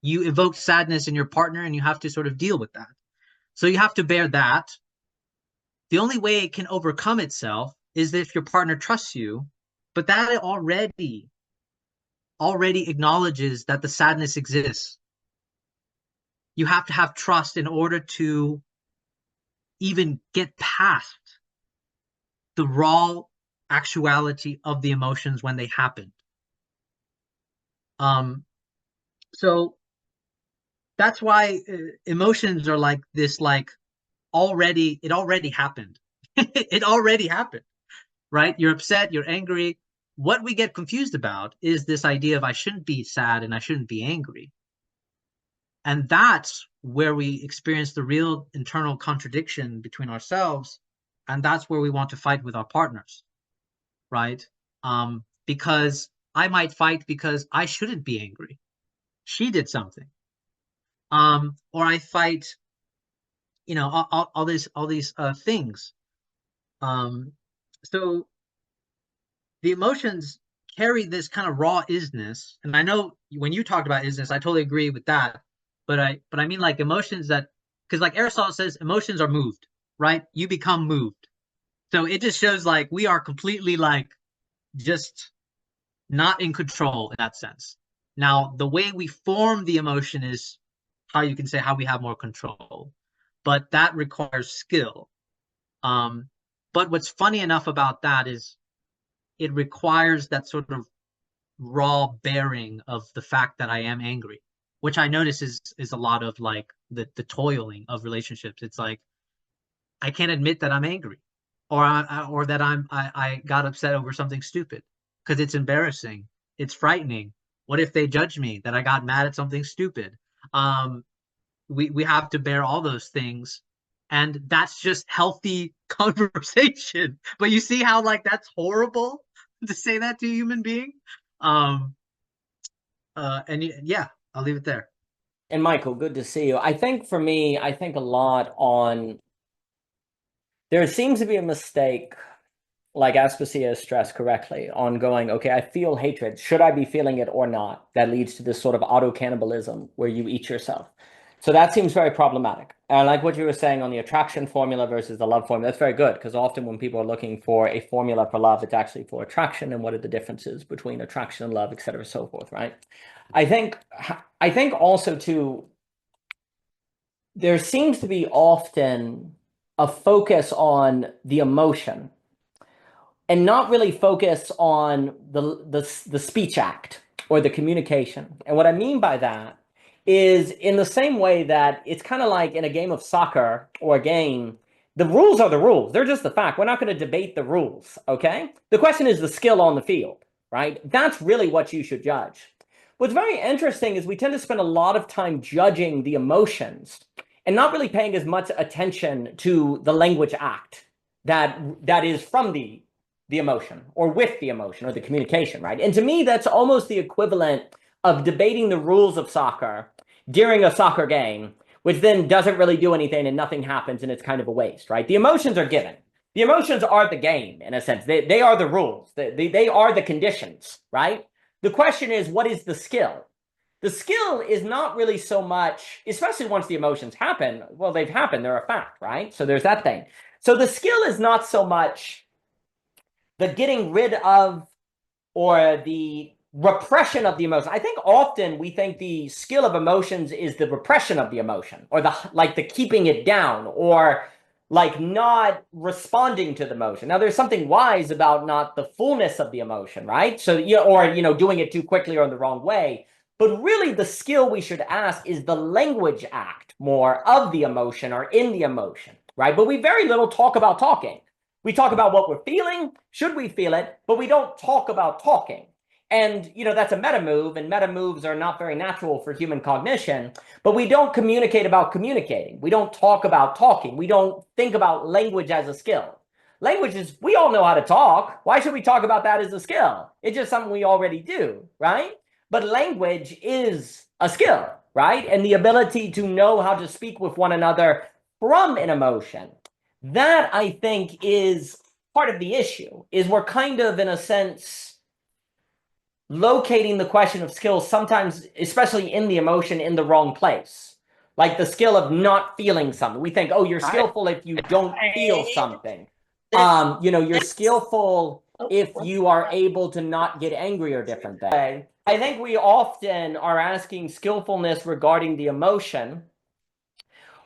You evoke sadness in your partner and you have to sort of deal with that. So you have to bear that. The only way it can overcome itself is if your partner trusts you, but that already acknowledges that the sadness exists. You have to have trust in order to even get past the raw actuality of the emotions when they happen. So that's why emotions are like this, like it already happened. It already happened, right? You're upset, you're angry. What we get confused about is this idea of I shouldn't be sad and I shouldn't be angry. And that's where we experience the real internal contradiction between ourselves. And that's where we want to fight with our partners, right? Because I might fight because I shouldn't be angry. She did something. Or I fight, you know, all these things. So the emotions carry this kind of raw isness, and I know when you talked about isness, I totally agree with that. But I mean like emotions that, because like Aristotle says, emotions are moved, right? You become moved. So it just shows like we are completely like just not in control in that sense. Now, the way we form the emotion is how you can say how we have more control, but that requires skill. But what's funny enough about that is it requires that sort of raw bearing of the fact that I am angry, which I notice is a lot of like the toiling of relationships. It's like I can't admit that I'm angry, or that I got upset over something stupid because it's embarrassing, it's frightening. What if they judge me that I got mad at something stupid? We have to bear all those things, and that's just healthy conversation. But you see how like that's horrible to say that to a human being. Yeah, I'll leave it there. And Michael, good to see you. I think for me, I think a lot on, there seems to be a mistake, like Aspasia stressed correctly, on going, okay, I feel hatred. Should I be feeling it or not? That leads to this sort of auto-cannibalism where you eat yourself. So that seems very problematic. And I like what you were saying on the attraction formula versus the love formula. That's very good, because often when people are looking for a formula for love, it's actually for attraction, and what are the differences between attraction and love, et cetera, so forth, right? I think also too, there seems to be often a focus on the emotion and not really focus on the speech act or the communication. And what I mean by that is, in the same way that it's kind of like in a game of soccer or a game, the rules are the rules. They're just the fact. We're not going to debate the rules, okay? The question is the skill on the field, right? That's really what you should judge. What's very interesting is we tend to spend a lot of time judging the emotions and not really paying as much attention to the language act that is from the emotion or with the emotion or the communication, right? And to me, that's almost the equivalent of debating the rules of soccer during a soccer game, which then doesn't really do anything and nothing happens and it's kind of a waste, right? The emotions are given. The emotions are the game, in a sense. They are the rules. They are the conditions, right? The question is, what is the skill? The skill is not really so much, especially once the emotions happen, well, they've happened, they're a fact, right? So there's that thing. So the skill is not so much the getting rid of or the repression of the emotion. I think often we think the skill of emotions is the repression of the emotion, or the keeping it down, or like not responding to the emotion. Now, there's something wise about not the fullness of the emotion, right? So, doing it too quickly or in the wrong way. But really, the skill we should ask is the language act more of the emotion or in the emotion, right? But we very little talk about talking. We talk about what we're feeling, should we feel it, but we don't talk about talking. And, that's a meta move, and meta moves are not very natural for human cognition, but we don't communicate about communicating. We don't talk about talking. We don't think about language as a skill. Language is, we all know how to talk. Why should we talk about that as a skill? It's just something we already do, right? But language is a skill, right? And the ability to know how to speak with one another from an emotion. That, I think, is part of the issue, is we're kind of, in a sense, locating the question of skills sometimes, especially in the emotion, in the wrong place. Like the skill of not feeling something. We think, oh, you're skillful if you don't feel something. You're skillful if you are able to not get angry or different things. I think we often are asking skillfulness regarding the emotion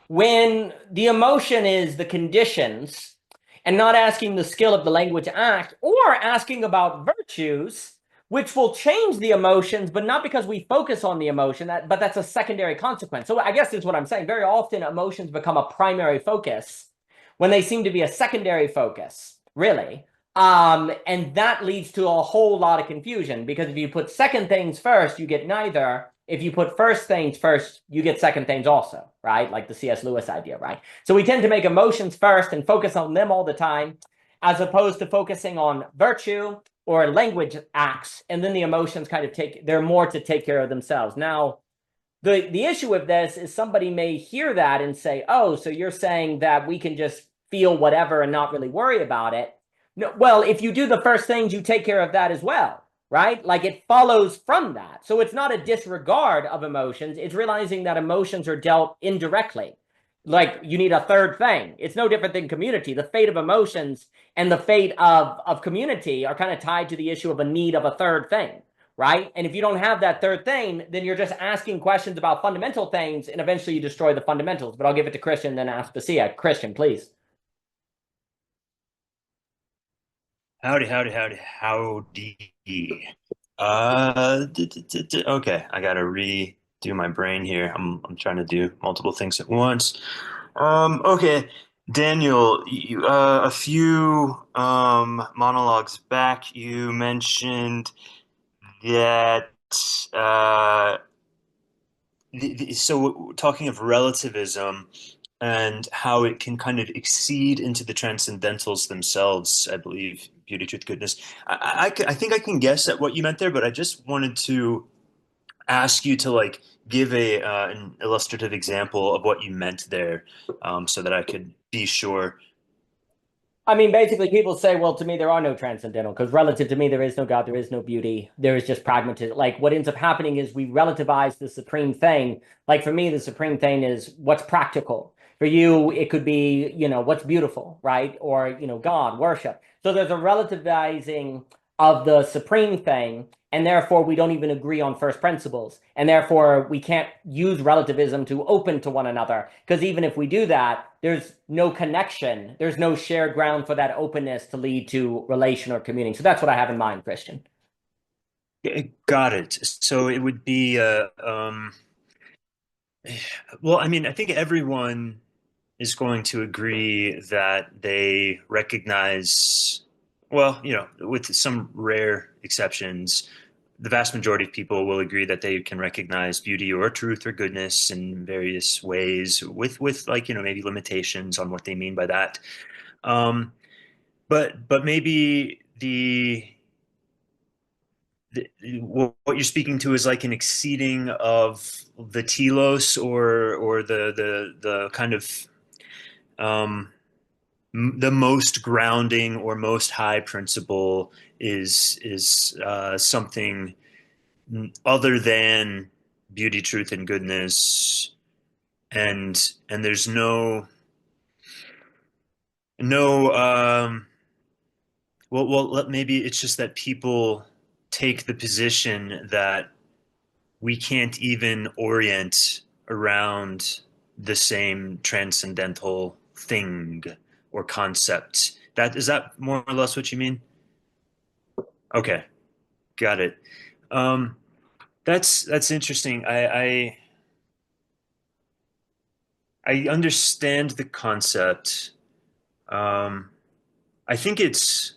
when the emotion is the conditions, and not asking the skill of the language act, or asking about virtues, which will change the emotions, but not because we focus on the emotion, but that's a secondary consequence. So I guess that's what I'm saying. Very often emotions become a primary focus when they seem to be a secondary focus, really. And that leads to a whole lot of confusion, because if you put second things first, you get neither. If you put first things first, you get second things also, right? Like the C.S. Lewis idea, right? So we tend to make emotions first and focus on them all the time, as opposed to focusing on virtue or language acts, and then the emotions kind of they're more to take care of themselves. Now, the issue with this is somebody may hear that and say, oh, so you're saying that we can just feel whatever and not really worry about it. No, well, if you do the first things, you take care of that as well, right? Like it follows from that. So it's not a disregard of emotions. It's realizing that emotions are dealt indirectly. Like you need a third thing. It's no different than community. The fate of emotions and the fate of community are kind of tied to the issue of a need of a third thing, right? And if you don't have that third thing, then you're just asking questions about fundamental things, and eventually you destroy the fundamentals. But I'll give it to Christian, then ask Basia. Christian, please. Howdy. Okay, I gotta redo my brain here. I'm trying to do multiple things at once. Okay, Daniel, a few monologues back, you mentioned that so talking of relativism and how it can kind of exceed into the transcendentals themselves, I believe, beauty, truth, goodness. I think I can guess at what you meant there, but I just wanted to ask you to like give an illustrative example of what you meant there, so that I could be sure. I mean, basically, people say, well, to me, there are no transcendental, because relative to me, there is no God, there is no beauty, there is just pragmatism. Like, what ends up happening is we relativize the supreme thing. Like, for me, the supreme thing is what's practical. For you, it could be, what's beautiful, right? Or, God, worship. So there's a relativizing of the supreme thing, and therefore we don't even agree on first principles. And therefore we can't use relativism to open to one another, because even if we do that, there's no connection. There's no shared ground for that openness to lead to relation or communing. So that's what I have in mind, Christian. Got it. So it would be, well, I mean, I think everyone is going to agree that they recognize, well, with some rare exceptions, the vast majority of people will agree that they can recognize beauty or truth or goodness in various ways, with like, maybe limitations on what they mean by that. But maybe what you're speaking to is like an exceeding of the telos, or the kind of the most grounding or most high principle is something other than beauty, truth, and goodness, and there's no maybe it's just that people take the position that we can't even orient around the same transcendental thing or concept. Is that more or less what you mean? Okay, got it. That's interesting. I understand the concept. I think it's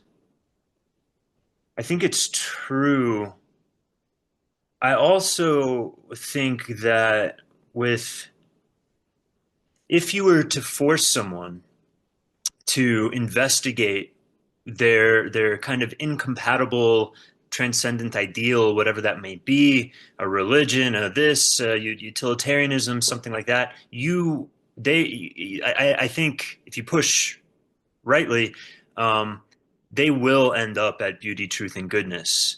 true. I also think that if you were to force someone to investigate their kind of incompatible transcendent ideal, whatever that may be, a religion, utilitarianism, something like that. I think if you push rightly, they will end up at beauty, truth, and goodness.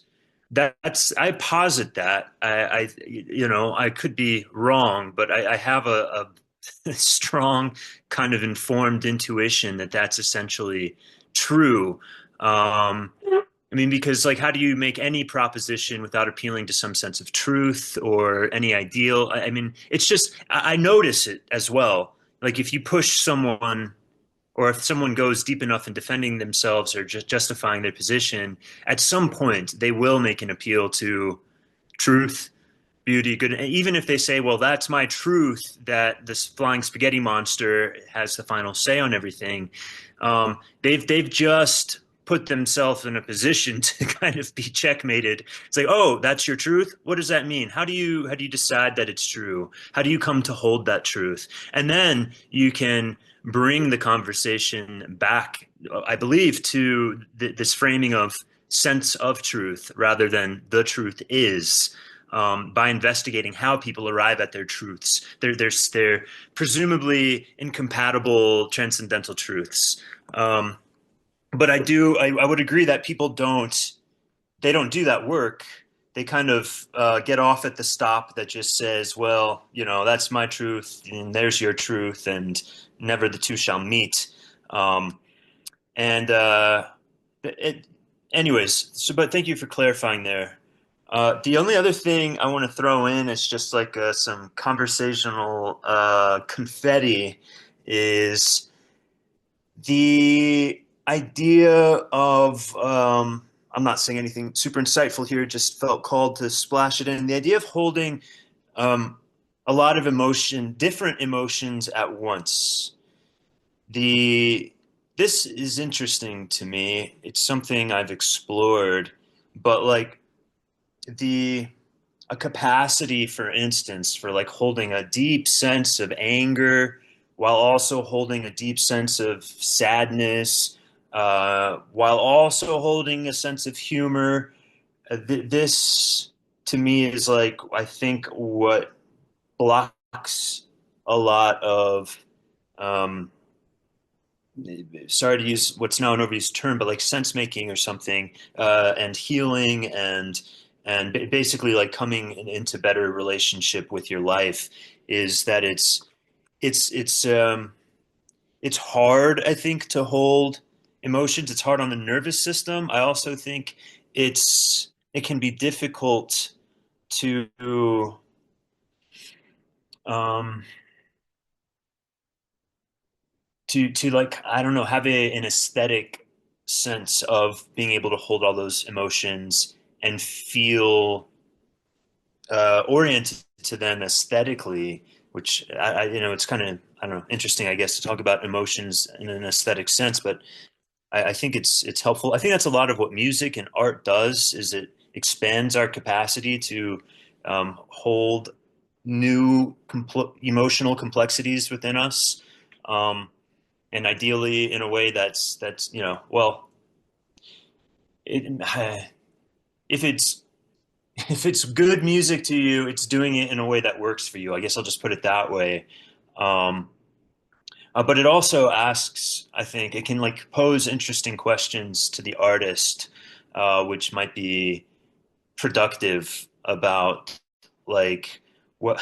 I posit that. I could be wrong, but I have a strong kind of informed intuition that that's essentially true. I mean, because like, how do you make any proposition without appealing to some sense of truth or any ideal? I mean, it's just, I notice it as well. Like if you push someone, or if someone goes deep enough in defending themselves or just justifying their position, at some point they will make an appeal to truth, beauty, good. Even if they say, well, that's my truth, that this flying spaghetti monster has the final say on everything. They've just put themselves in a position to kind of be checkmated. It's like, oh, that's your truth? What does that mean? How do you decide that it's true? How do you come to hold that truth? And then you can bring the conversation back, I believe, to this framing of sense of truth rather than the truth is, by investigating how people arrive at their truths. They're presumably incompatible transcendental truths. But I would agree that people don't do that work. They kind of get off at the stop that just says, well, that's my truth and there's your truth and never the two shall meet. Anyways, but thank you for clarifying there. The only other thing I want to throw in is just like some conversational confetti is the idea of, I'm not saying anything super insightful here, just felt called to splash it in. The idea of holding a lot of different emotions at once. This is interesting to me. It's something I've explored, but like a capacity, for instance, for like holding a deep sense of anger while also holding a deep sense of sadness, while also holding a sense of humor. This to me is like, I think, what blocks a lot of, sorry to use what's now an overused term, but like sense making or something, and healing and basically like coming into better relationship with your life, is that it's hard, I think, to hold emotions. It's hard on the nervous system. I also think it can be difficult to like, I don't know, have an aesthetic sense of being able to hold all those emotions and feel oriented to them aesthetically, which it's kind of, I don't know, interesting, I guess, to talk about emotions in an aesthetic sense, but I think it's helpful. I think that's a lot of what music and art does, is it expands our capacity to hold new emotional complexities within us, and ideally in a way that's well, if it's good music to you, it's doing it in a way that works for you. I guess I'll just put it that way. But it also asks, I think, it can like pose interesting questions to the artist, which might be productive about like what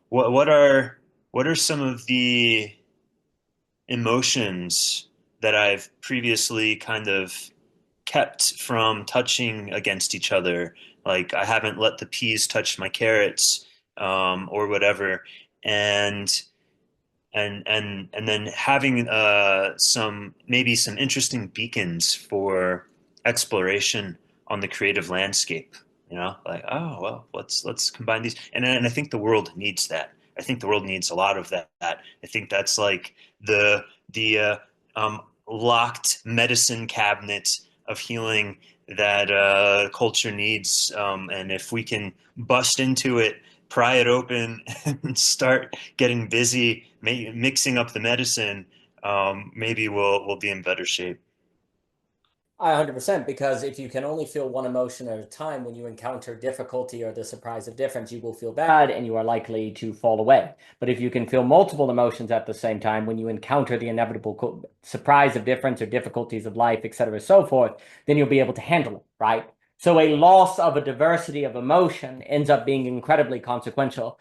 what are some of the emotions that I've previously kind of kept from touching against each other. Like I haven't let the peas touch my carrots, or whatever. And then having maybe some interesting beacons for exploration on the creative landscape, like, oh, well, let's combine these. And I think the world needs that. I think the world needs a lot of that. I think that's like the locked medicine cabinet of healing that culture needs. And if we can bust into it, pry it open, and start getting busy mixing up the medicine, maybe we'll be in better shape. 100%, because if you can only feel one emotion at a time, when you encounter difficulty or the surprise of difference, you will feel bad and you are likely to fall away. But if you can feel multiple emotions at the same time, when you encounter the inevitable surprise of difference or difficulties of life, etc., so forth, then you'll be able to handle it, right? So a loss of a diversity of emotion ends up being incredibly consequential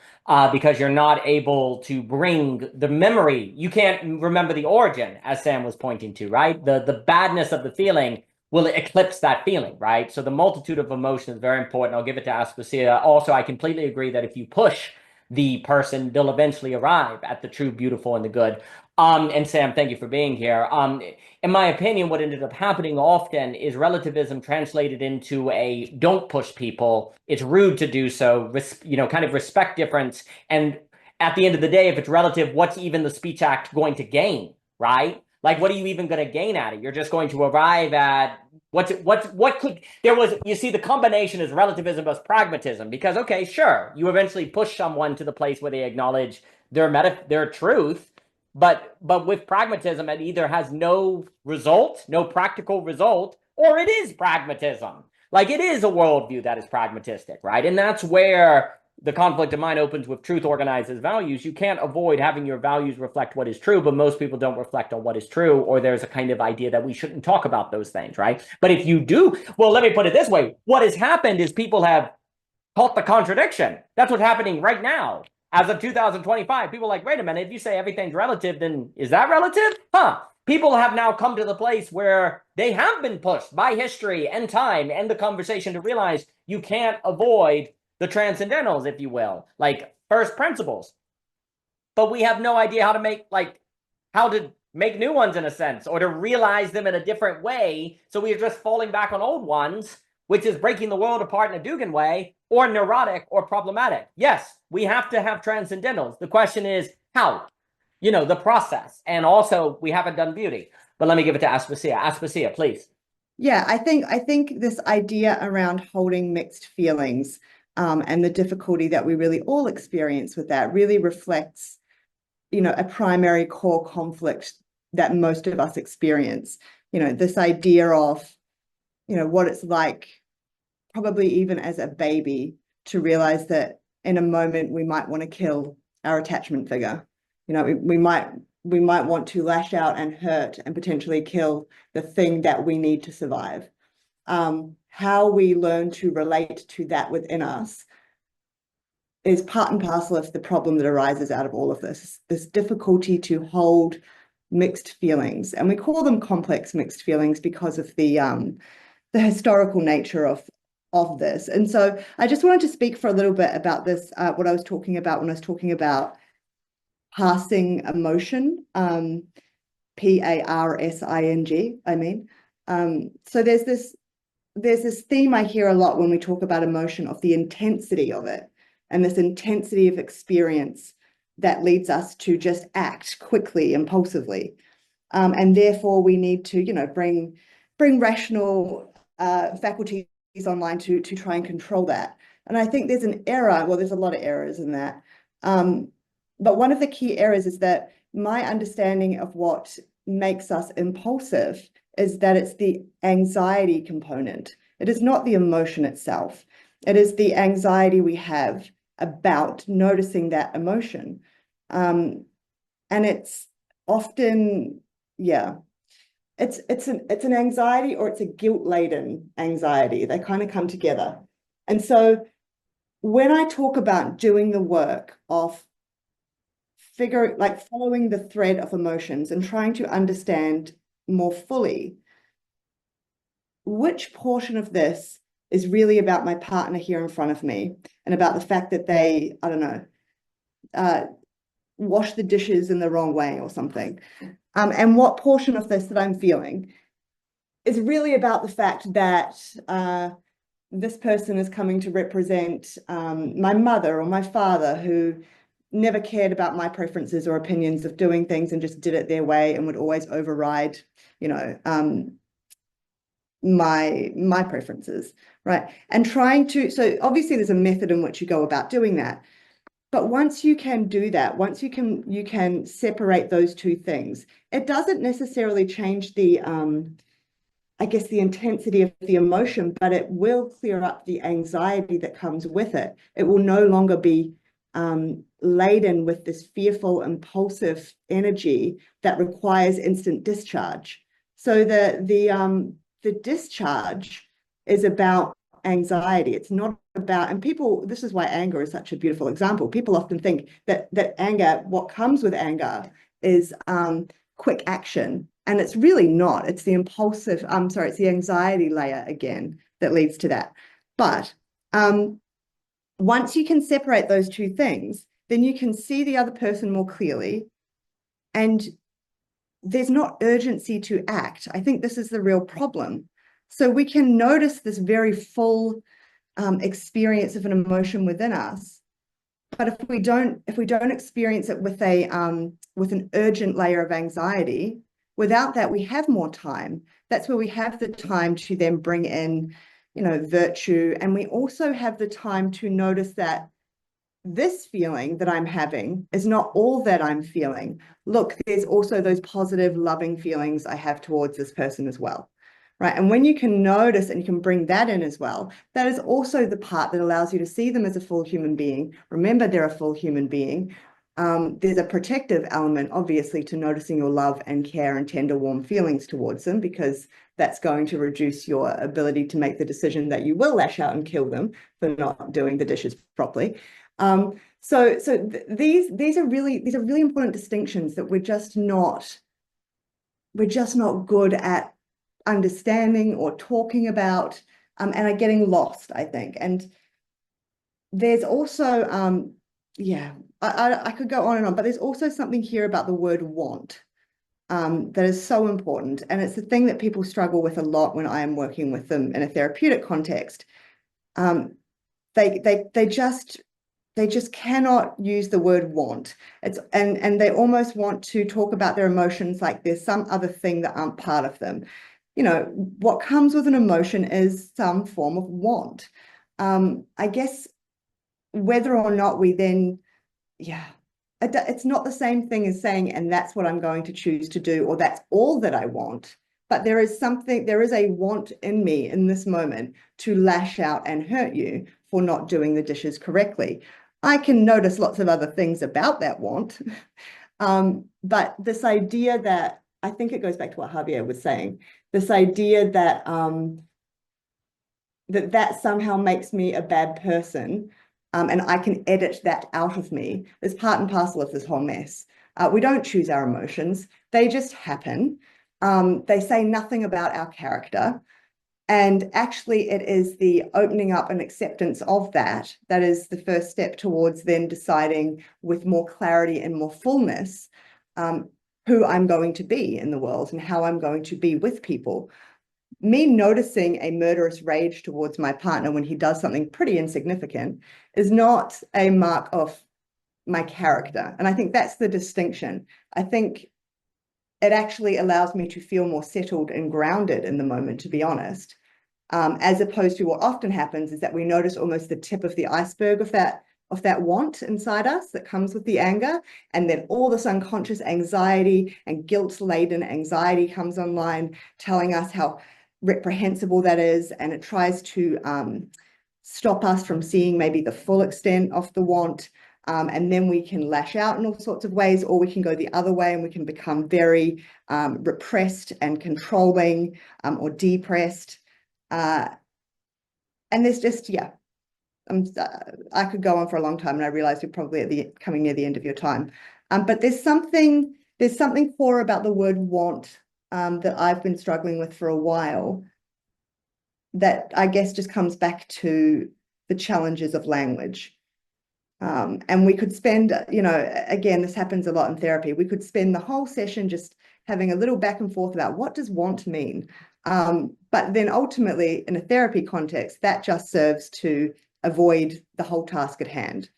because you're not able to bring the memory. You can't remember the origin, as Sam was pointing to, right? The badness of the feeling will eclipse that feeling, right? So the multitude of emotion is very important. I'll give it to Aspasia. Also, I completely agree that if you push the person, they'll eventually arrive at the true, beautiful, and the good. And Sam, thank you for being here. In my opinion, what ended up happening often is relativism translated into a don't push people. It's rude to do so, kind of respect difference. And at the end of the day, if it's relative, what's even the speech act going to gain, right? Like, what are you even going to gain at it? You're just going to arrive at you see, the combination is relativism plus pragmatism, because, okay, sure, you eventually push someone to the place where they acknowledge their truth, but with pragmatism, it either has no practical result, or it is pragmatism. Like, it is a worldview that is pragmatistic, right? And that's where the conflict of mind opens with truth organized as values. You can't avoid having your values reflect what is true, but most people don't reflect on what is true, or there's a kind of idea that we shouldn't talk about those things, right? But if you do, well, let me put it this way. What has happened is people have caught the contradiction. That's what's happening right now. As of 2025, people are like, wait a minute, if you say everything's relative, then is that relative? People have now come to the place where they have been pushed by history and time and the conversation to realize you can't avoid the transcendentals, if you will, like first principles. But we have no idea how to make new ones, in a sense, or to realize them in a different way. So we are just falling back on old ones, which is breaking the world apart in a Dugan way, or neurotic or problematic. Yes, we have to have transcendentals. The question is how, the process. And also, we haven't done beauty. But let me give it to Aspasia. Aspasia, please. Yeah, I think this idea around holding mixed feelings and the difficulty that we really all experience with that really reflects, a primary core conflict that most of us experience. This idea of, what it's like, probably even as a baby, to realize that in a moment we might want to kill our attachment figure. We might want to lash out and hurt and potentially kill the thing that we need to survive. How we learn to relate to that within us is part and parcel of the problem that arises out of all of this difficulty to hold mixed feelings. And we call them complex mixed feelings because of the historical nature of this. And so I just wanted to speak for a little bit about this, what I was talking about when I was talking about passing emotion, Parsing, I mean. So there's this theme I hear a lot when we talk about emotion, of the intensity of it, and this intensity of experience that leads us to just act quickly, impulsively. And therefore we need to, bring rational faculties online to try and control that. And I think there's an error, well, there's a lot of errors in that. But one of the key errors is that my understanding of what makes us impulsive is that it's the anxiety component. It is not the emotion itself. It is the anxiety we have about noticing that emotion. And it's often, it's an anxiety, or it's a guilt-laden anxiety. They kind of come together. And so when I talk about doing the work of following the thread of emotions and trying to understand more fully which portion of this is really about my partner here in front of me, and about the fact that they, I don't know, wash the dishes in the wrong way or something. And what portion of this that I'm feeling is really about the fact that this person is coming to represent my mother or my father, who never cared about my preferences or opinions of doing things and just did it their way and would always override, my preferences, right? And so obviously there's a method in which you go about doing that. But once you can do that, once you can separate those two things, it doesn't necessarily change the I guess the intensity of the emotion, but it will clear up the anxiety that comes with it. It will no longer be laden with this fearful, impulsive energy that requires instant discharge. So the discharge is about anxiety. It's not about, and people, this is why anger is such a beautiful example. People often think that anger, what comes with anger is quick action. And it's really not. It's the impulsive, it's the anxiety layer again that leads to that. But once you can separate those two things, then you can see the other person more clearly. And there's not urgency to act. I think this is the real problem. So we can notice this very full experience of an emotion within us. But if we don't experience it with an urgent layer of anxiety, without that, we have more time. That's where we have the time to then bring in, virtue. And we also have the time to notice that this feeling that I'm having is not all that I'm feeling. Look, there's also those positive, loving feelings I have towards this person as well. Right. And when you can notice and you can bring that in as well, that is also the part that allows you to see them as a full human being. Remember, they're a full human being. There's a protective element, obviously, to noticing your love and care and tender, warm feelings towards them, because that's going to reduce your ability to make the decision that you will lash out and kill them for not doing the dishes properly. So these are really important distinctions that we're just not good at understanding or talking about, and are getting lost, I think. And there's also I could go on and on, but there's also something here about the word want that is so important. And it's the thing that people struggle with a lot when I am working with them in a therapeutic context. They just cannot use the word want. And they almost want to talk about their emotions like there's some other thing that aren't part of them. What comes with an emotion is some form of want. I guess whether or not we then, it's not the same thing as saying, and that's what I'm going to choose to do, or that's all that I want. But there is a want in me in this moment to lash out and hurt you for not doing the dishes correctly. I can notice lots of other things about that want. But this idea that, I think it goes back to what Javier was saying, this idea that that somehow makes me a bad person, and I can edit that out of me, is part and parcel of this whole mess. We don't choose our emotions. They just happen. They say nothing about our character. And actually, it is the opening up and acceptance of that is the first step towards then deciding with more clarity and more fullness who I'm going to be in the world and how I'm going to be with people. Me noticing a murderous rage towards my partner when he does something pretty insignificant is not a mark of my character. And I think that's the distinction. I think it actually allows me to feel more settled and grounded in the moment, to be honest, as opposed to what often happens is that we notice almost the tip of the iceberg of that want inside us that comes with the anger. And then all this unconscious anxiety and guilt-laden anxiety comes online, telling us how reprehensible that is. And it tries to stop us from seeing maybe the full extent of the want. And then we can lash out in all sorts of ways, or we can go the other way and we can become very repressed and controlling or depressed. And there's just, I could go on for a long time, and I realize we're probably coming near the end of your time. But there's something core about the word want that I've been struggling with for a while that I guess just comes back to the challenges of language. And we could spend, again, this happens a lot in therapy. We could spend the whole session just having a little back and forth about what does want mean? But then ultimately in a therapy context, that just serves to avoid the whole task at hand.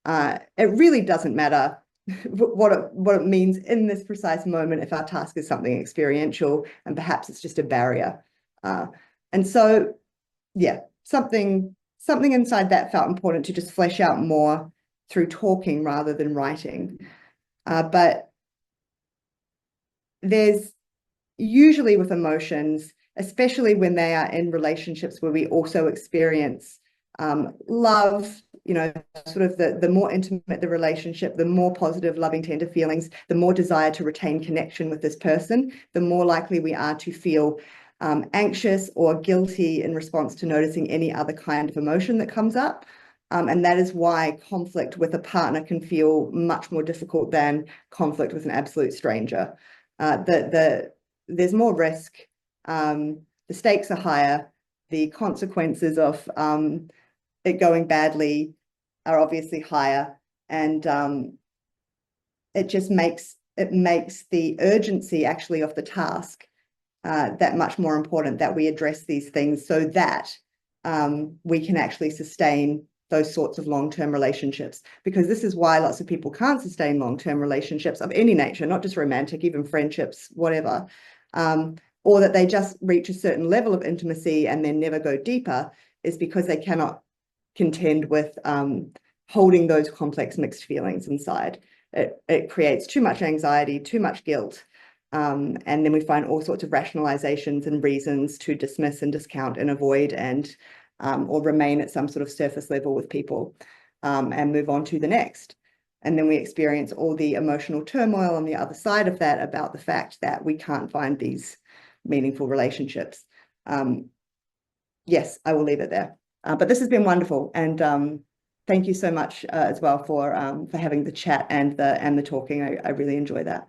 It really doesn't matter what it means in this precise moment if our task is something experiential and perhaps it's just a barrier. And so, something inside that felt important to just flesh out more through talking rather than writing. But there's usually with emotions, especially when they are in relationships where we also experience love, you know, sort of the more intimate the relationship, the more positive, loving, tender feelings, the more desire to retain connection with this person, the more likely we are to feel anxious or guilty in response to noticing any other kind of emotion that comes up. And that is why conflict with a partner can feel much more difficult than conflict with an absolute stranger. There's more risk, the stakes are higher, the consequences of it going badly are obviously higher, and it makes the urgency actually of the task that much more important, that we address these things so that we can actually sustain those sorts of long-term relationships. Because this is why lots of people can't sustain long-term relationships of any nature, not just romantic, even friendships, whatever, or that they just reach a certain level of intimacy and then never go deeper, is because they cannot contend with holding those complex mixed feelings inside. It creates too much anxiety, too much guilt, and then we find all sorts of rationalizations and reasons to dismiss and discount and avoid and or remain at some sort of surface level with people and move on to the next. And then we experience all the emotional turmoil on the other side of that about the fact that we can't find these meaningful relationships. Yes, I will leave it there. But this has been wonderful, and thank you so much as well for having the chat and the talking. I really enjoy that.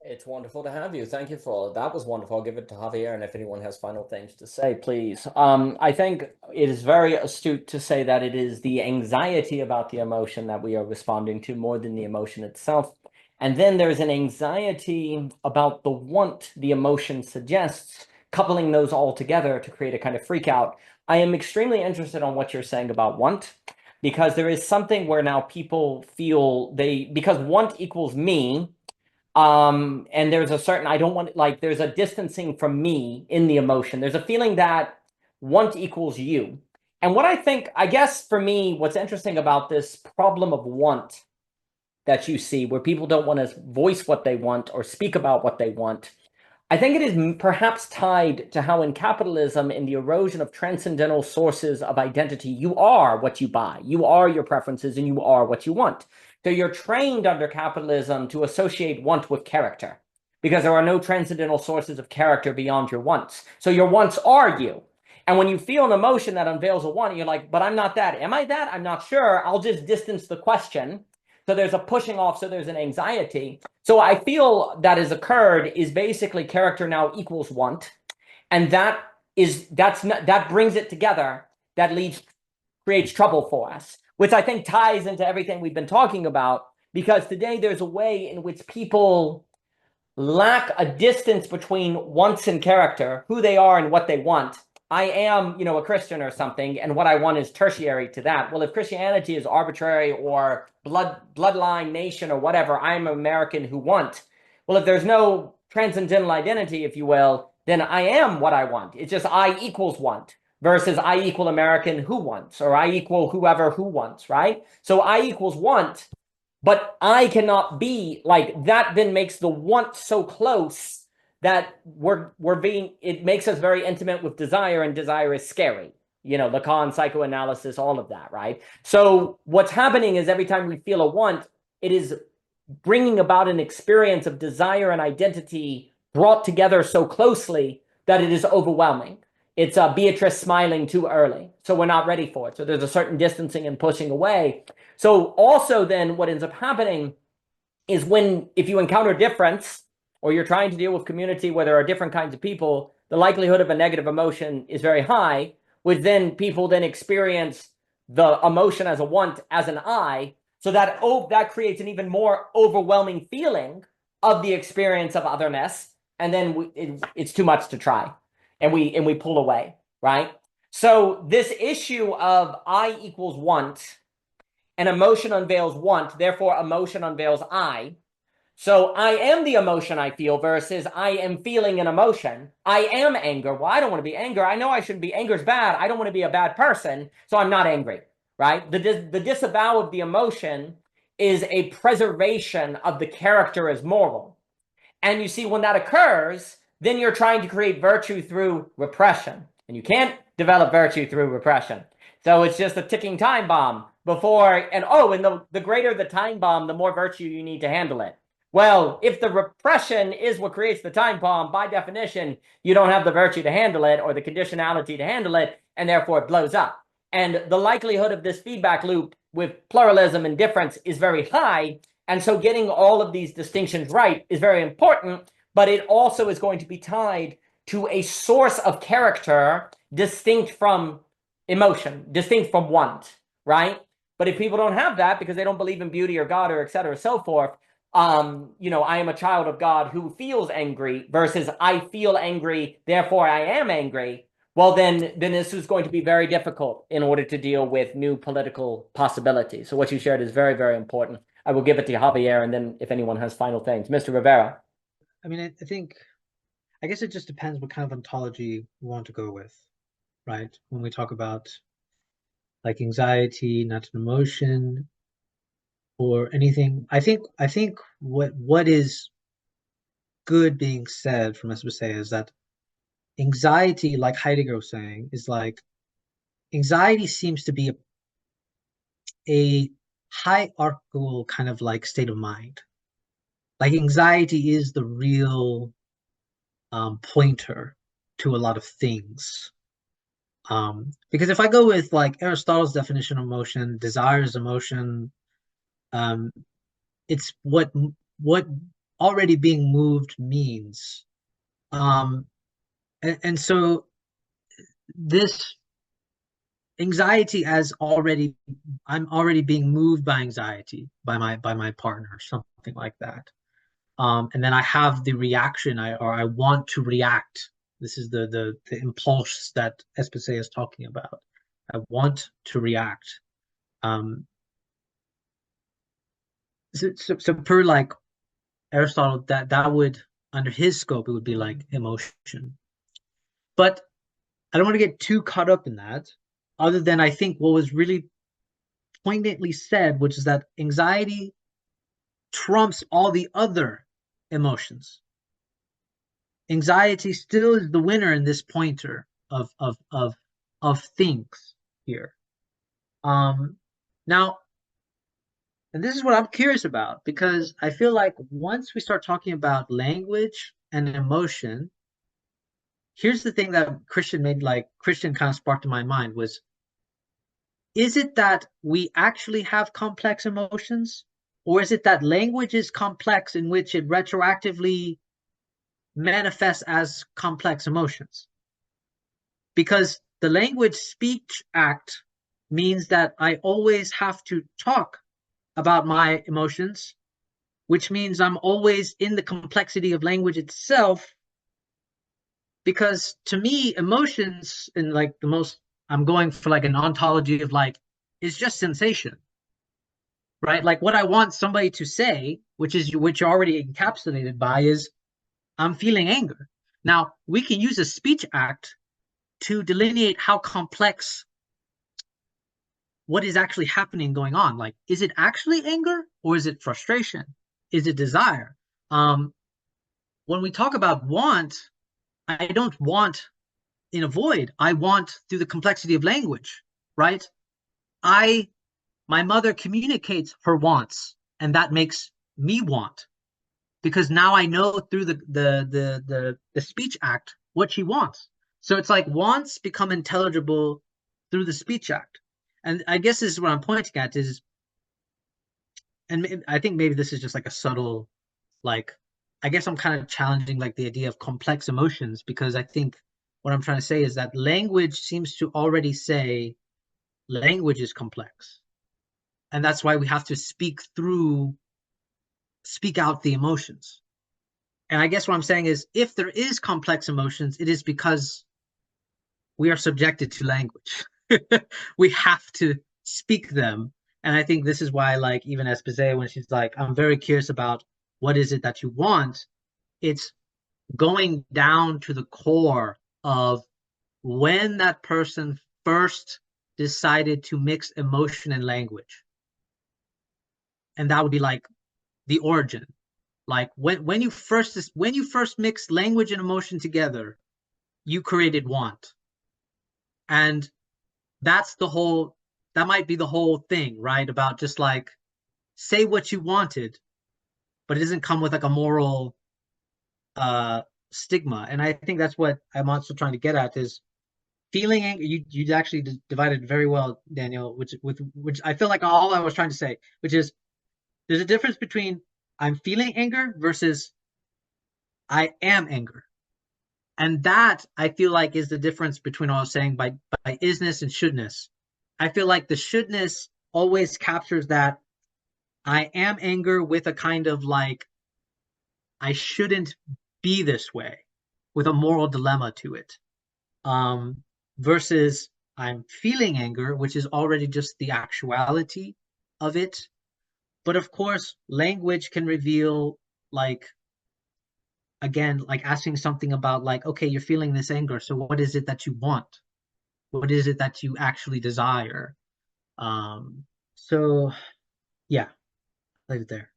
It's wonderful to have you. Thank you for all. That was wonderful. I'll give it to Javier, and if anyone has final things to say, please. I think it is very astute to say that it is the anxiety about the emotion that we are responding to more than the emotion itself. And then there's an anxiety about the want the emotion suggests, coupling those all together to create a kind of freak out. I am extremely interested on what you're saying about want, because there is something where now people feel because want equals me, and there's a certain, I don't want, like, there's a distancing from me in the emotion. There's a feeling that want equals you. And what I guess for me, what's interesting about this problem of want that you see, where people don't want to voice what they want or speak about what they want, I think it is perhaps tied to how in capitalism, in the erosion of transcendental sources of identity, you are what you buy, you are your preferences, and you are what you want. So you're trained under capitalism to associate want with character, because there are no transcendental sources of character beyond your wants. So your wants are you. And when you feel an emotion that unveils a want, you're like, but I'm not that. Am I that? I'm not sure. I'll just distance the question. So there's a pushing off, so there's an anxiety. So I feel that has occurred is basically character now equals want. And that brings it together, that creates trouble for us, which I think ties into everything we've been talking about, because today there's a way in which people lack a distance between wants and character, who they are and what they want. I am, a Christian or something, and what I want is tertiary to that. Well, if Christianity is arbitrary or bloodline, nation, or whatever, I'm an American who want. Well, if there's no transcendental identity, if you will, then I am what I want. It's just I equals want versus I equal American who wants, or I equal whoever who wants, right? So I equals want, but I cannot be like that. Then makes the want so close that it makes us very intimate with desire, and desire is scary. Lacan, psychoanalysis, all of that, right? So what's happening is every time we feel a want, it is bringing about an experience of desire and identity brought together so closely that it is overwhelming. It's Beatrice smiling too early, so we're not ready for it. So there's a certain distancing and pushing away. So also then what ends up happening is if you encounter difference, or you're trying to deal with community where there are different kinds of people, the likelihood of a negative emotion is very high, which then people then experience the emotion as a want, as an I, so that creates an even more overwhelming feeling of the experience of otherness, and then it's too much to try, and we pull away, right? So this issue of I equals want, and emotion unveils want, therefore emotion unveils I. So I am the emotion I feel versus I am feeling an emotion. I am anger. Well, I don't want to be anger. I know I shouldn't be. Anger's bad. I don't want to be a bad person, so I'm not angry, right? The disavow of the emotion is a preservation of the character as moral. And you see, when that occurs, then you're trying to create virtue through repression. And you can't develop virtue through repression. So it's just a ticking time bomb before, and the greater the time bomb, the more virtue you need to handle it. Well, if the repression is what creates the time bomb, by definition, you don't have the virtue to handle it or the conditionality to handle it, and therefore it blows up. And the likelihood of this feedback loop with pluralism and difference is very high. And so getting all of these distinctions right is very important, but it also is going to be tied to a source of character distinct from emotion, distinct from want, right? But if people don't have that because they don't believe in beauty or God or et cetera, so forth, I am a child of God who feels angry versus I feel angry, therefore I am angry. Well, then this is going to be very difficult in order to deal with new political possibilities. So what you shared is very, very important. I will give it to Javier, and then if anyone has final things. Mr. Rivera. I mean, I guess it just depends what kind of ontology we want to go with, right? When we talk about like anxiety, not an emotion, or anything, I think what is good being said from SBSA is that anxiety, like Heidegger was saying, is like anxiety seems to be a hierarchical kind of like state of mind. Like anxiety is the real pointer to a lot of things. Because if I go with like Aristotle's definition of emotion, desire is emotion, it's what already being moved means. And so this anxiety as I'm already being moved by anxiety by my partner, something like that. And then I have the reaction, I want to react. This is the impulse that SBSA is talking about. I want to react. So per like Aristotle, that would, under his scope, it would be like emotion. But I don't want to get too caught up in that, other than I think what was really poignantly said, which is that anxiety trumps all the other emotions. Anxiety still is the winner in this pointer of things here. Now, and this is what I'm curious about, because I feel like once we start talking about language and emotion, here's the thing that Christian kind of sparked in my mind was, is it that we actually have complex emotions, or is it that language is complex in which it retroactively manifests as complex emotions? Because the language speech act means that I always have to talk about my emotions, which means I'm always in the complexity of language itself. Because to me, emotions, in like the most, I'm going for like an ontology of like, is just sensation, right? Like what I want somebody to say, which you're already encapsulated by, is I'm feeling anger. Now, we can use a speech act to delineate how complex what is actually happening, going on. Like, is it actually anger, or is it frustration? Is it desire? When we talk about want, I don't want in a void. I want through the complexity of language, right? My mother communicates her wants, and that makes me want, because now I know through the speech act what she wants. So it's like wants become intelligible through the speech act. And I guess this is what I'm pointing at is, and I think maybe this is just like a subtle, like, I guess I'm kind of challenging like the idea of complex emotions, because I think what I'm trying to say is that language seems to already say language is complex. And that's why we have to speak out the emotions. And I guess what I'm saying is, if there is complex emotions, it is because we are subjected to language. We have to speak them. And I think this is why, like, even SBSA, when she's like, I'm very curious about what is it that you want, it's going down to the core of when that person first decided to mix emotion and language. And that would be like the origin. Like when you first mix language and emotion together, you created want. And that might be the whole thing, right? About just like say what you wanted, but it doesn't come with like a moral stigma. And I think that's what I'm also trying to get at is feeling anger. You actually divided very well, Daniel, which I feel like all I was trying to say, which is there's a difference between I'm feeling anger versus I am anger. And that I feel like is the difference between what I was saying by isness and shouldness. I feel like the shouldness always captures that I am anger with a kind of like I shouldn't be this way, with a moral dilemma to it. Versus I'm feeling anger, which is already just the actuality of it. But of course, language can reveal like, again, like asking something about like, okay, you're feeling this anger. So what is it that you want? What is it that you actually desire? So yeah, leave it there.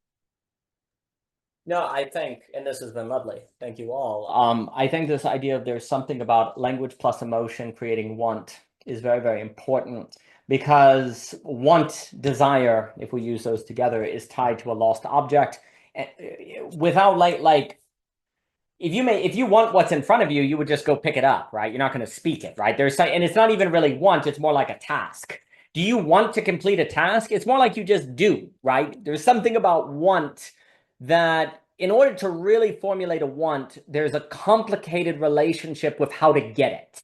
No, I think, and this has been lovely. Thank you all. I think this idea of there's something about language plus emotion creating want is very, very important because want, desire, if we use those together, is tied to a lost object. Without like if you want what's in front of you, you would just go pick it up, right? You're not going to speak it, right? And it's not even really want, it's more like a task. Do you want to complete a task? It's more like you just do, right? There's something about want that in order to really formulate a want, there's a complicated relationship with how to get it.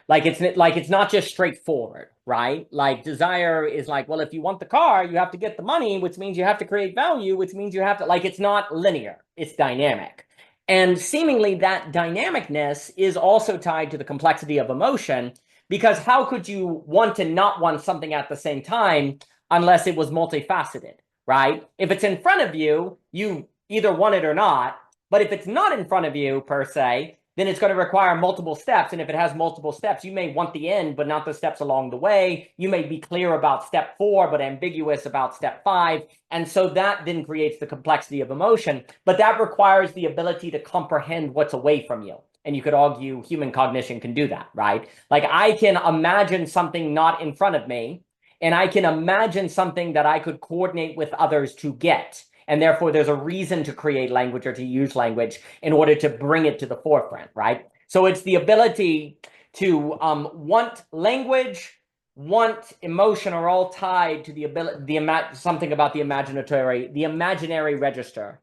Like it's not just straightforward, right? Like desire is like, well, if you want the car, you have to get the money, which means you have to create value, which means you have to, like, it's not linear, it's dynamic. And seemingly that dynamicness is also tied to the complexity of emotion, because how could you want to not want something at the same time unless it was multifaceted, right? If it's in front of you, you either want it or not. But if it's not in front of you per se, then it's going to require multiple steps. And if it has multiple steps, you may want the end, but not the steps along the way. You may be clear about step 4, but ambiguous about step 5. And so that then creates the complexity of emotion. But that requires the ability to comprehend what's away from you. And you could argue human cognition can do that, right? Like I can imagine something not in front of me, and I can imagine something that I could coordinate with others to get. And therefore, there's a reason to create language or to use language in order to bring it to the forefront, right? So it's the ability to want language, want emotion are all tied to the ability, something about the imaginary register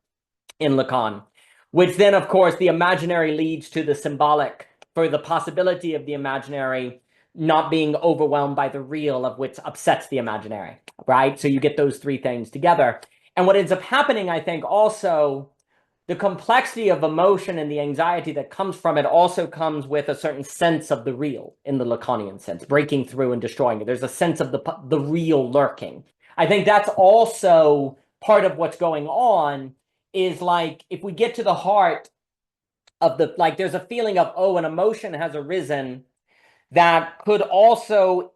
in Lacan, which then, of course, the imaginary leads to the symbolic for the possibility of the imaginary not being overwhelmed by the real, of which upsets the imaginary, right? So you get those three things together. And what ends up happening, I think, also, the complexity of emotion and the anxiety that comes from it also comes with a certain sense of the real in the Lacanian sense, breaking through and destroying it. There's a sense of the real lurking. I think that's also part of what's going on is like, if we get to the heart of the, like, there's a feeling of, oh, an emotion has arisen that could also,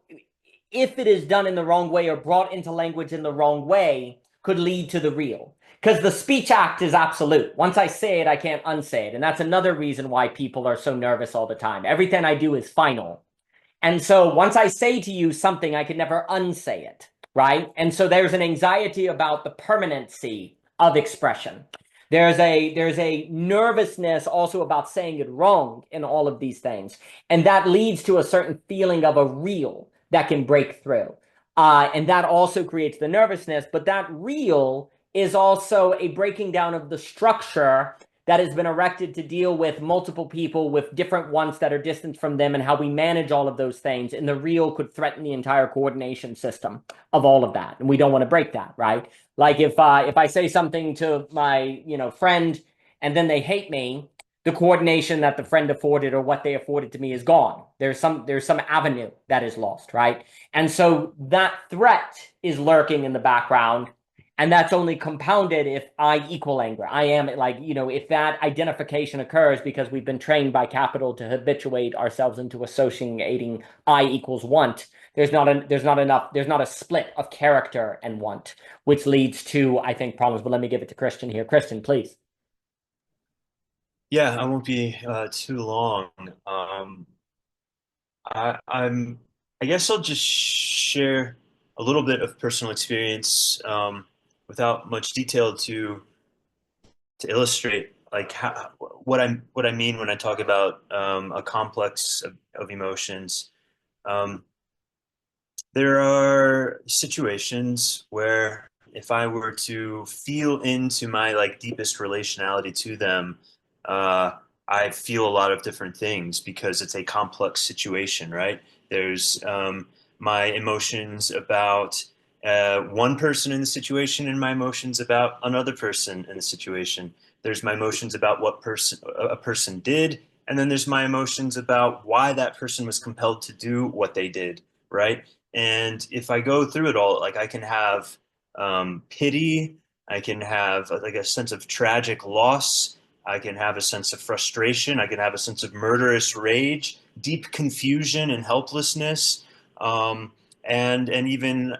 if it is done in the wrong way or brought into language in the wrong way, could lead to the real. Because the speech act is absolute. Once I say it, I can't unsay it. And that's another reason why people are so nervous all the time. Everything I do is final. And so once I say to you something, I can never unsay it, right? And so there's an anxiety about the permanency of expression. There's a nervousness also about saying it wrong in all of these things. And that leads to a certain feeling of a real that can break through. And that also creates the nervousness, but that real is also a breaking down of the structure that has been erected to deal with multiple people with different wants that are distant from them and how we manage all of those things. And the real could threaten the entire coordination system of all of that. And we don't want to break that, right? Like if I say something to my, friend and then they hate me, the coordination that the friend afforded or what they afforded to me is gone. There's some avenue that is lost, right? And so that threat is lurking in the background. And that's only compounded if I equal anger. I am like, if that identification occurs because we've been trained by capital to habituate ourselves into associating I equals want. There's not a split of character and want, which leads to, I think, problems. But let me give it to Christian here. Christian, please. Yeah, I won't be too long. I guess I'll just share a little bit of personal experience without much detail to illustrate like what I mean when I talk about a complex of emotions. Um, there are situations where if I were to feel into my like deepest relationality to them, uh, I feel a lot of different things because it's a complex situation, right? There's my emotions about one person in the situation and my emotions about another person in the situation. There's my emotions about what a person did, and then there's my emotions about why that person was compelled to do what they did, right? And if I go through it all, like I can have pity, I can have like a sense of tragic loss, I can have a sense of frustration, I can have a sense of murderous rage, deep confusion and helplessness, and even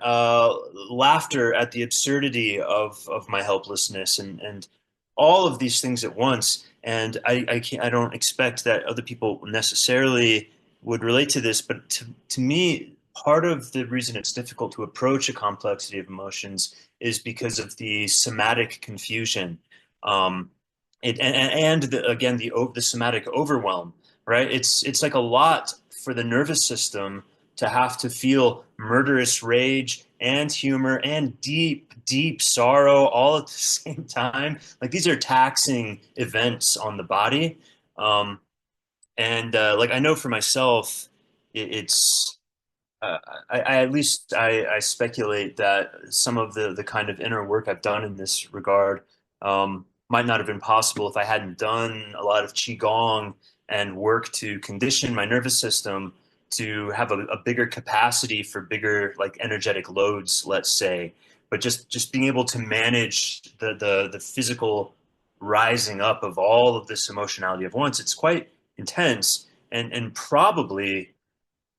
laughter at the absurdity of my helplessness, and all of these things at once. And I don't expect that other people necessarily would relate to this, but to me, part of the reason it's difficult to approach a complexity of emotions is because of the somatic confusion, again the somatic overwhelm. Right? It's like a lot for the nervous system to have to feel murderous rage and humor and deep sorrow all at the same time. Like these are taxing events on the body, and like I know for myself, it's at least I speculate that some of the kind of inner work I've done in this regard might not have been possible if I hadn't done a lot of qigong and work to condition my nervous system to have a bigger capacity for bigger like energetic loads, let's say. But just being able to manage the physical rising up of all of this emotionality at once, it's quite intense, and probably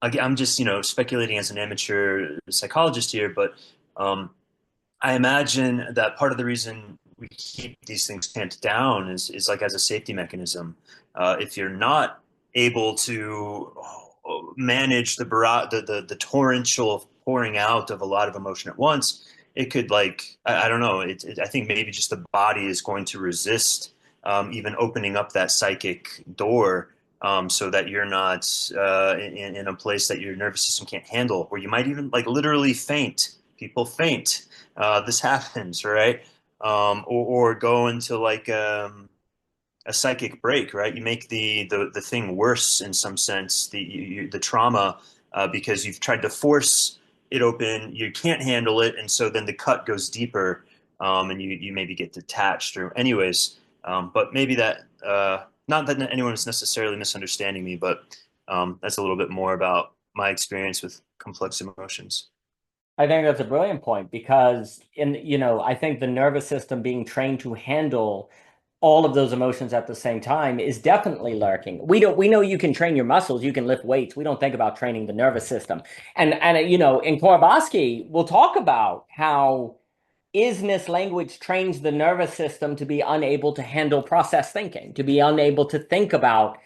I'm just speculating as an amateur psychologist here, but I imagine that part of the reason we keep these things tamped down is like as a safety mechanism. If you're not able to manage the torrential pouring out of a lot of emotion at once, it could like I don't know. I think maybe just the body is going to resist even opening up that psychic door, so that you're not in a place that your nervous system can't handle, where you might even like literally faint. People faint. This happens, right? Or go into like a psychic break, right? You make the thing worse in some sense, the trauma, because you've tried to force it open. You can't handle it, and so then the cut goes deeper, and you maybe get detached. Or anyways, but maybe that. Not that anyone is necessarily misunderstanding me, but that's a little bit more about my experience with complex emotions. I think that's a brilliant point because I think the nervous system being trained to handle all of those emotions at the same time is definitely lurking. We know you can train your muscles, you can lift weights. We don't think about training the nervous system. And in Korobowski, we'll talk about how isnness language trains the nervous system to be unable to handle process thinking, to be unable to think about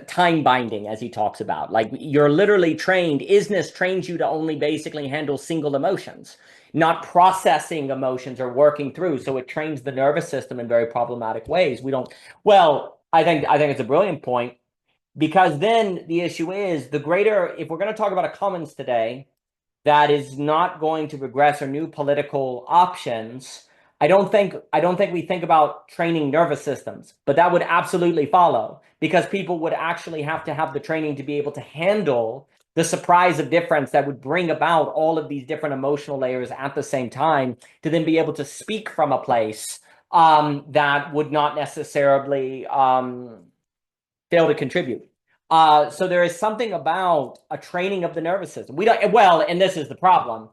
time binding, as he talks about. Like you're literally trained, isness trains you to only basically handle single emotions, not processing emotions or working through. So it trains the nervous system in very problematic ways. I think it's a brilliant point, because then the issue is if we're going to talk about a commons today, that is not going to progress or new political options. I don't think we think about training nervous systems, but that would absolutely follow, because people would actually have to have the training to be able to handle the surprise of difference that would bring about all of these different emotional layers at the same time, to then be able to speak from a place that would not necessarily fail to contribute. So there is something about a training of the nervous system. We don't, well, and this is the problem.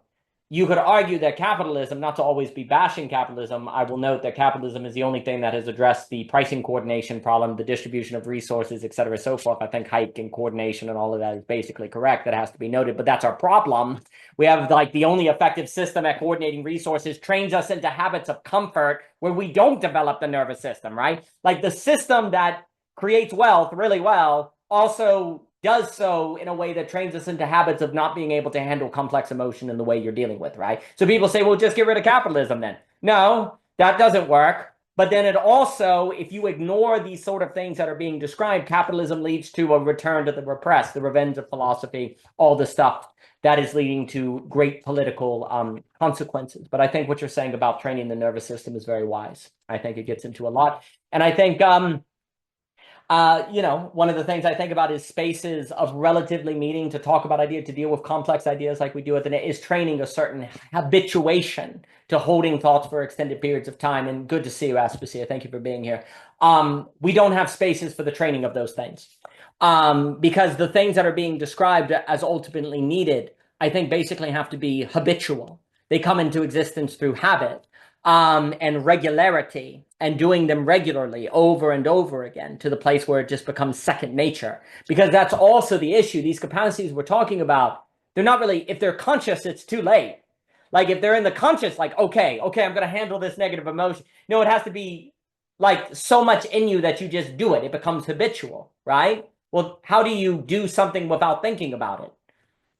you could argue that capitalism, not to always be bashing capitalism, I will note that capitalism is the only thing that has addressed the pricing coordination problem, the distribution of resources, et cetera, so forth. I think Hayek and coordination and all of that is basically correct. That has to be noted, but that's our problem. We have like the only effective system at coordinating resources trains us into habits of comfort where we don't develop the nervous system, right? Like the system that creates wealth really well also does so in a way that trains us into habits of not being able to handle complex emotion in the way you're dealing with, right? So people say, well, just get rid of capitalism then. No, that doesn't work. But then it also, if you ignore these sort of things that are being described, capitalism leads to a return to the repressed, the revenge of philosophy, all the stuff that is leading to great political consequences. But I think what you're saying about training the nervous system is very wise. I think it gets into a lot. And I think one of the things I think about is spaces of relatively meeting to talk about ideas, to deal with complex ideas like we do at the net, is training a certain habituation to holding thoughts for extended periods of time. And good to see you, Aspasia. Thank you for being here. We don't have spaces for the training of those things because the things that are being described as ultimately needed, I think basically have to be habitual. They come into existence through habit. And regularity, and doing them regularly over and over again to the place where it just becomes second nature. Because that's also the issue. These capacities we're talking about, they're not really, if they're conscious, it's too late. Like if they're in the conscious, like, okay, I'm going to handle this negative emotion. No, it has to be like so much in you that you just do it. It becomes habitual, right? Well, how do you do something without thinking about it?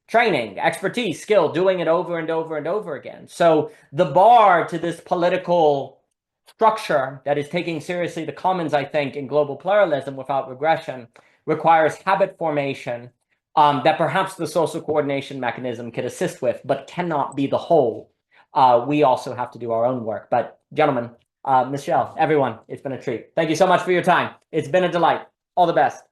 Training, expertise, skill, doing it over and over and over again. So the bar to this political structure that is taking seriously the commons, I think, in global pluralism without regression requires habit formation that perhaps the social coordination mechanism could assist with, but cannot be the whole. We also have to do our own work. But gentlemen, Michelle, everyone, it's been a treat. Thank you so much for your time. It's been a delight. All the best.